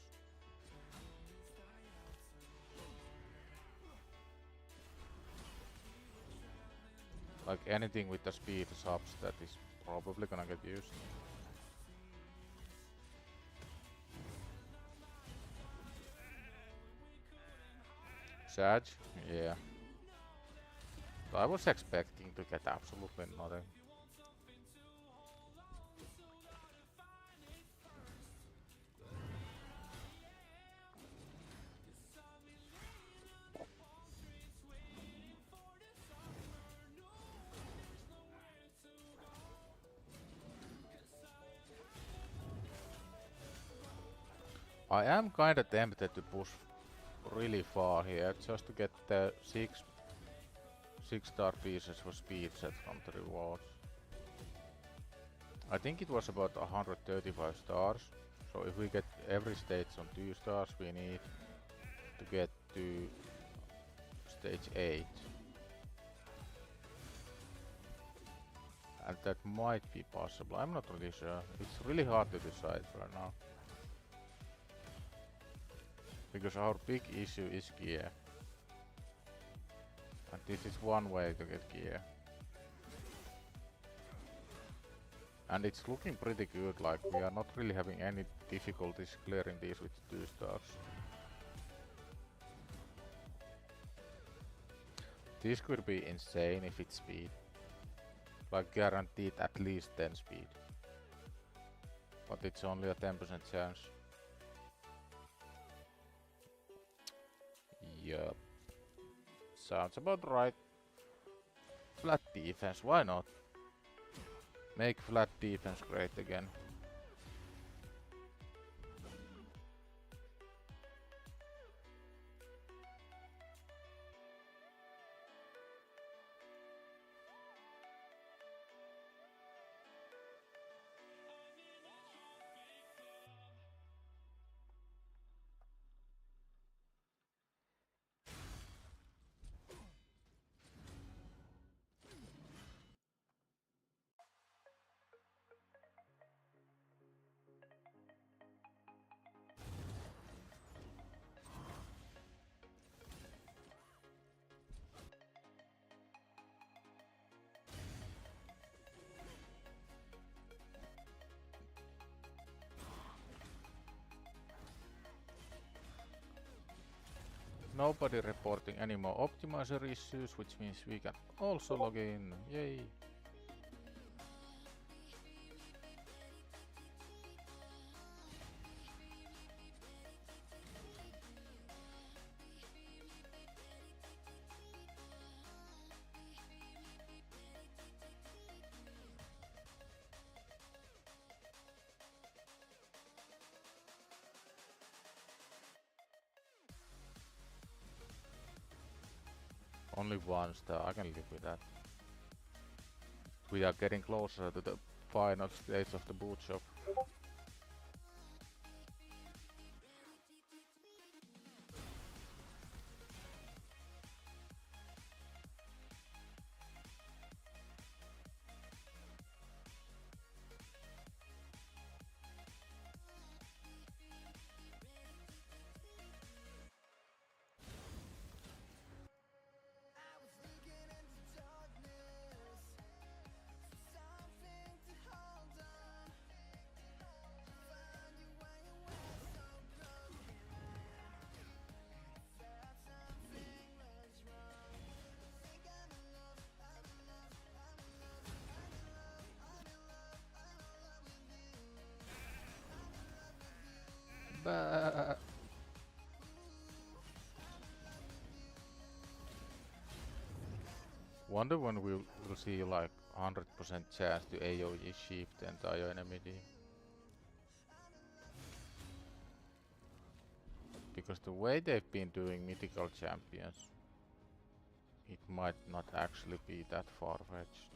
C: Like anything with the speed subs that is probably gonna get used. Sag? Yeah. I was expecting to get absolutely nothing. I am kinda tempted to push really far here just to get the 6-star pieces for speed set from the rewards. I think it was about 135 stars, so if we get every stage on 2 stars we need to get to stage 8. And that might be possible, I'm not really sure. It's really hard to decide right now. Because our big issue is gear. And this is one way to get gear. And it's looking pretty good, like we are not really having any difficulties clearing these with 2 stars. This could be insane if it's speed. Like guaranteed at least 10 speed. But it's only a 10% chance. Yup. Sounds about right. Flat defense, why not? Make flat defense great again. Nobody reporting any more optimizer issues, which means we can also log in. Yay! Only one star, I can live with that. We are getting closer to the final stage of the boot shop. Bah. Wonder when we'll see like 100% chance to AoE shift the entire enemy team. Because the way they've been doing mythical champions, it might not actually be that far-fetched.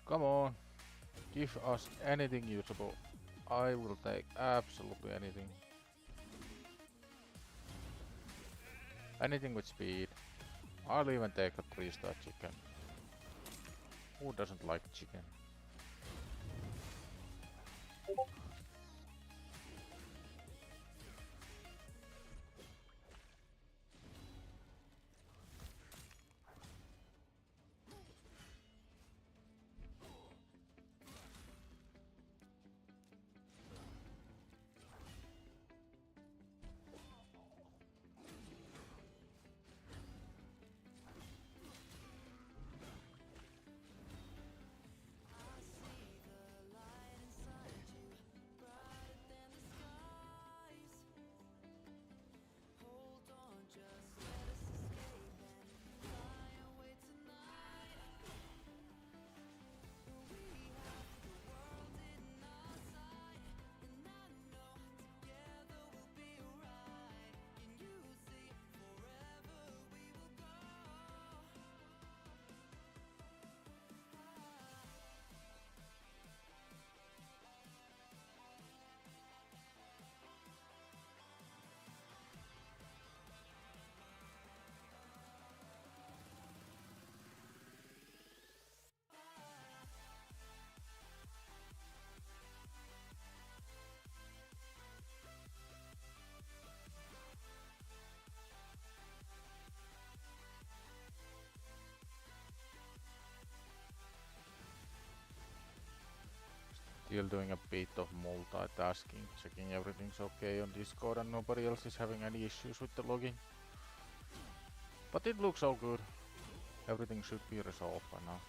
C: Come on, give us anything usable. I will take absolutely anything. Anything with speed. I'll even take a 3-star chicken. Who doesn't like chicken? Still doing a bit of multitasking, checking everything's okay on Discord and nobody else is having any issues with the login. But it looks all good. Everything should be resolved by now.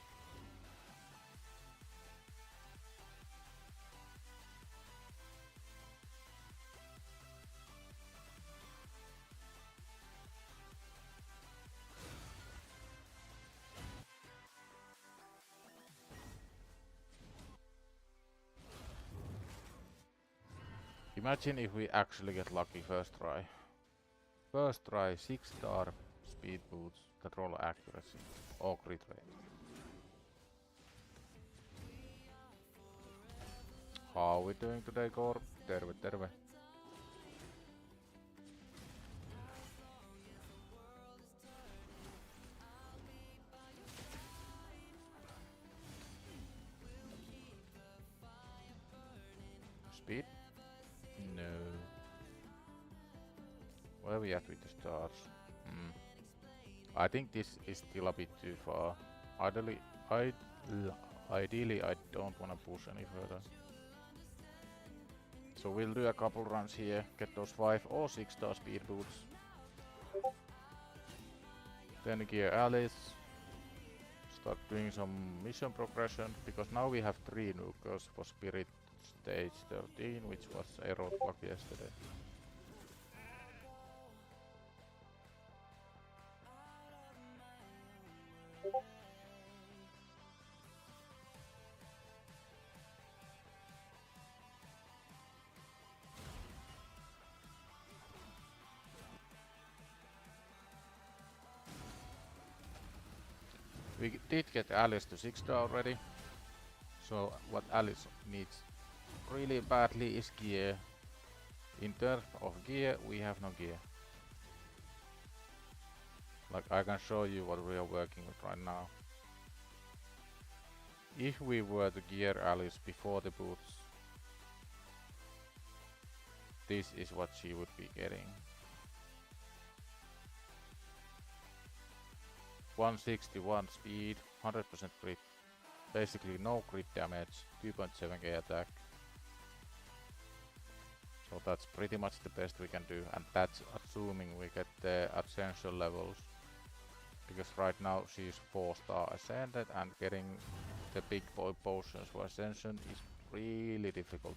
C: Imagine if we actually get lucky first try. First try 6-star speed boots that roll accuracy or crit rate. How are we doing today, Gore? Terve, terve. Speed? No. Where are we at with the stars? I think this is still a bit too far. Ideally, I don't want to push any further. So we'll do a couple runs here, get those 5 or 6 star speed boots. Then gear alleys. Start doing some mission progression, because now we have 3 nukers for Spirit Stage 13, which was a roadblock yesterday. We did get Alice to 6 star already. So what Alice needs really badly is gear. In terms of gear, we have no gear. Like, I can show you what we are working with right now. If we were to gear Alice before the boots, this is what she would be getting. 161 speed, 100% crit, basically no crit damage, 2.7k attack. So that's pretty much the best we can do, and that's assuming we get the ascension levels. Because right now she's 4 star ascended, and getting the big boy potions for ascension is really difficult.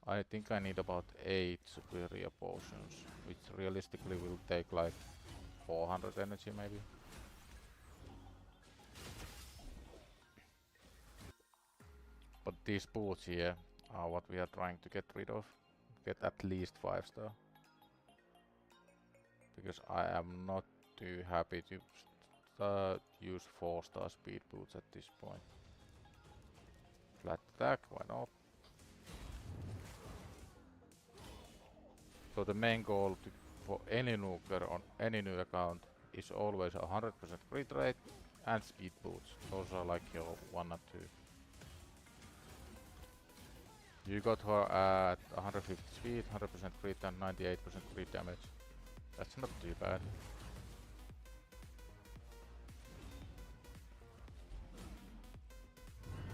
C: I think I need about 8 superior potions, which realistically will take like 400 energy maybe. But these boots here are what we are trying to get rid of. Get at least 5 star. Because I am not too happy to use 4 star speed boots at this point. Flat attack, why not? So the main goal for any nuker on any new account is always 100% crit rate and speed boots. Those are like your 1 and 2. You got her at 150 speed, 100% crit and 98% crit damage. That's not too bad.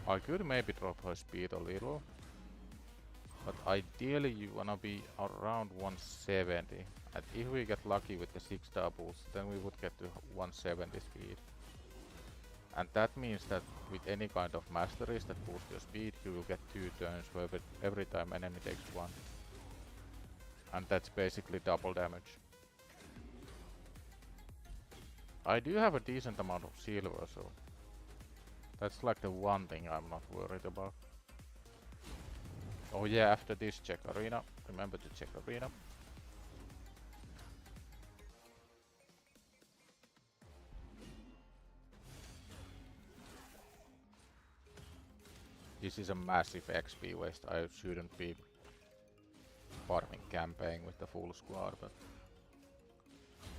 C: I could maybe drop her speed a little, but ideally you wanna be around 170, and if we get lucky with the 6 star boost, then we would get to 170 speed. And that means that with any kind of masteries that boost your speed, you will get 2 turns for every time enemy takes 1. And that's basically double damage. I do have a decent amount of silver, so that's like the one thing I'm not worried about. Oh yeah, after this check arena. Remember to check arena. This is a massive XP waste. I shouldn't be farming campaign with the full squad, but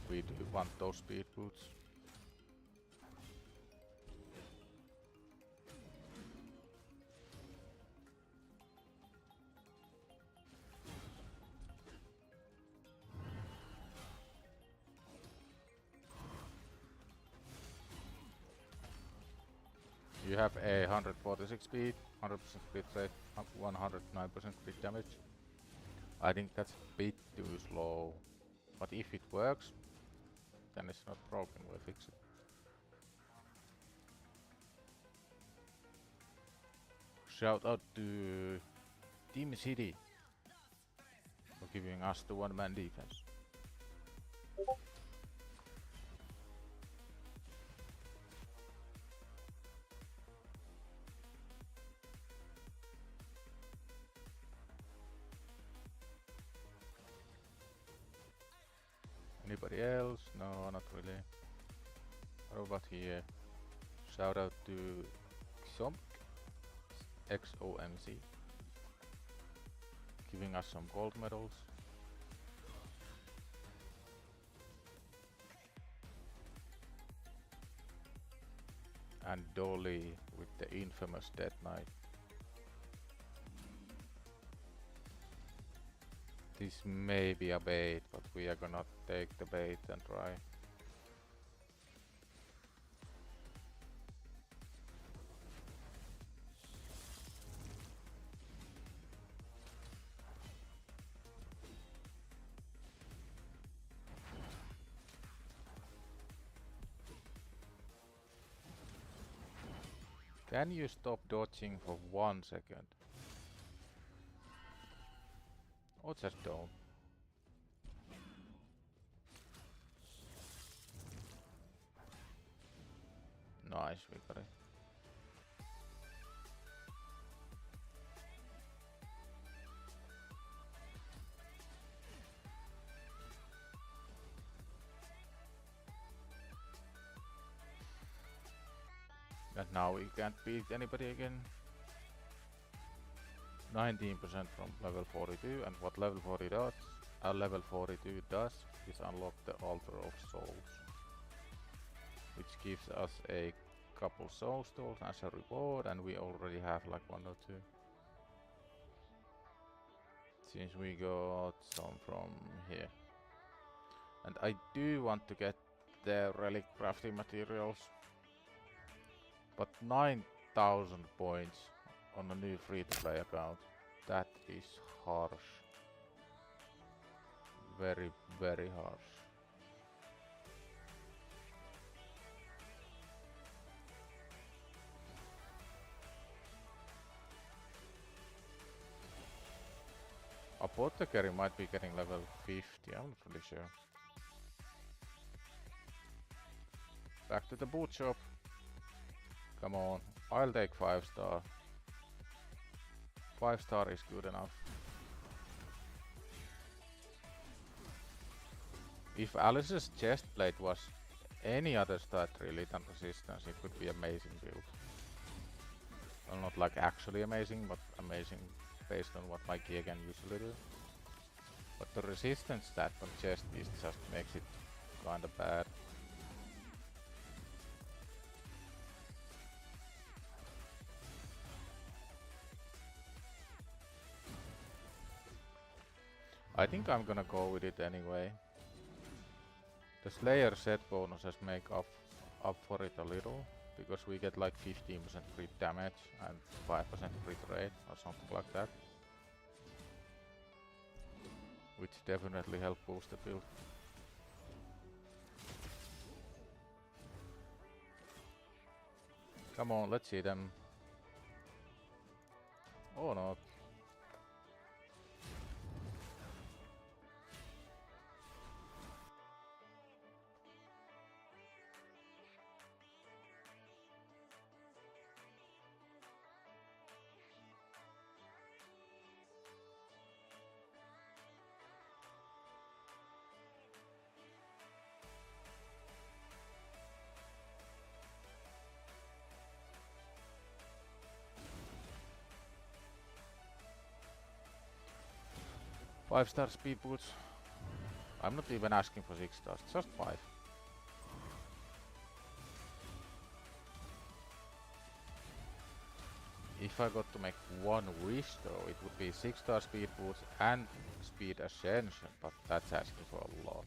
C: we do want those speed boots. You have a 146 speed, 100% crit rate, 109% crit damage. I think that's a bit too slow, but if it works, then it's not broken, we'll fix it. Shout out to Team City for giving us the one-man defense. Anybody else? No, not really. What about here? Shout out to Xomc, XOMC. giving us some gold medals. And Dolly with the infamous Death Knight. This may be a bait, but we are gonna take the bait and try. Can you stop dodging for 1 second? Or just don't. Nice, we got it. And now we can't beat anybody again. 19% from level 42, and what level 42 does is unlock the Altar of Souls, which gives us a couple soul stones as a reward, and we already have like 1 or 2. Since we got some from here. And I do want to get the relic crafting materials, but 9,000 points on a new free-to-play account, that is harsh. Very, very harsh. Apothecary might be getting level 50, I'm not really sure. Back to the boot shop. Come on, I'll take 5 star. 5 star is good enough. If Alice's chestplate was any other stat relay than resistance, it would be amazing build. Well, not like actually amazing, but amazing based on what my gear can usually do. But the resistance stat on chest piece just makes it kinda bad. I think I'm gonna go with it anyway. The Slayer set bonuses make up for it a little, because we get like 15% crit damage and 5% crit rate or something like that. Which definitely help boost the build. Come on, let's see them. Oh no. Five-star speed boots. I'm not even asking for 6 stars, just 5. If I got to make one wish though, it would be 6-star speed boots and speed ascension, but that's asking for a lot.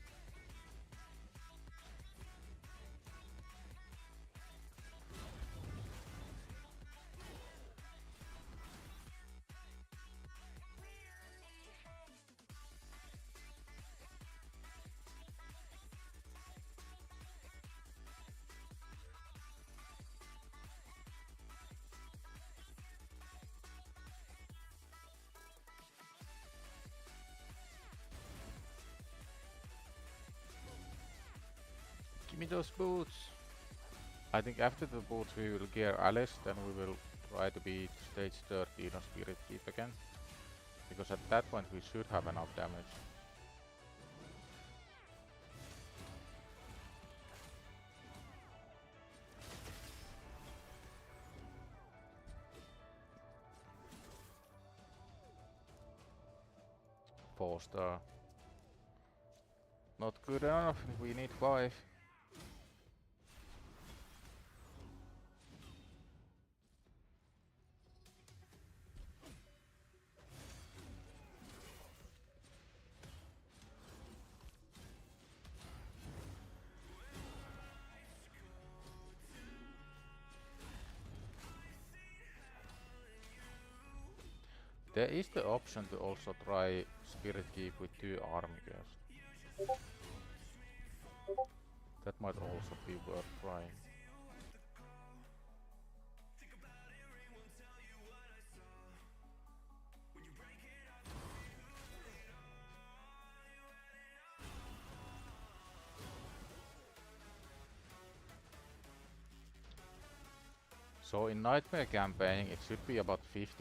C: Give me those boots! I think after the boots we will gear Alice, then we will try to beat stage 13 on Spirit Keep again. Because at that point we should have enough damage. 4-star. Not good enough, we need 5. There is the option to also try Spirit Keep with 2 army girls. That might also be worth trying. So in Nightmare campaign it should be about 50%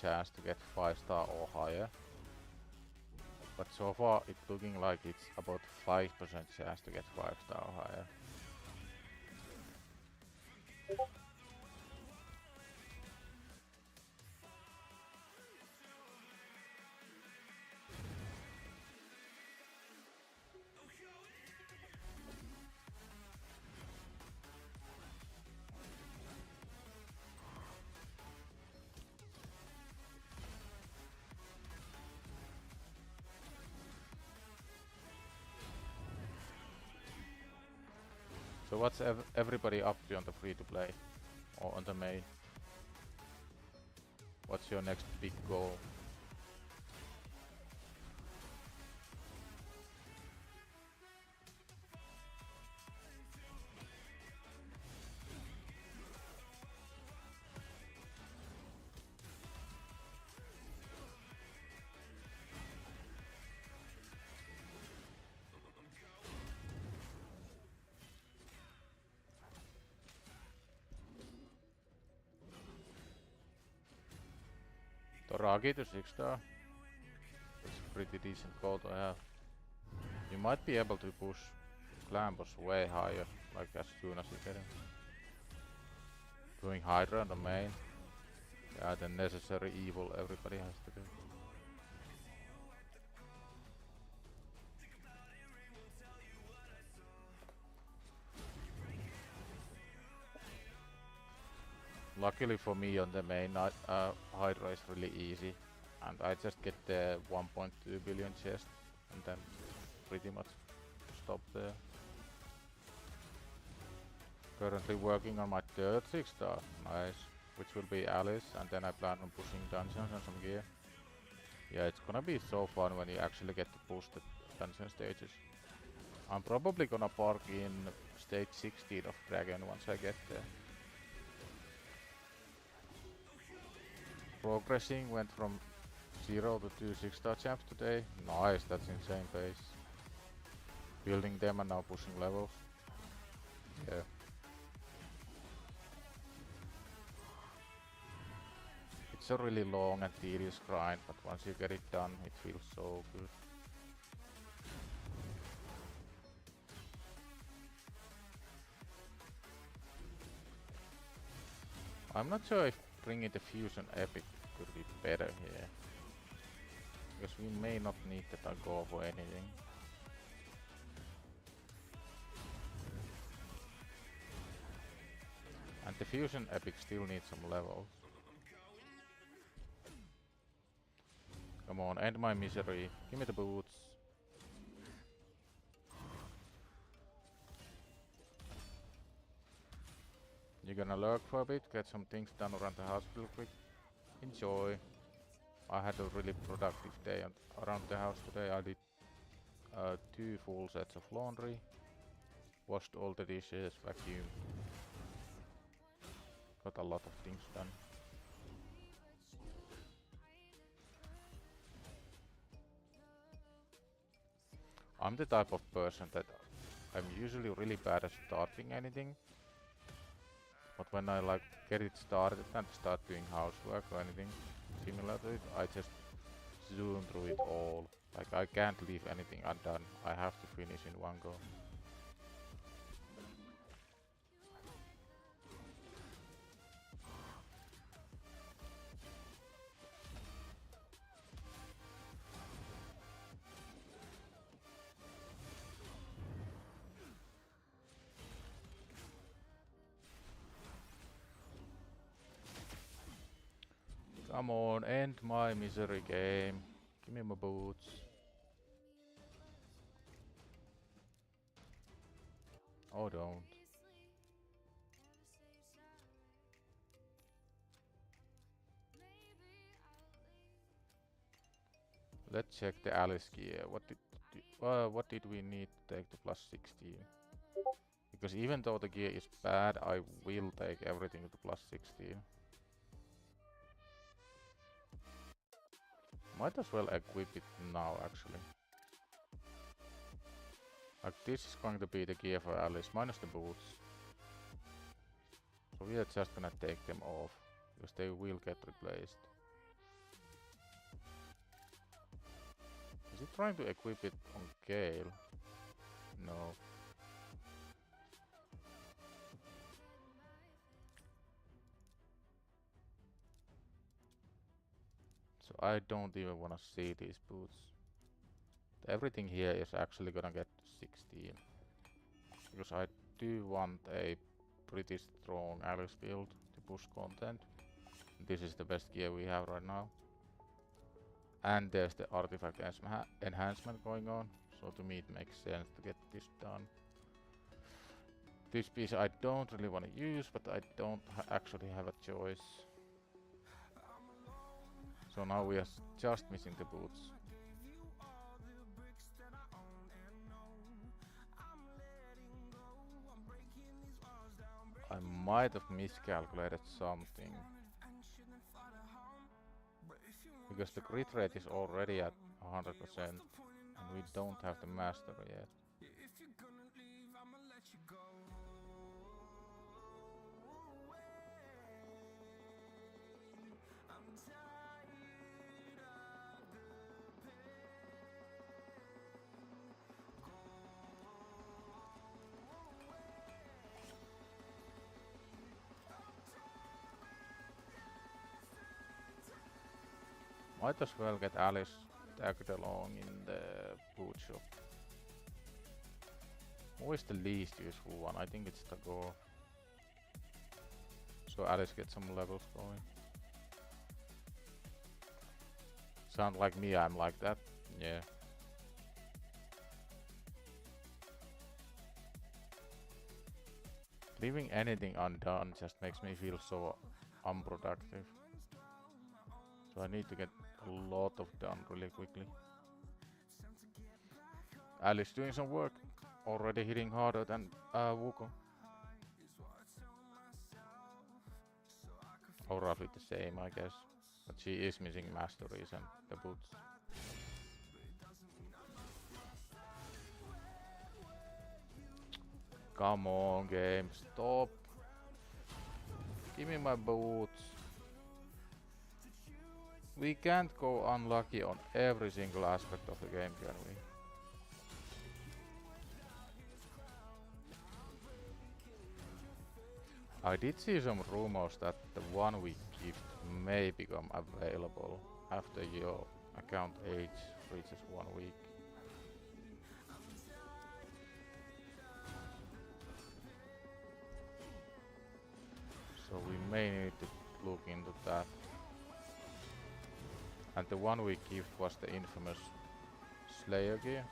C: chance to get 5-star or higher. But so far it's looking like it's about 5% chance to get 5-star or higher. So what's everybody up to on the free-to-play or on the main? What's your next big goal? Toragi to 6-star. It's a pretty decent goal to have. You might be able to push clan boss way higher, like as soon as you get him. Doing Hydra on the main. Yeah, the necessary evil everybody has to do. Luckily for me on the main, Hydra is really easy. And I just get the 1.2 billion chest and then pretty much stop there. Currently working on my third 6-star, nice, which will be Alice, and then I plan on pushing dungeons and some gear. Yeah, it's gonna be so fun when you actually get to push the dungeon stages. I'm probably gonna park in stage 16 of Dragon once I get there. Progressing went from 0 to 2 6-star champs today. Nice, that's insane pace. Building them and now pushing levels. Yeah. It's a really long and tedious grind, but once you get it done, it feels so good. I'm not sure if bringing the fusion epic could be better here. Because we may not need that go for anything. And the fusion epic still needs some levels. Come on, end my misery. Give me the boots. You're gonna lurk for a bit, get some things done around the house real quick. Enjoy. I had a really productive day around the house today. I did 2 full sets of laundry, washed all the dishes, vacuumed. Got a lot of things done. I'm the type of person that I'm usually really bad at starting anything. But when I like get it started and start doing housework or anything similar to it, I just zoom through it all. Like I can't leave anything undone. I have to finish in one go. Come on, end my misery game. Give me my boots. Oh, don't. Let's check the Alice gear. What did we need to take to plus 16? Because even though the gear is bad, I will take everything to plus 16. Might as well equip it now, actually. Like, this is going to be the gear for Alice, minus the boots. So we are just gonna take them off, because they will get replaced. Is it trying to equip it on Gale? No. So I don't even wanna see these boots. Everything here is actually gonna get 16. Because I do want a pretty strong Alice build to push content. This is the best gear we have right now. And there's the artifact enhancement going on, so to me it makes sense to get this done. This piece I don't really want to use, but I don't actually have a choice. So now we are just missing the boots. I might have miscalculated something. Because the crit rate is already at 100% and we don't have the mastery yet. Might as well get Alice tagged along in the boot shop. Who is the least useful one? I think it's Tagore. So Alice gets some levels going. Sound like me, I'm like that. Yeah. Leaving anything undone just makes me feel so unproductive. So I need to get a lot of done really quickly. Alice doing some work. Already hitting harder than Wukong. Or roughly the same, I guess. But she is missing masteries and the boots. Come on, game, stop. Give me my boots. We can't go unlucky on every single aspect of the game, can we? I did see some rumors that the 1 week gift may become available after your account age reaches 1 week. So we may need to look into that. And the 1 week gift was the infamous Slayer gear.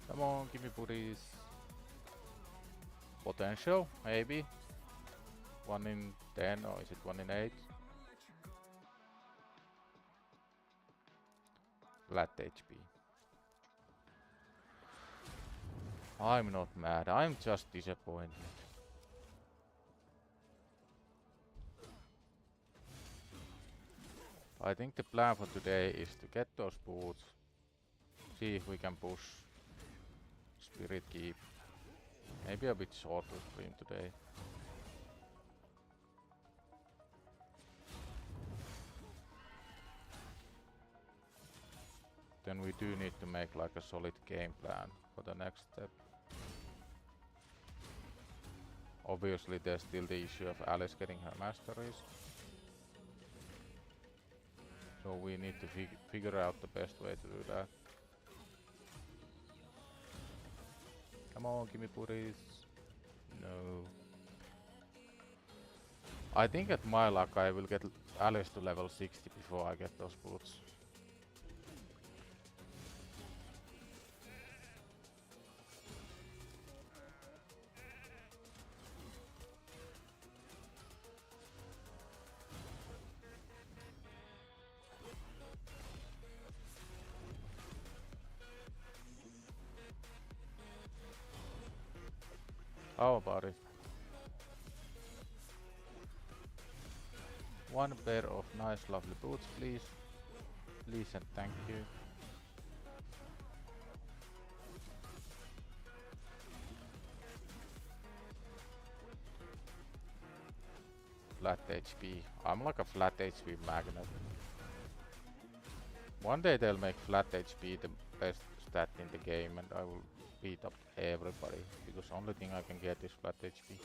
C: Come on, give me booties. Potential, maybe. 1 in 10, or is it 1 in 8? Flat HP. I'm not mad, I'm just disappointed. I think the plan for today is to get those boots, see if we can push Spirit Keep. Maybe a bit shorter stream today. Then we do need to make like a solid game plan for the next step. Obviously there's still the issue of Alice getting her masteries. So we need to figure out the best way to do that. Come on, give me booties. No. I think at my luck I will get Alice to level 60 before I get those boots. How about it? One pair of nice lovely boots, please. Please and thank you. Flat HP. I'm like a flat HP magnet. One day they'll make flat HP the best stat in the game and I will beat up everybody, because the only thing I can get is flat HP.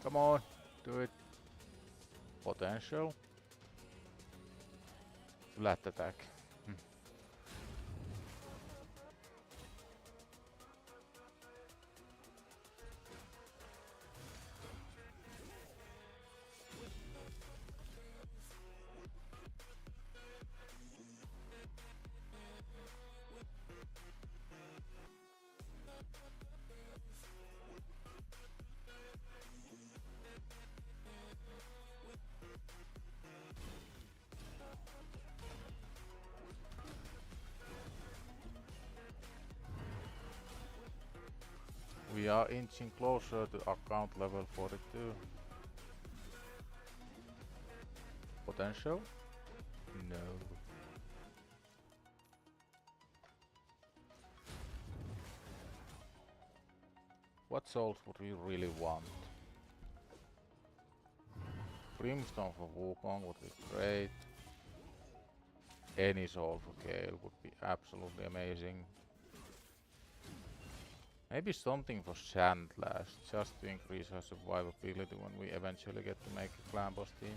C: Come on, do it. Potential. Flat attack. We are inching closer to account level 42. Potential? No. What souls would we really want? Brimstone for Wukong would be great. Any soul for Gale would be absolutely amazing. Maybe something for Sandlash, just to increase her survivability when we eventually get to make a clan boss team.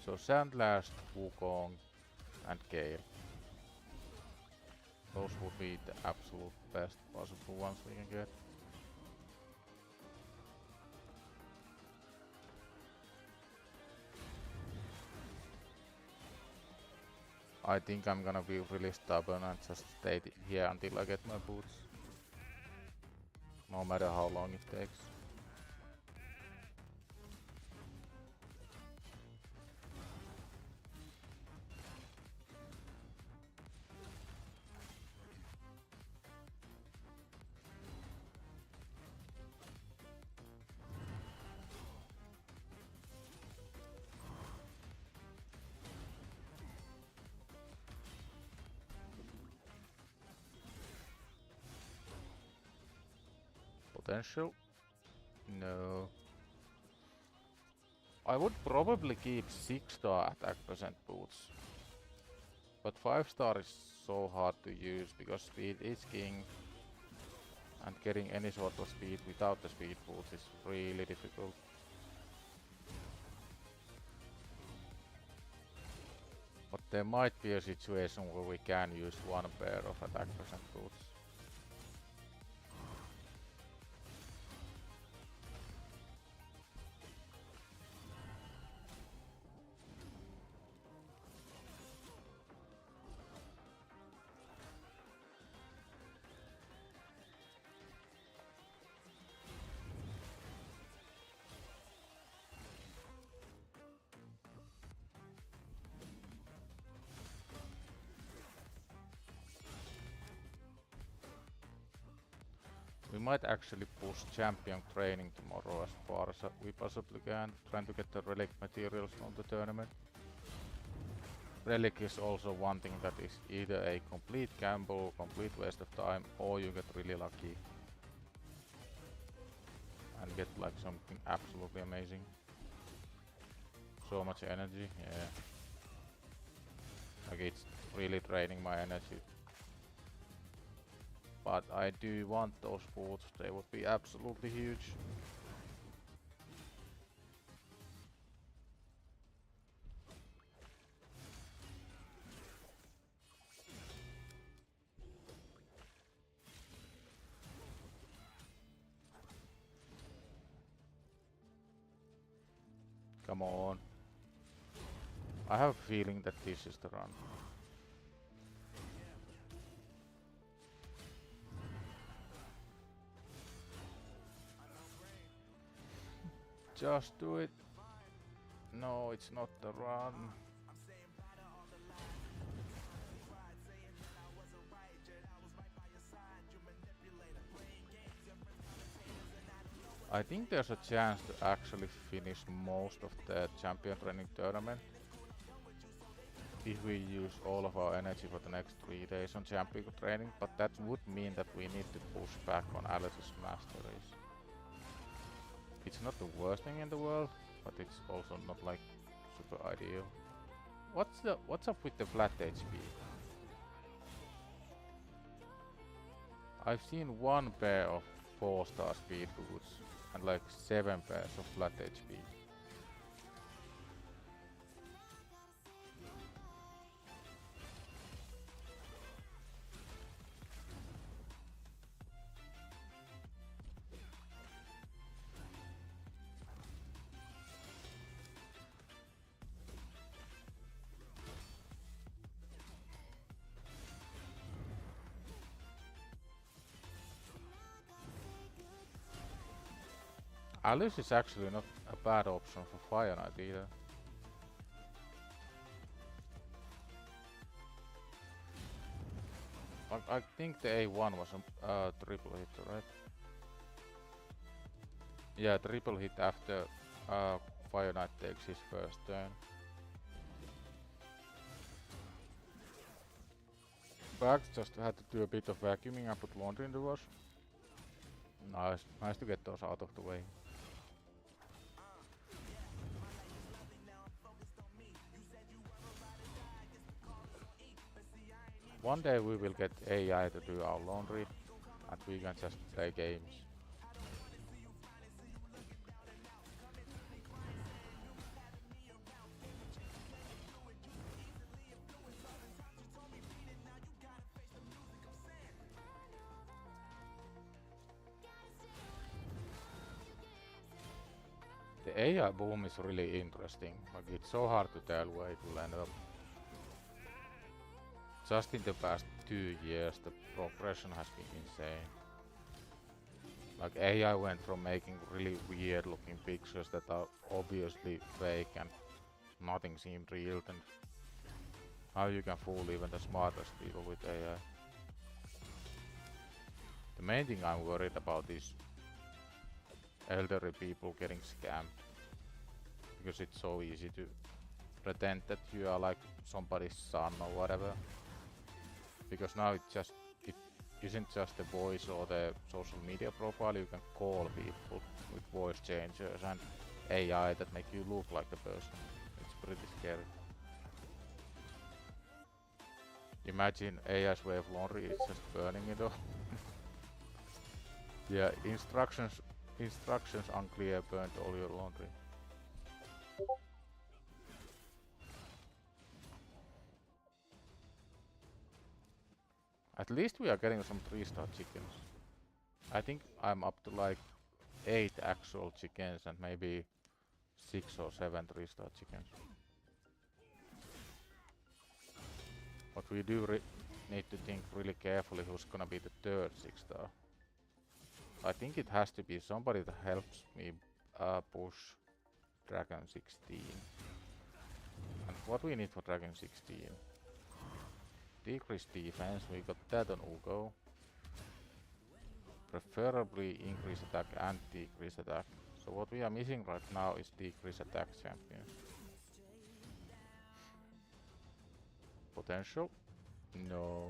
C: So Sandlash, Wukong and Gale. Those would be the absolute best possible ones we can get. I think I'm gonna be really stubborn and just stay here until I get my boots. No matter how long it takes. Potential? No. I would probably keep 6-star attack percent boots. But 5-star is so hard to use because speed is king. And getting any sort of speed without the speed boots is really difficult. But there might be a situation where we can use one pair of attack percent boots. We might actually push champion training tomorrow as far as we possibly can, trying to get the relic materials from the tournament. Relic is also one thing that is either a complete gamble, complete waste of time, or you get really lucky and get like something absolutely amazing. So much energy, yeah. Like it's really draining my energy. But I do want those boots, they would be absolutely huge. Come on. I have a feeling that this is the run. Just do it. No, it's not the run. I think there's a chance to actually finish most of the champion training tournament if we use all of our energy for the next 3 days on champion training, but that would mean that we need to push back on Alice's masteries. It's not the worst thing in the world, but it's also not like super ideal. What's up with the flat HP? I've seen one pair of 4-star speed boots and like 7 pairs of flat HP. Alice is actually not a bad option for Fire Knight either. I think the A1 was a triple hit, right? Yeah, triple hit after Fire Knight takes his first turn. Bags just had to do a bit of vacuuming and put laundry in the wash. Nice to get those out of the way. One day we will get AI to do our laundry and we can just play games. The AI boom is really interesting, like it's so hard to tell where it will end up. Just in the past 2 years the progression has been insane. Like AI went from making really weird looking pictures that are obviously fake and nothing seemed real, and now you can fool even the smartest people with AI. The main thing I'm worried about is elderly people getting scammed, because it's so easy to pretend that you are like somebody's son or whatever, because now it isn't just the voice or the social media profile, you can call people with voice changers and AI that make you look like the person. It's pretty scary. Imagine AI's way of laundry is just burning it all. Yeah, instructions unclear, burnt all your laundry. At least we are getting some 3-star chickens. I think I'm up to like 8 actual chickens and maybe 6 or 7 3-star chickens. But we do need to think really carefully who's gonna be the third 6-star. I think it has to be somebody that helps me push Dragon 16. And what we need for Dragon 16? Decreased defense, we got that on Ugo. preferably increase attack and decrease attack. So what we are missing right now is decrease attack champion. Potential? No.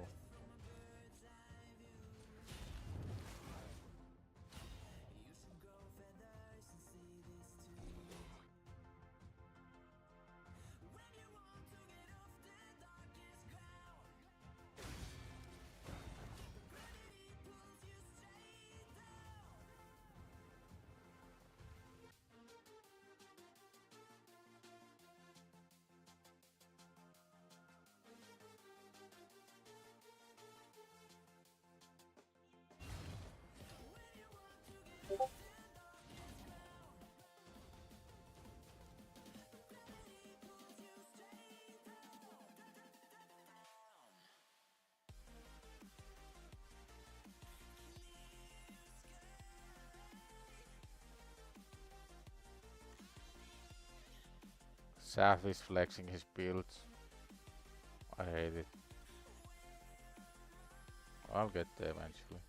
C: Saf is flexing his builds. I hate it. I'll get there eventually.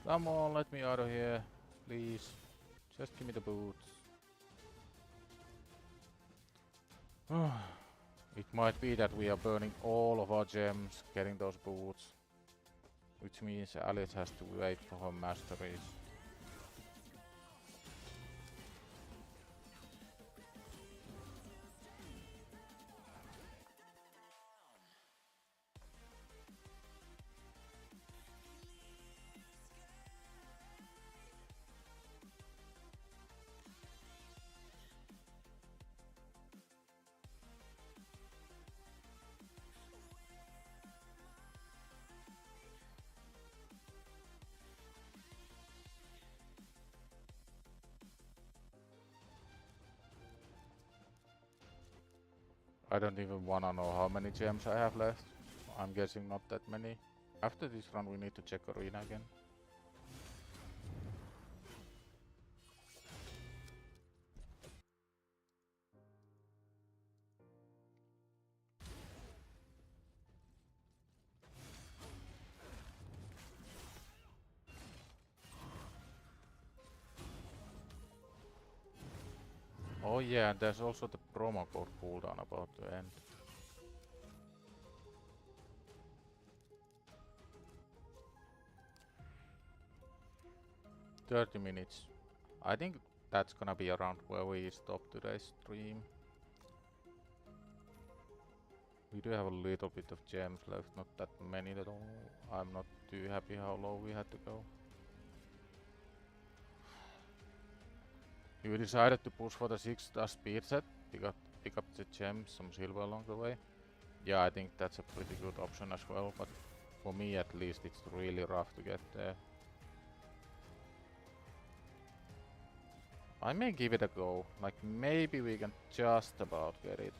C: Come on, let me out of here, please. Just give me the boots. It might be that we are burning all of our gems getting those boots, which means Alice has to wait for her masteries. I don't even wanna know how many gems I have left. I'm guessing not that many. After this run we need to check arena again. Oh yeah, and there's also the promo code cooldown about to end. "30 minutes. I think that's gonna be around where we stop today's stream. We do have a little bit of gems left, not that many at all. I'm not too happy how low we had to go. We decided to push for the 6-star speed set, pick up the gems, some silver along the way. Yeah, I think that's a pretty good option as well, but for me at least it's really rough to get there. I may give it a go, like maybe we can just about get it.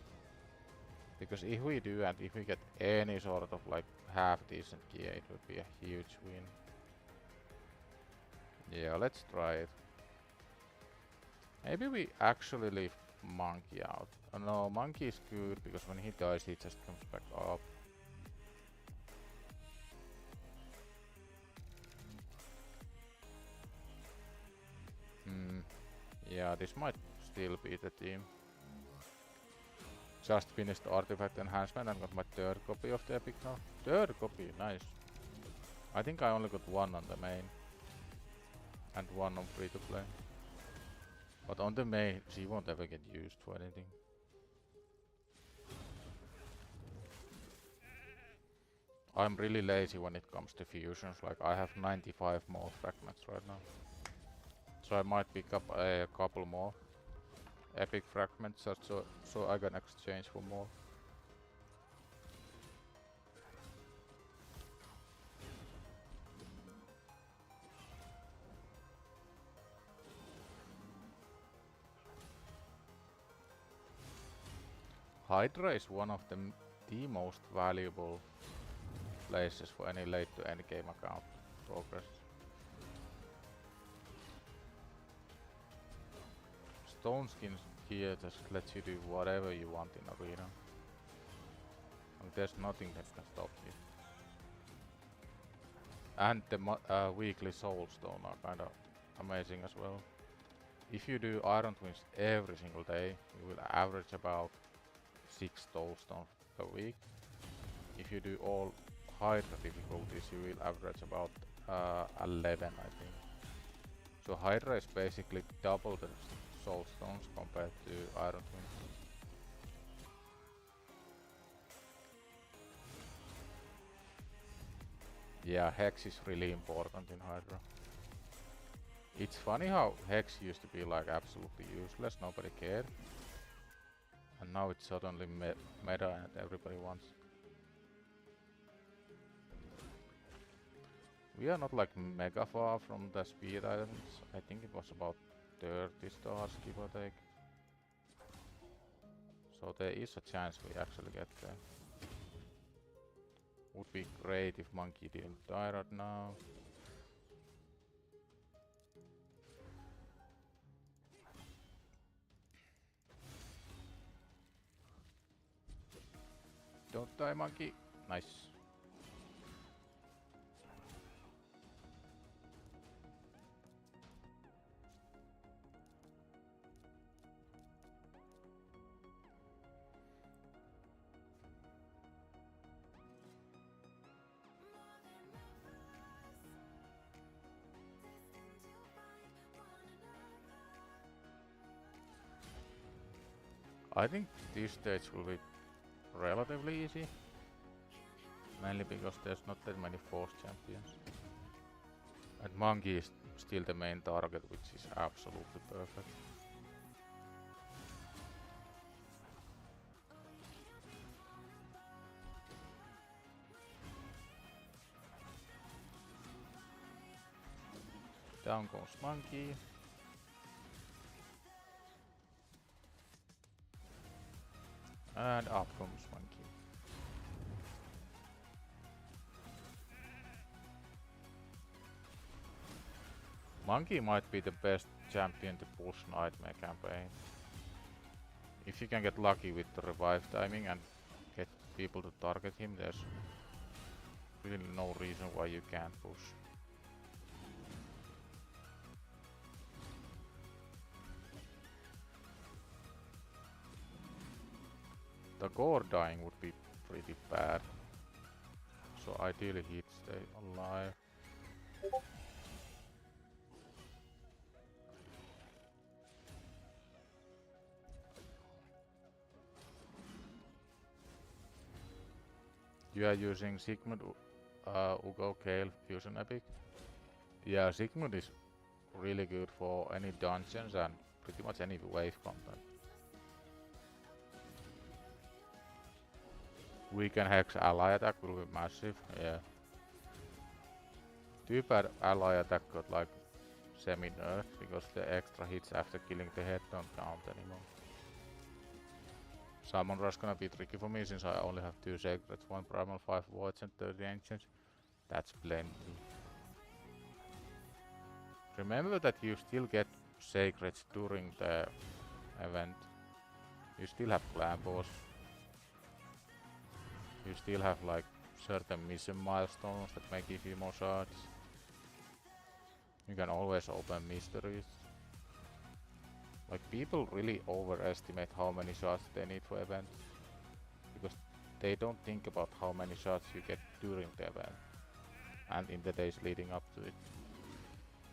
C: Because if we do and if we get any sort of like half decent gear, it would be a huge win. Yeah, let's try it. Maybe we actually leave Monkey out. Oh, no, Monkey is good because when he dies he just comes back up. Yeah, this might still be the team. Just finished artifact enhancement and got my 3rd copy of the epic now. 3rd copy, nice. I think I only got 1 on the main. and one on free to play. But on the main, she won't ever get used for anything. I'm really lazy when it comes to fusions, like I have 95 more fragments right now. So I might pick up a couple more epic fragments just so I can exchange for more. Hydra is one of the most valuable places for any late to end game account progress. Stone skins here just lets you do whatever you want in arena. And there's nothing that can stop you. And the weekly soulstone are kinda amazing as well. If you do iron twins every single day, you will average about 6 soulstones per week. If you do all Hydra difficulties, you will average about 11, I think. So Hydra is basically double the soulstones compared to iron twins. Yeah, Hex is really important in Hydra. It's funny how Hex used to be like absolutely useless, nobody cared. And now it's suddenly meta and everybody wants. We are not like mega far from the speed items. I think it was about 30 stars, give or take. So there is a chance we actually get there. Would be great if Monkey didn't die right now. Don't die, Monkey. Nice. I think this stage will be relatively easy. Mainly because there's not that many force champions. And Monkey is still the main target, which is absolutely perfect. Down goes Monkey. And up comes Monkey. Monkey might be the best champion to push Nightmare campaign. If you can get lucky with the revive timing and get people to target him, there's really no reason why you can't push. The gore dying would be pretty bad. So ideally he'd stay alive. You are using Sigmund Ugo Kale Fusion Epic. Yeah, Sigmund is really good for any dungeons and pretty much any wave content. Weekend Hex ally attack will be massive, yeah. Too bad ally attack got like semi-nerfed because the extra hits after killing the head don't count anymore. Salmon Rush gonna be tricky for me since I only have 2 secrets, 1 primal, 5 voids and 30 ancients. That's plenty. Remember that you still get secrets during the event. You still have clan boss. You still have like certain mission milestones that may give you more shards. You can always open mysteries. Like people really overestimate how many shots they need for events because they don't think about how many shots you get during the event and in the days leading up to it.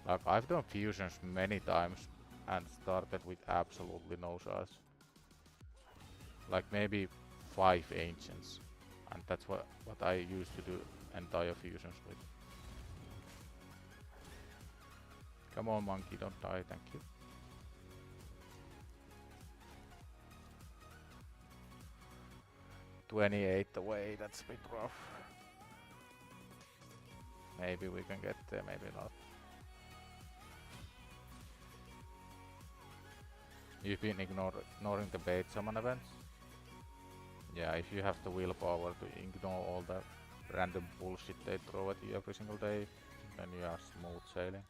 C: Like, I've done fusions many times and started with absolutely no shards. Like maybe 5 ancients. And that's what I used to do entire fusions with. Come on, monkey, don't die, thank you. $28 away, that's a bit rough. Maybe we can get there, maybe not. You've been ignoring the bait summon events? Yeah, if you have the willpower to ignore all the random bullshit they throw at you every single day, then you are smooth sailing.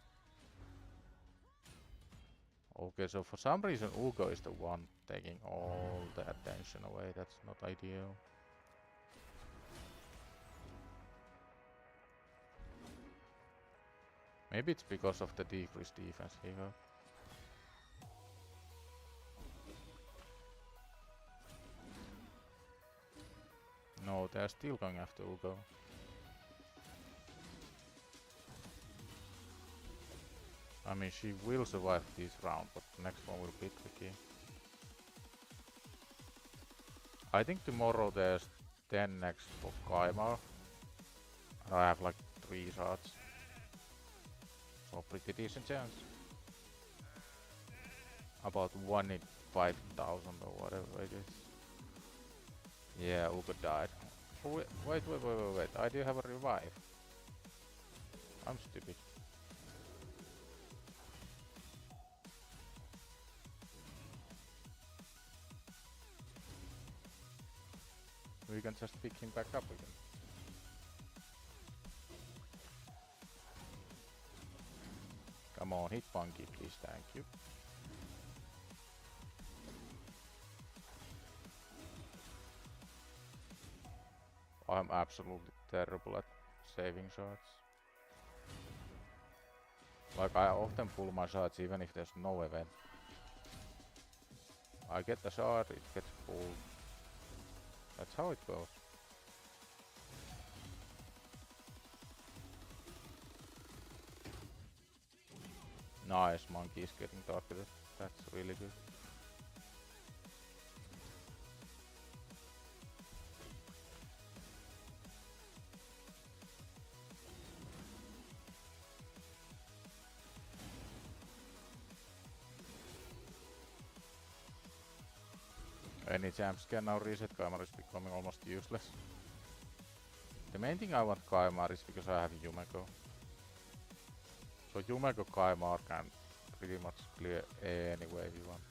C: Okay, so for some reason Ugo is the one taking all the attention away. That's not ideal. Maybe it's because of the decreased defense he got. No, they're still going after Ugo. I mean, she will survive this round, but the next one will be tricky. I think tomorrow there's 10 next for Kaimar. And I have like 3 shots. So pretty decent chance. About 1 in 5,000 or whatever it is. Yeah, Ugo died. Oh, wait. I do have a revive. I'm stupid. We can just pick him back up again. Come on, hit monkey, please, thank you. I'm absolutely terrible at saving shots. Like, I often pull my shots even if there's no event. I get the shot, it gets pulled. That's how it goes. Nice, monkey is getting targeted. That's really good. Any jumps can now reset. Kaimar is becoming almost useless. The main thing I want Kaimar is because I have Yumeko. So Yumeko Kaimar can pretty much clear any wave you want.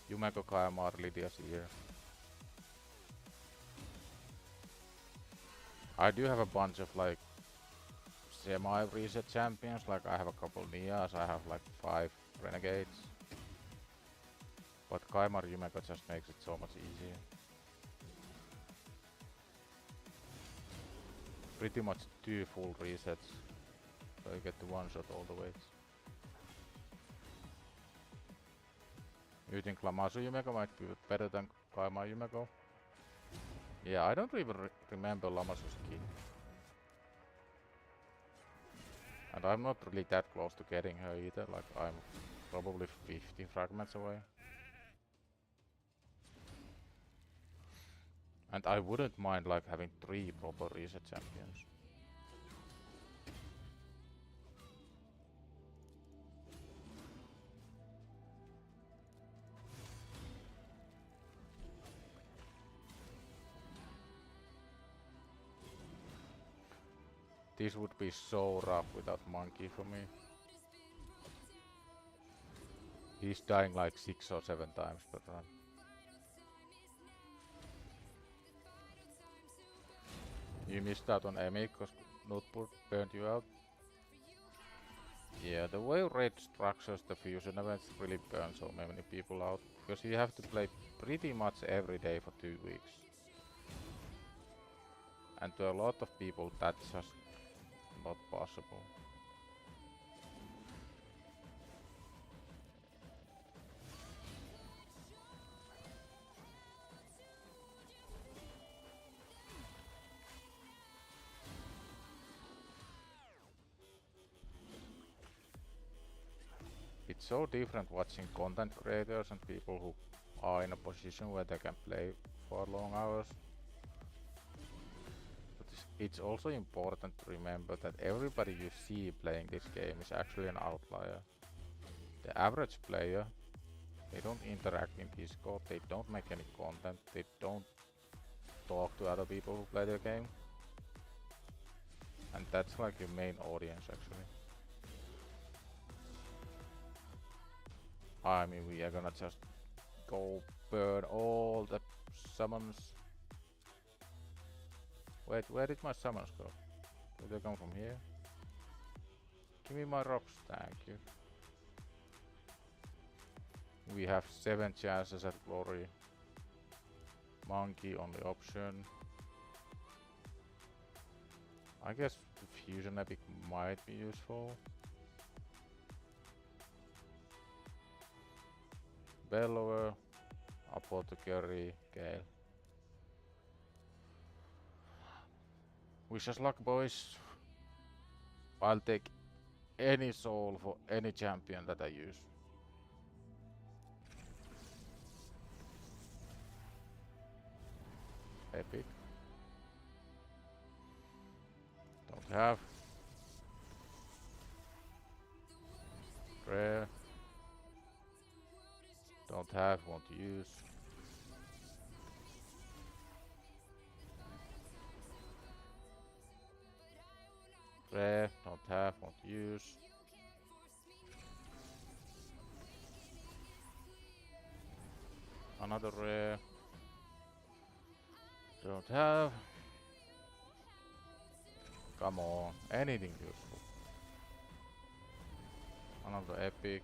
C: Yumeko Kaimar Lydia's ear. I do have a bunch of like semi-reset champions, like I have a couple Nias, I have like 5 Renegades. But Kaimar Yumeko just makes it so much easier. Pretty much 2 full resets, so you get to one-shot all the waves. You think Lamasu Yumeko might be better than Kaimar Yumeko? Yeah, I don't even remember Lamasu's key. And I'm not really that close to getting her either, like I'm probably 50 fragments away. And I wouldn't mind like having 3 proper reset champions. This would be so rough without monkey for me. He's dying like 6 or 7 times per run. You missed out on Emi because Notebook burned you out. Yeah, the way Raid structures the fusion events really burn so many people out, because you have to play pretty much every day for 2 weeks. And to a lot of people that's just not possible. It's so different watching content creators and people who are in a position where they can play for long hours. But it's also important to remember that everybody you see playing this game is actually an outlier. The average player, they don't interact in Discord, they don't make any content, they don't talk to other people who play the game. And that's like your main audience actually. I mean, we are gonna just go burn all the summons. Wait, where did my summons go? Did they come from here? Give me my rocks, thank you. We have 7 chances at glory. Monkey only option. I guess the fusion epic might be useful. Bellower, Apothecary, Gale. Wish us luck, boys. I'll take any soul for any champion that I use. Epic. Don't have. Rare. Don't have, want to use. Rare, don't have, want to use. Another rare. Don't have. Come on, anything useful. Another epic.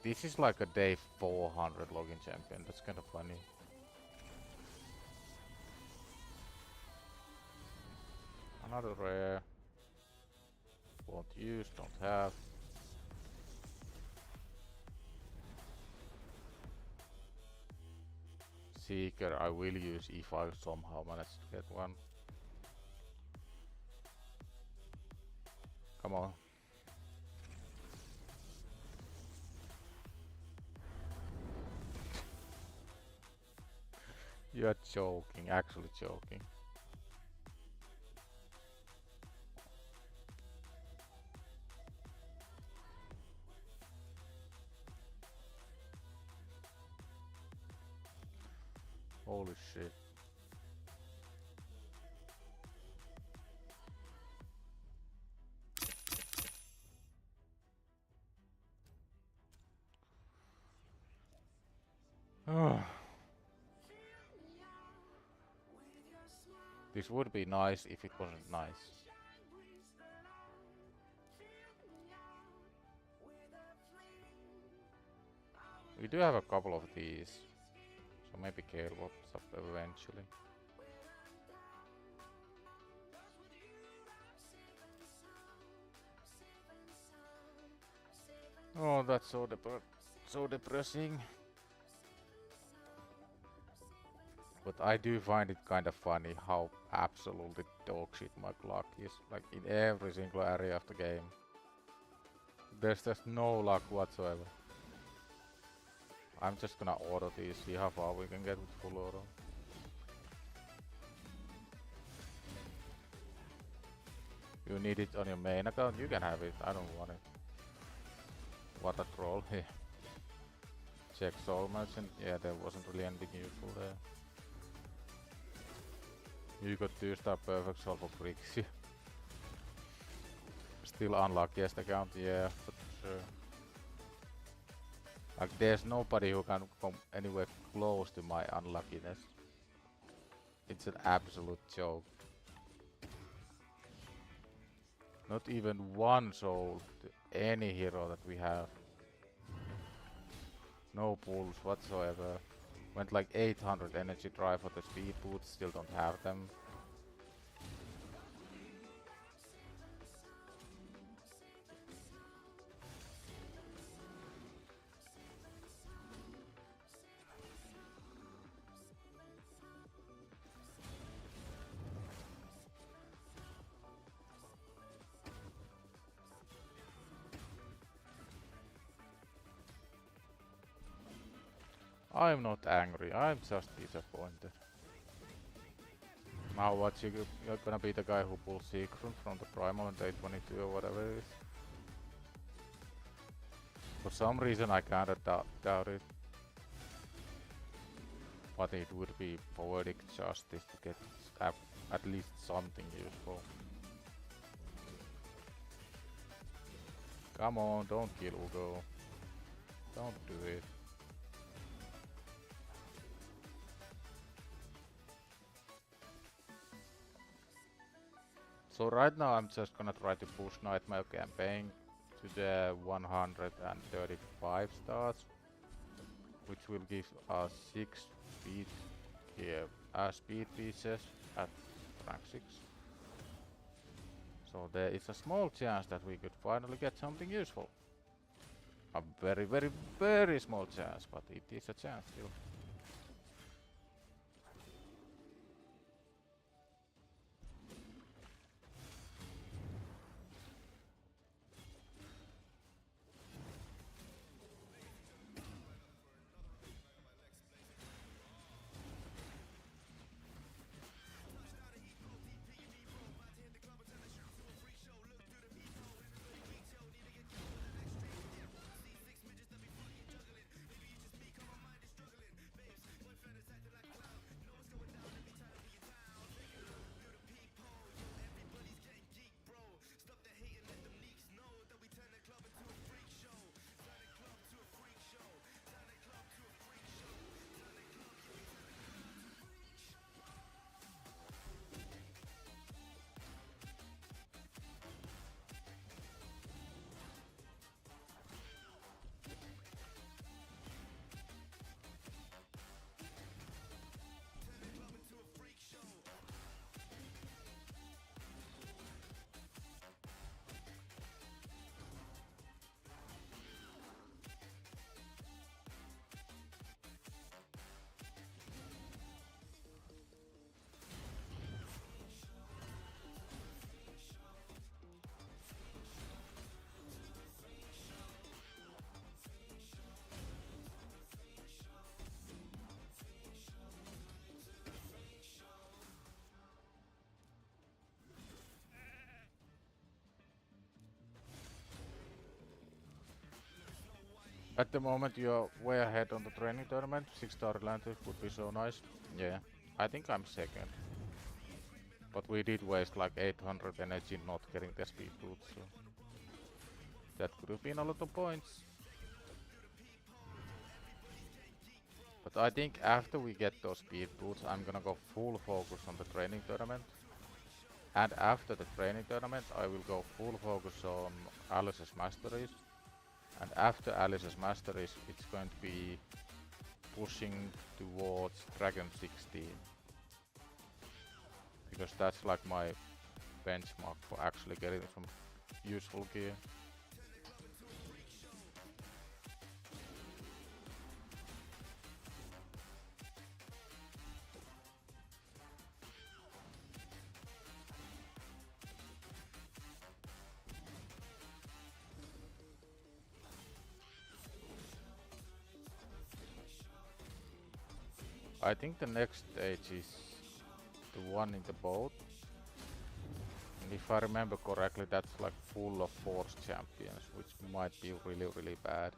C: This is like a day 400 login champion, that's kind of funny. Another rare. Won't use, don't have. Seeker, I will use if I somehow manage to get one. Come on. You're joking, actually joking. Holy shit. This would be nice if it wasn't nice. We do have a couple of these, so maybe Gale pops up eventually. Oh, that's so depressing. But I do find it kind of funny how absolutely dogshit my luck is, like in every single area of the game. There's just no luck whatsoever. I'm just gonna auto these, see how far we can get with full auto. You need it on your main account, you can have it, I don't want it. What a troll, Check soul merchant, yeah, there wasn't really anything useful there. You got 2-star perfect soul for Grixie. Still unluckiest account, yeah, but sure. Like there's nobody who can come anywhere close to my unluckiness. It's an absolute joke. Not even one soul to any hero that we have. No pulls whatsoever. Went like 800 energy drive for the speed boots, still don't have them. I'm not angry, I'm just disappointed. Now what, you're gonna be the guy who pulls secret from the primal on day 22 or whatever it is? For some reason I kinda doubt it. But it would be poetic justice to get at least something useful. Come on, don't kill Ugo. Don't do it. So right now I'm just gonna try to push Nightmare campaign to the 135 stars, which will give us 6 speed pieces at rank 6. So there is a small chance that we could finally get something useful. A very, very, very small chance, but it is a chance still. At the moment you're way ahead on the training tournament. 6-star Atlantis would be so nice. Yeah, I think I'm second. But we did waste like 800 energy not getting the speed boots, so that could have been a lot of points. But I think after we get those speed boots, I'm gonna go full focus on the training tournament. And after the training tournament, I will go full focus on Alice's Masteries. And after Alice's Masteries, it's going to be pushing towards Dragon 16. Because that's like my benchmark for actually getting some useful gear. I think the next stage is the one in the boat. And if I remember correctly, that's like full of force champions, which might be really, really bad.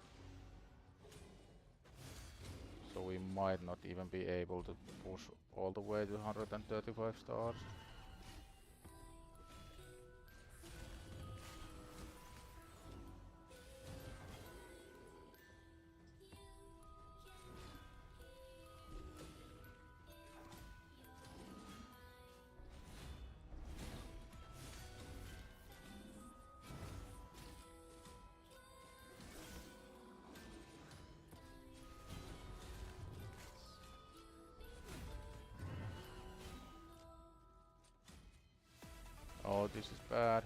C: So we might not even be able to push all the way to 135 stars. Oh, this is bad.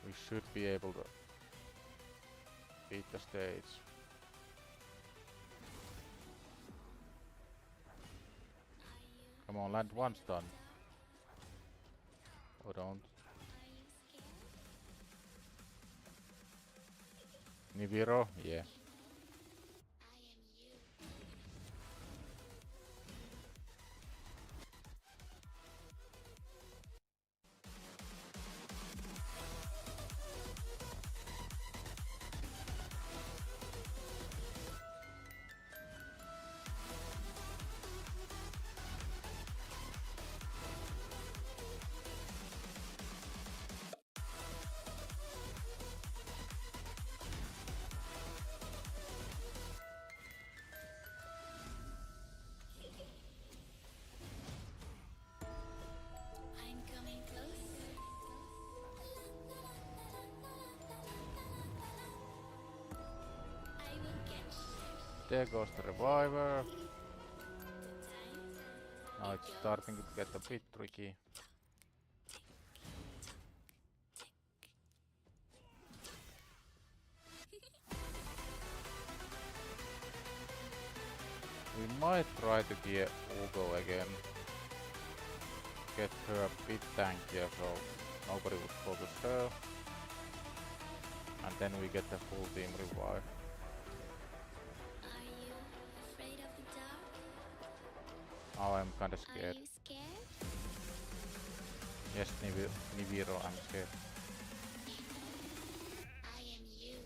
C: We should be able to beat the stage. Come on, land one stun. Or don't. Niviro, yeah.
B: I'm coming closer. I will catch you.
C: There goes the reviver.
B: The time
C: Now it's starting to get a bit tricky. We might try to get Ugo again. Get her a bit tankier so nobody would focus her. And then we get the full team revive.
B: Are you afraid of the dark?
C: Now I'm kinda
B: Are
C: scared.
B: you scared?
C: Yes, Niviro, I'm scared.
B: I am you.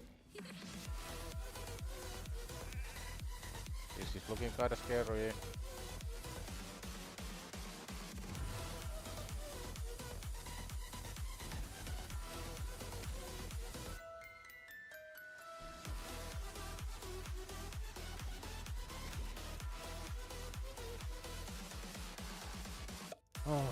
C: This is looking kinda scary. Oh.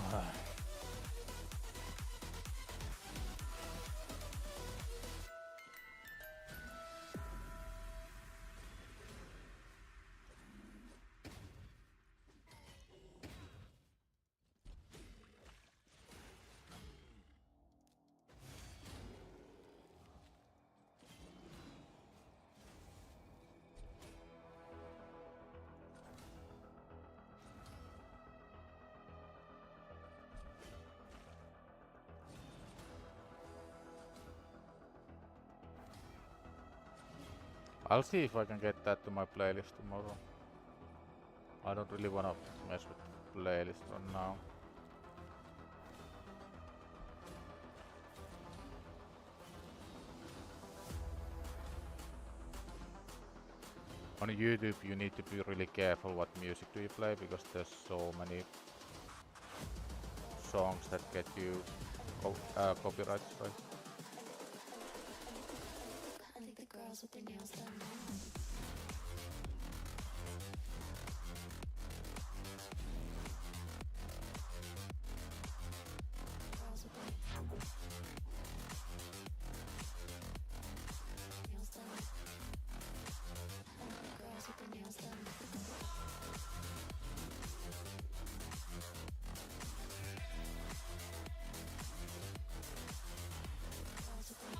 C: I'll see if I can get that to my playlist tomorrow. I don't really wanna mess with playlist right now. On YouTube you need to be really careful what music do you play because there's so many songs that get you copyright strikes.
B: I think the girls with their nails done now. Girls with their nails done. I think the girls with their nails done. Girls with their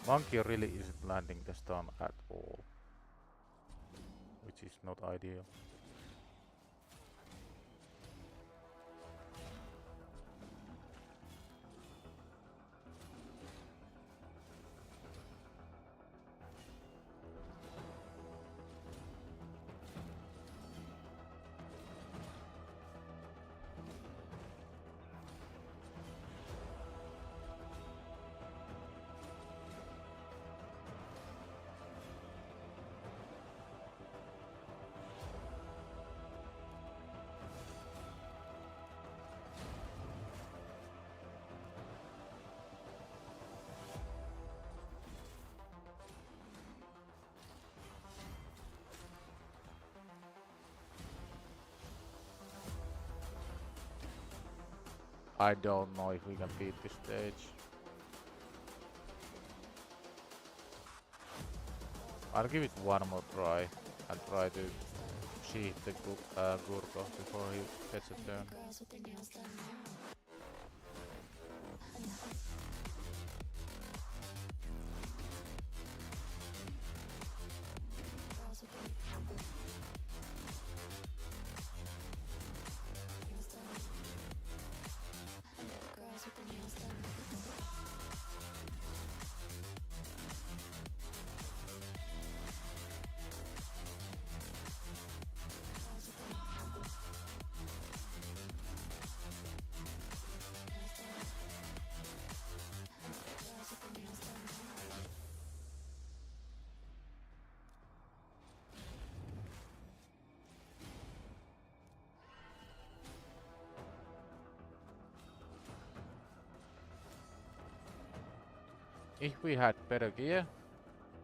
C: Monkey really isn't landing the stun at all, which is not ideal. I don't know if we can beat this stage. I'll give it one more try and try to cheat the Gurko before he gets a turn.
B: girls with their nails done now. Girls with their nails done.
C: If we had better gear,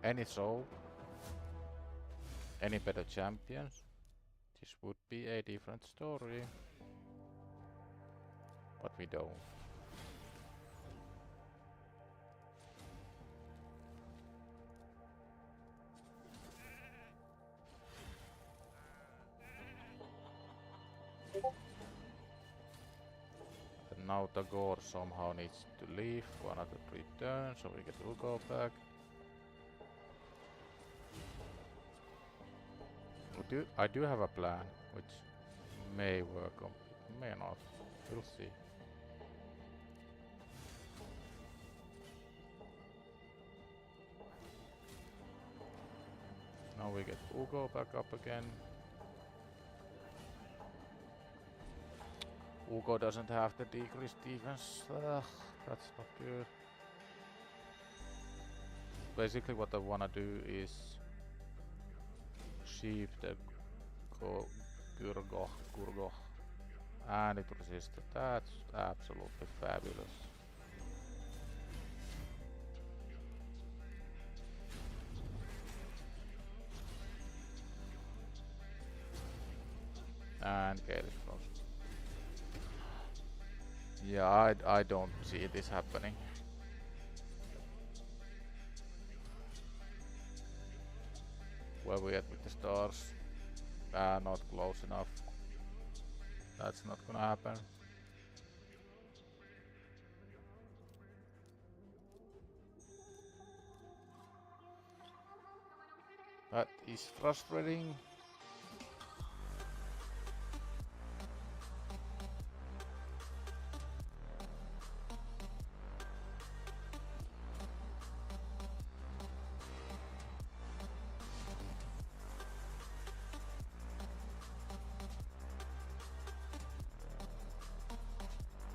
C: any soul, any better champions, this would be a different story. But we don't. And now the god somehow needs to leave for another 3 turns, so we get Ugo back. I do have a plan, which may work or may not. We'll see. Now we get Ugo back up again. Ugo doesn't have the decreased defense. That's not good. Basically what I wanna do is sheep the Gurgoh and it resisted. That's absolutely fabulous. And Gale is frozen. Yeah, I don't see this happening. Where we at with the stars? Not close enough. That's not gonna happen. That is frustrating.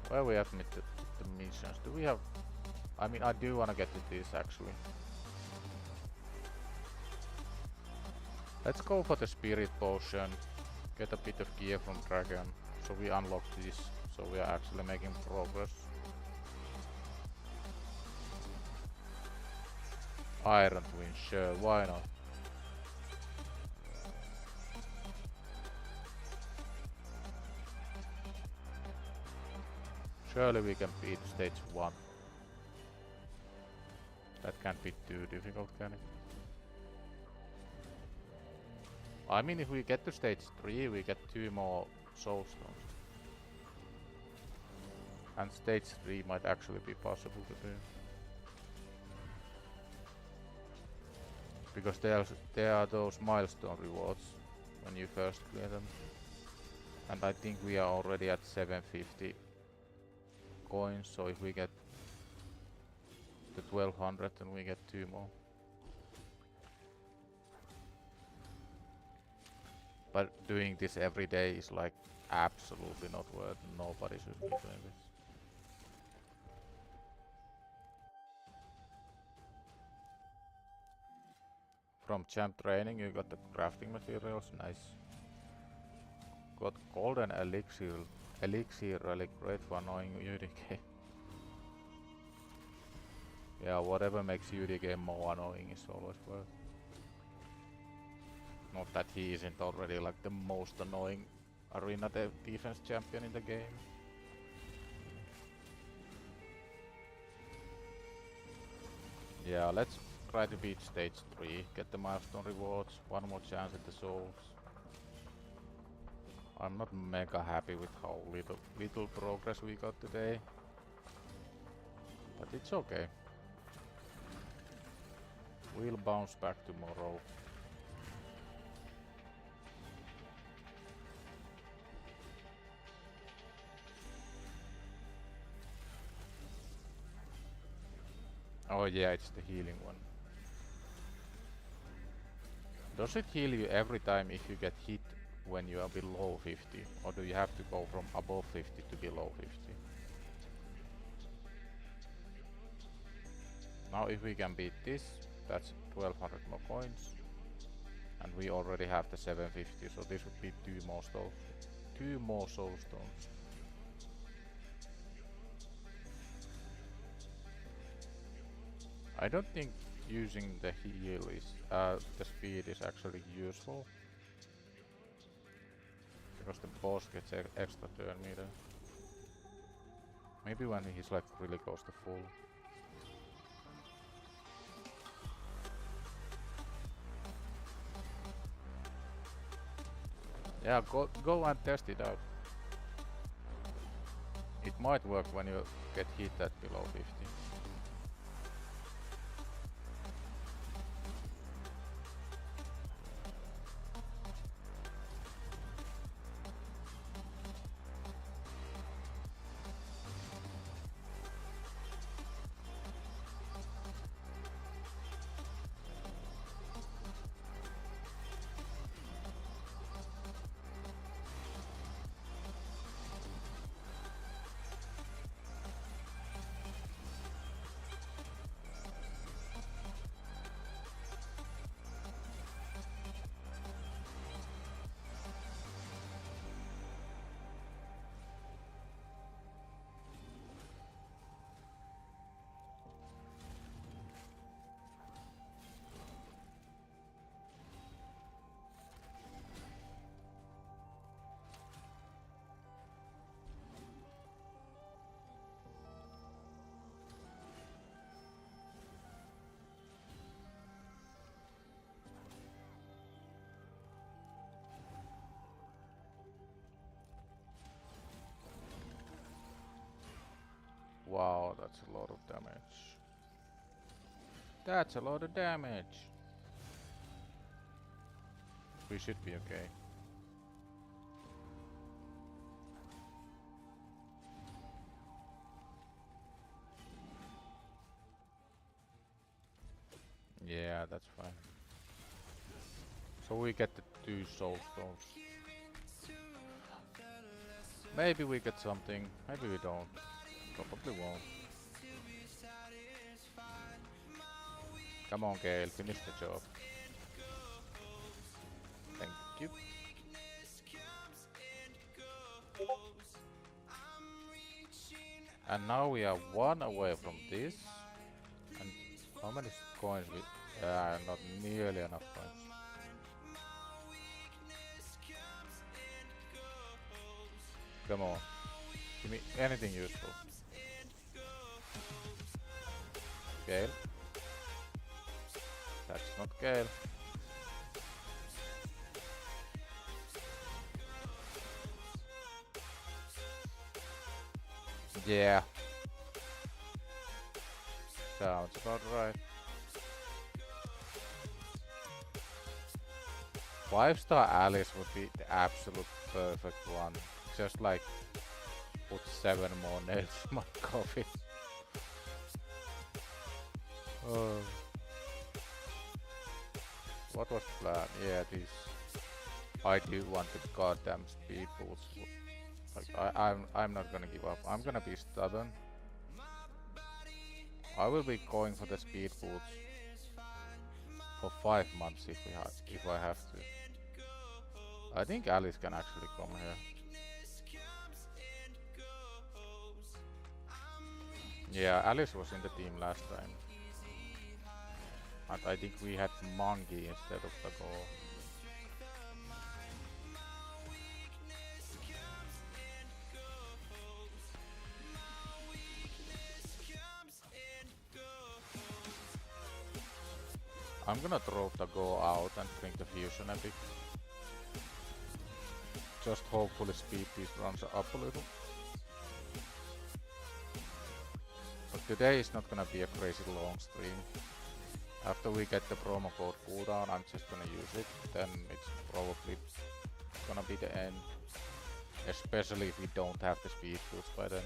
C: Where we at with the missions? Do we have... I mean, I do wanna get to this actually. Let's go for the spirit potion. Get a bit of gear from Dragon. So we unlock this. So we are actually making progress. Iron Twin, sure, why not? Surely we can beat stage 1. That can't be too difficult, can it? I mean, if we get to stage 3, we get 2 more soul stones. And stage 3 might actually be possible to do. Because there are those milestone rewards when you first clear them. And I think we are already at 750 coins, so if we get to 1200 then we get 2 more. But doing this every day is like absolutely not worth. Nobody should be doing this. From champ training you got the crafting materials, nice. Got golden elixir relic, great for annoying UDK. Yeah, whatever makes UDK more annoying is always worth. Not that he isn't already like the most annoying arena defense champion in the game. Yeah, let's try to beat stage 3, get the milestone rewards, 1 more chance at the souls. I'm not mega happy with how little progress we got today. But it's okay. We'll bounce back tomorrow. Oh yeah, it's the healing one. Does it heal you every time if you get hit when you are below 50? Or do you have to go from above 50 to below 50? Now if we can beat this, that's 1200 more coins. And we already have the 750, so this would be 2 more souls. 2 more soul stones. I don't think using the heal is the speed is actually useful because the boss gets extra turn meter. Maybe when he's like really close to full. Yeah, go and test it out. It might work when you get hit at below 50. Wow, that's a lot of damage. That's a lot of damage. We should be okay. Yeah, that's fine. So we get the 2 soul stones. Maybe we get something, maybe we don't. Probably won't. Come on, Gale, finish the job. Thank you. And now we are 1 away from this. And how many coins we... not nearly enough coins. Come on. Give me anything useful. Gale. That's not Gale. Yeah. Sounds about right. 5-star Alice would be the absolute perfect one. Just like put 7 more nails in my coffin. What was the plan? Yeah, this. I do want the goddamn speed boots. Like I'm not gonna give up. I'm gonna be stubborn. I will be going for the speed boots for 5 months if I have to. I think Alice can actually come here. Yeah, Alice was in the team last time. But I think we had Monkey instead of the goal. I'm gonna throw the go out and bring the fusion epic. Just hopefully speed these runs up a little. But today is not gonna be a crazy long stream. After we get the promo code cooldown, I'm just gonna use it. Then it's probably gonna be the end. Especially if we don't have the speed boots by then.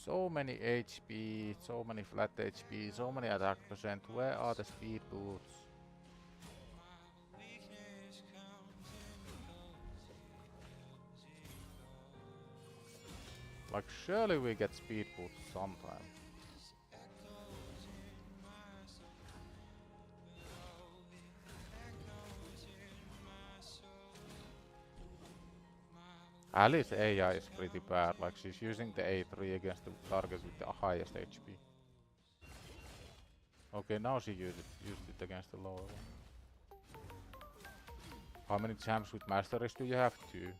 C: So many HP, so many flat HP, so many attack percent. Where are the speed boots? Like surely we get speed boots sometime. Ali's AI is pretty bad, like she's using the A3 against the target with the highest HP. Okay, now she used it against the lower one. How many champs with masteries do you have? 2.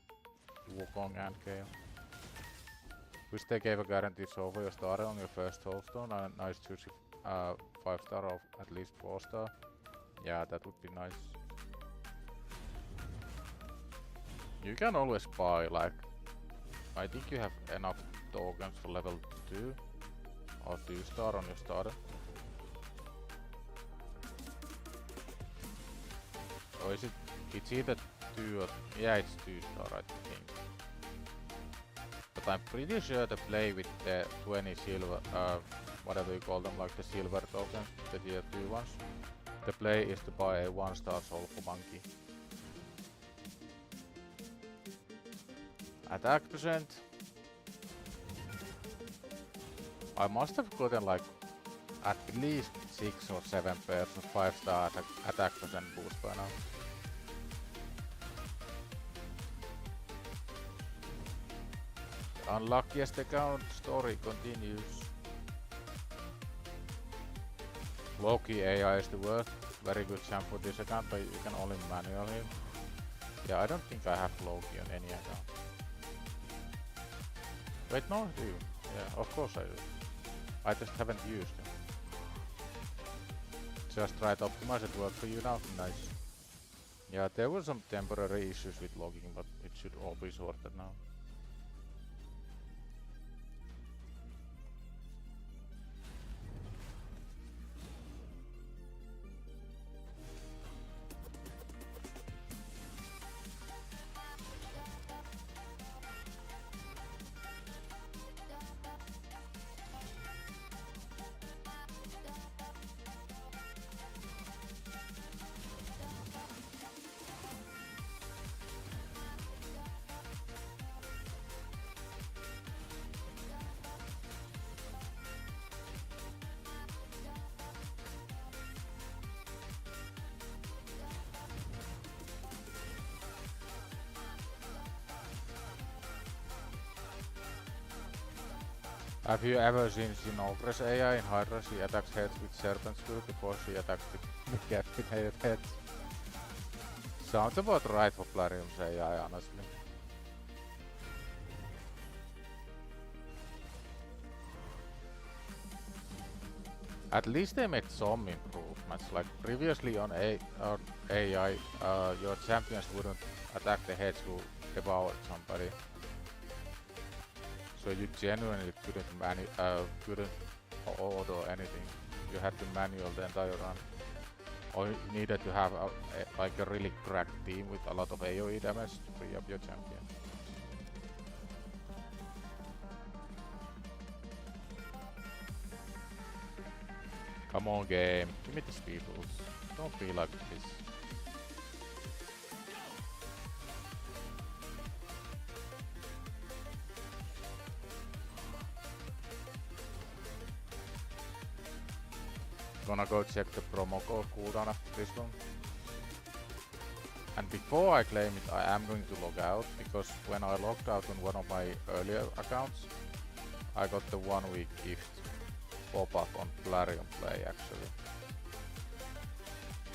C: Wukong and Gale. Wish they gave a guarantee so for your starter on your first soulstone and a nice juicy 5-star or at least 4-star. Yeah, that would be nice. You can always buy, like, I think you have enough tokens for level 2 or 2-star on your starter. Or is it? It's either 2 or... yeah, it's 2-star, I think. But I'm pretty sure the play with the 20 silver, whatever you call them, like the silver tokens, the tier 2 ones. The play is to buy a 1-star soul for monkey. Attack percent. I must have gotten like at least 6 or 7 pairs of 5-star attack percent boost by now. Unluckiest account story continues. Low-key AI is the worst. Very good champ for this account, but you can only manual him. Yeah, I don't think I have Loki on any account. Wait, no, I do. Yeah, of course I do. I just haven't used it. Just try to optimize it, work for you now. Nice. Yeah, there were some temporary issues with logging, but it should all be sorted now. Have you ever seen Sinoldra's AI in Hydra? She attacks heads with serpent skill before she attacks the cat with heads. Sounds about right for Plarium's AI, honestly. At least they made some improvements, like previously on AI, your champions wouldn't attack the heads who devoured somebody. So you genuinely couldn't auto anything. You had to manual the entire run. Or you needed to have like a really cracked team with a lot of AoE damage to free up your champion. Come on game, give me the speedballs. Don't be like this. Gonna go check the promo code cooldown after this one. And before I claim it, I am going to log out, because when I logged out on one of my earlier accounts, I got the 1-week gift pop-up on Plarium Play actually.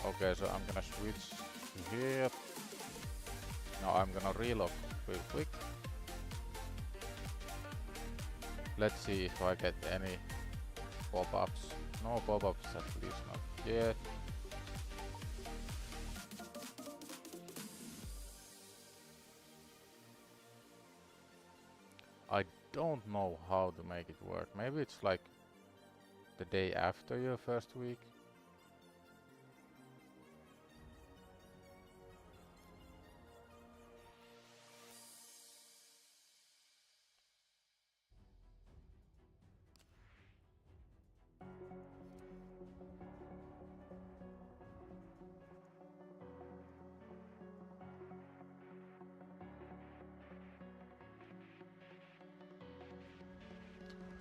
C: Okay, so I'm gonna switch to here. Now I'm gonna relog real quick. Let's see if I get any pop-ups. No pop-ups, at least not yet. I don't know how to make it work. Maybe it's like the day after your first week.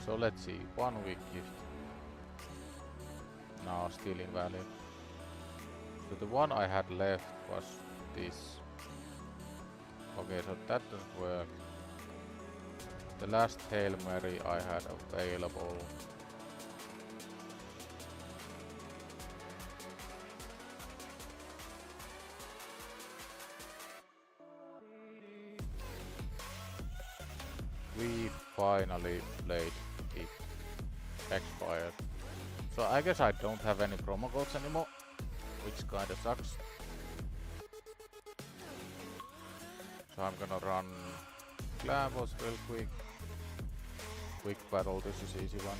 C: So let's see, 1-week gift. No, still invalid. So the one I had left was this. Okay, so that doesn't work. The last Hail Mary I had available. We finally played it expired. So I guess I don't have any promo codes anymore, which kinda sucks. So I'm gonna run Glambos real quick. Quick battle, this is easy one.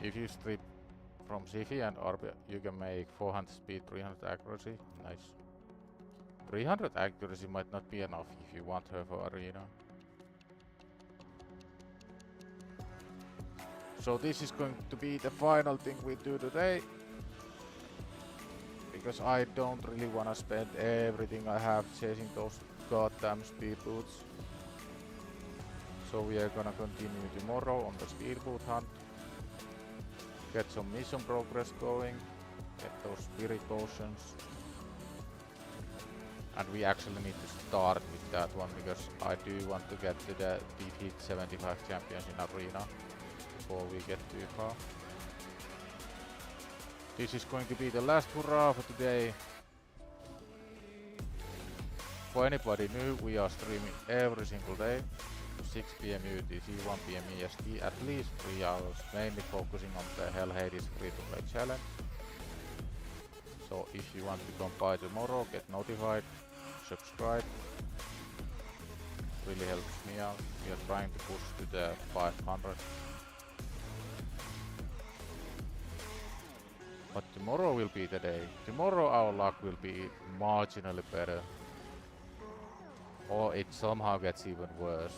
C: If you strip from Sifi and Orb, you can make 400 speed, 300 accuracy. Nice. 300 accuracy might not be enough if you want her for arena. So this is going to be the final thing we do today. Because I don't really wanna spend everything I have chasing those goddamn speed boots. So we are gonna continue tomorrow on the speed boot hunt. Get some mission progress going. Get those spirit potions. And we actually need to start with that one because I do want to get to the defeat 75 champions in arena before we get too far. This is going to be the last hurrah for today. For anybody new, we are streaming every single day. 6 PM UTC, 1 PM EST, at least 3 hours, mainly focusing on the HellHades free-to-play challenge. So if you want to come by tomorrow, get notified, subscribe. Really helps me out. We are trying to push to the 500. But tomorrow will be the day. Tomorrow our luck will be marginally better. Or it somehow gets even worse.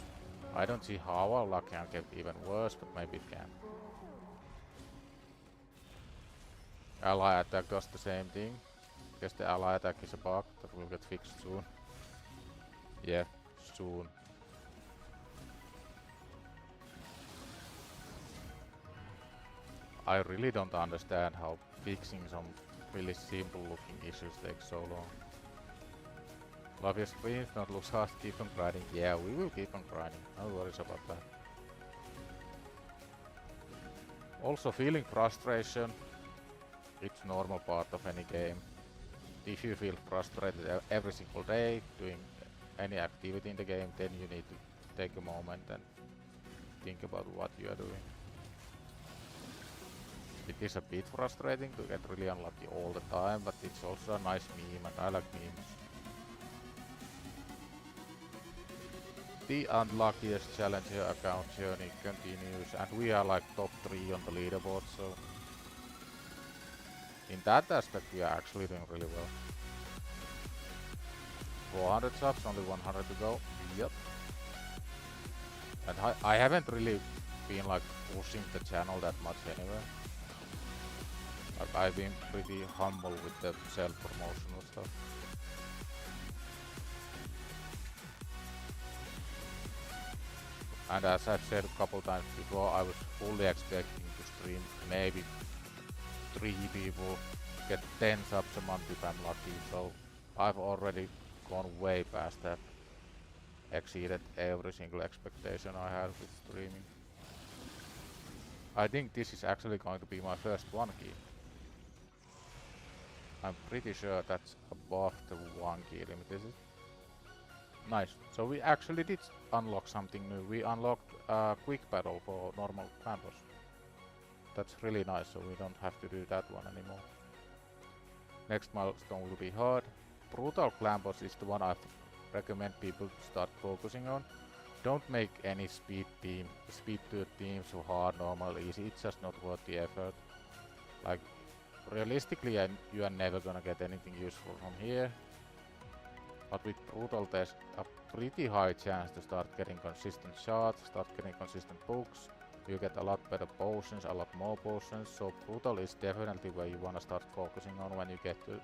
C: I don't see how our luck can get even worse, but maybe it can. Ally attack does the same thing. Because the ally attack is a bug that will get fixed soon. Yeah, soon. I really don't understand how fixing some really simple looking issues takes so long. Love your streams, not looks hard, keep on grinding. Yeah, we will keep on grinding, no worries about that. Also feeling frustration, it's normal part of any game. If you feel frustrated every single day doing any activity in the game, then you need to take a moment and think about what you are doing. It is a bit frustrating to get really unlucky all the time, but it's also a nice meme and I like memes. The Unluckiest Challenger account journey continues and we are like top 3 on the leaderboard, so in that aspect we are actually doing really well. 400 subs, only 100 to go. Yep. And I haven't really been like pushing the channel that much anyway. Like I've been pretty humble with the self-promotional stuff. And as I've said a couple times before, I was fully expecting to stream maybe 3 people, get 10 subs a month if I'm lucky, so I've already gone way past that. Exceeded every single expectation I had with streaming. I think this is actually going to be my first 1 key. I'm pretty sure that's above the 1 key limit, is it? Nice. So we actually did unlock something new. We unlocked a quick battle for normal Glambos. That's really nice, so we don't have to do that one anymore. Next milestone will be hard. Brutal Glambos is the one I recommend people to start focusing on. Don't make any speed tier teams so hard, normal, easy. It's just not worth the effort. Like, realistically, you are never gonna get anything useful from here. But with Brutal there's a pretty high chance to start getting consistent shots, start getting consistent books. You get a lot better potions, a lot more potions, so Brutal is definitely where you wanna start focusing on when you get to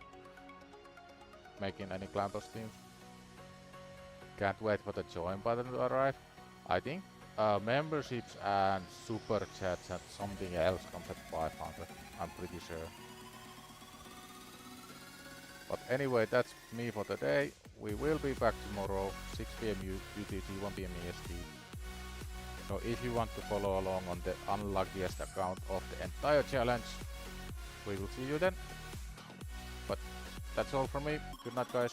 C: making any Glambos teams. Can't wait for the join button to arrive. I think memberships and super chats and something else comes at 500, I'm pretty sure. But anyway, that's me for today. We will be back tomorrow, 6 PM UTC, 1 PM EST. So if you want to follow along on the Unluckiest account of the entire challenge, we will see you then. But that's all from me. Good night, guys.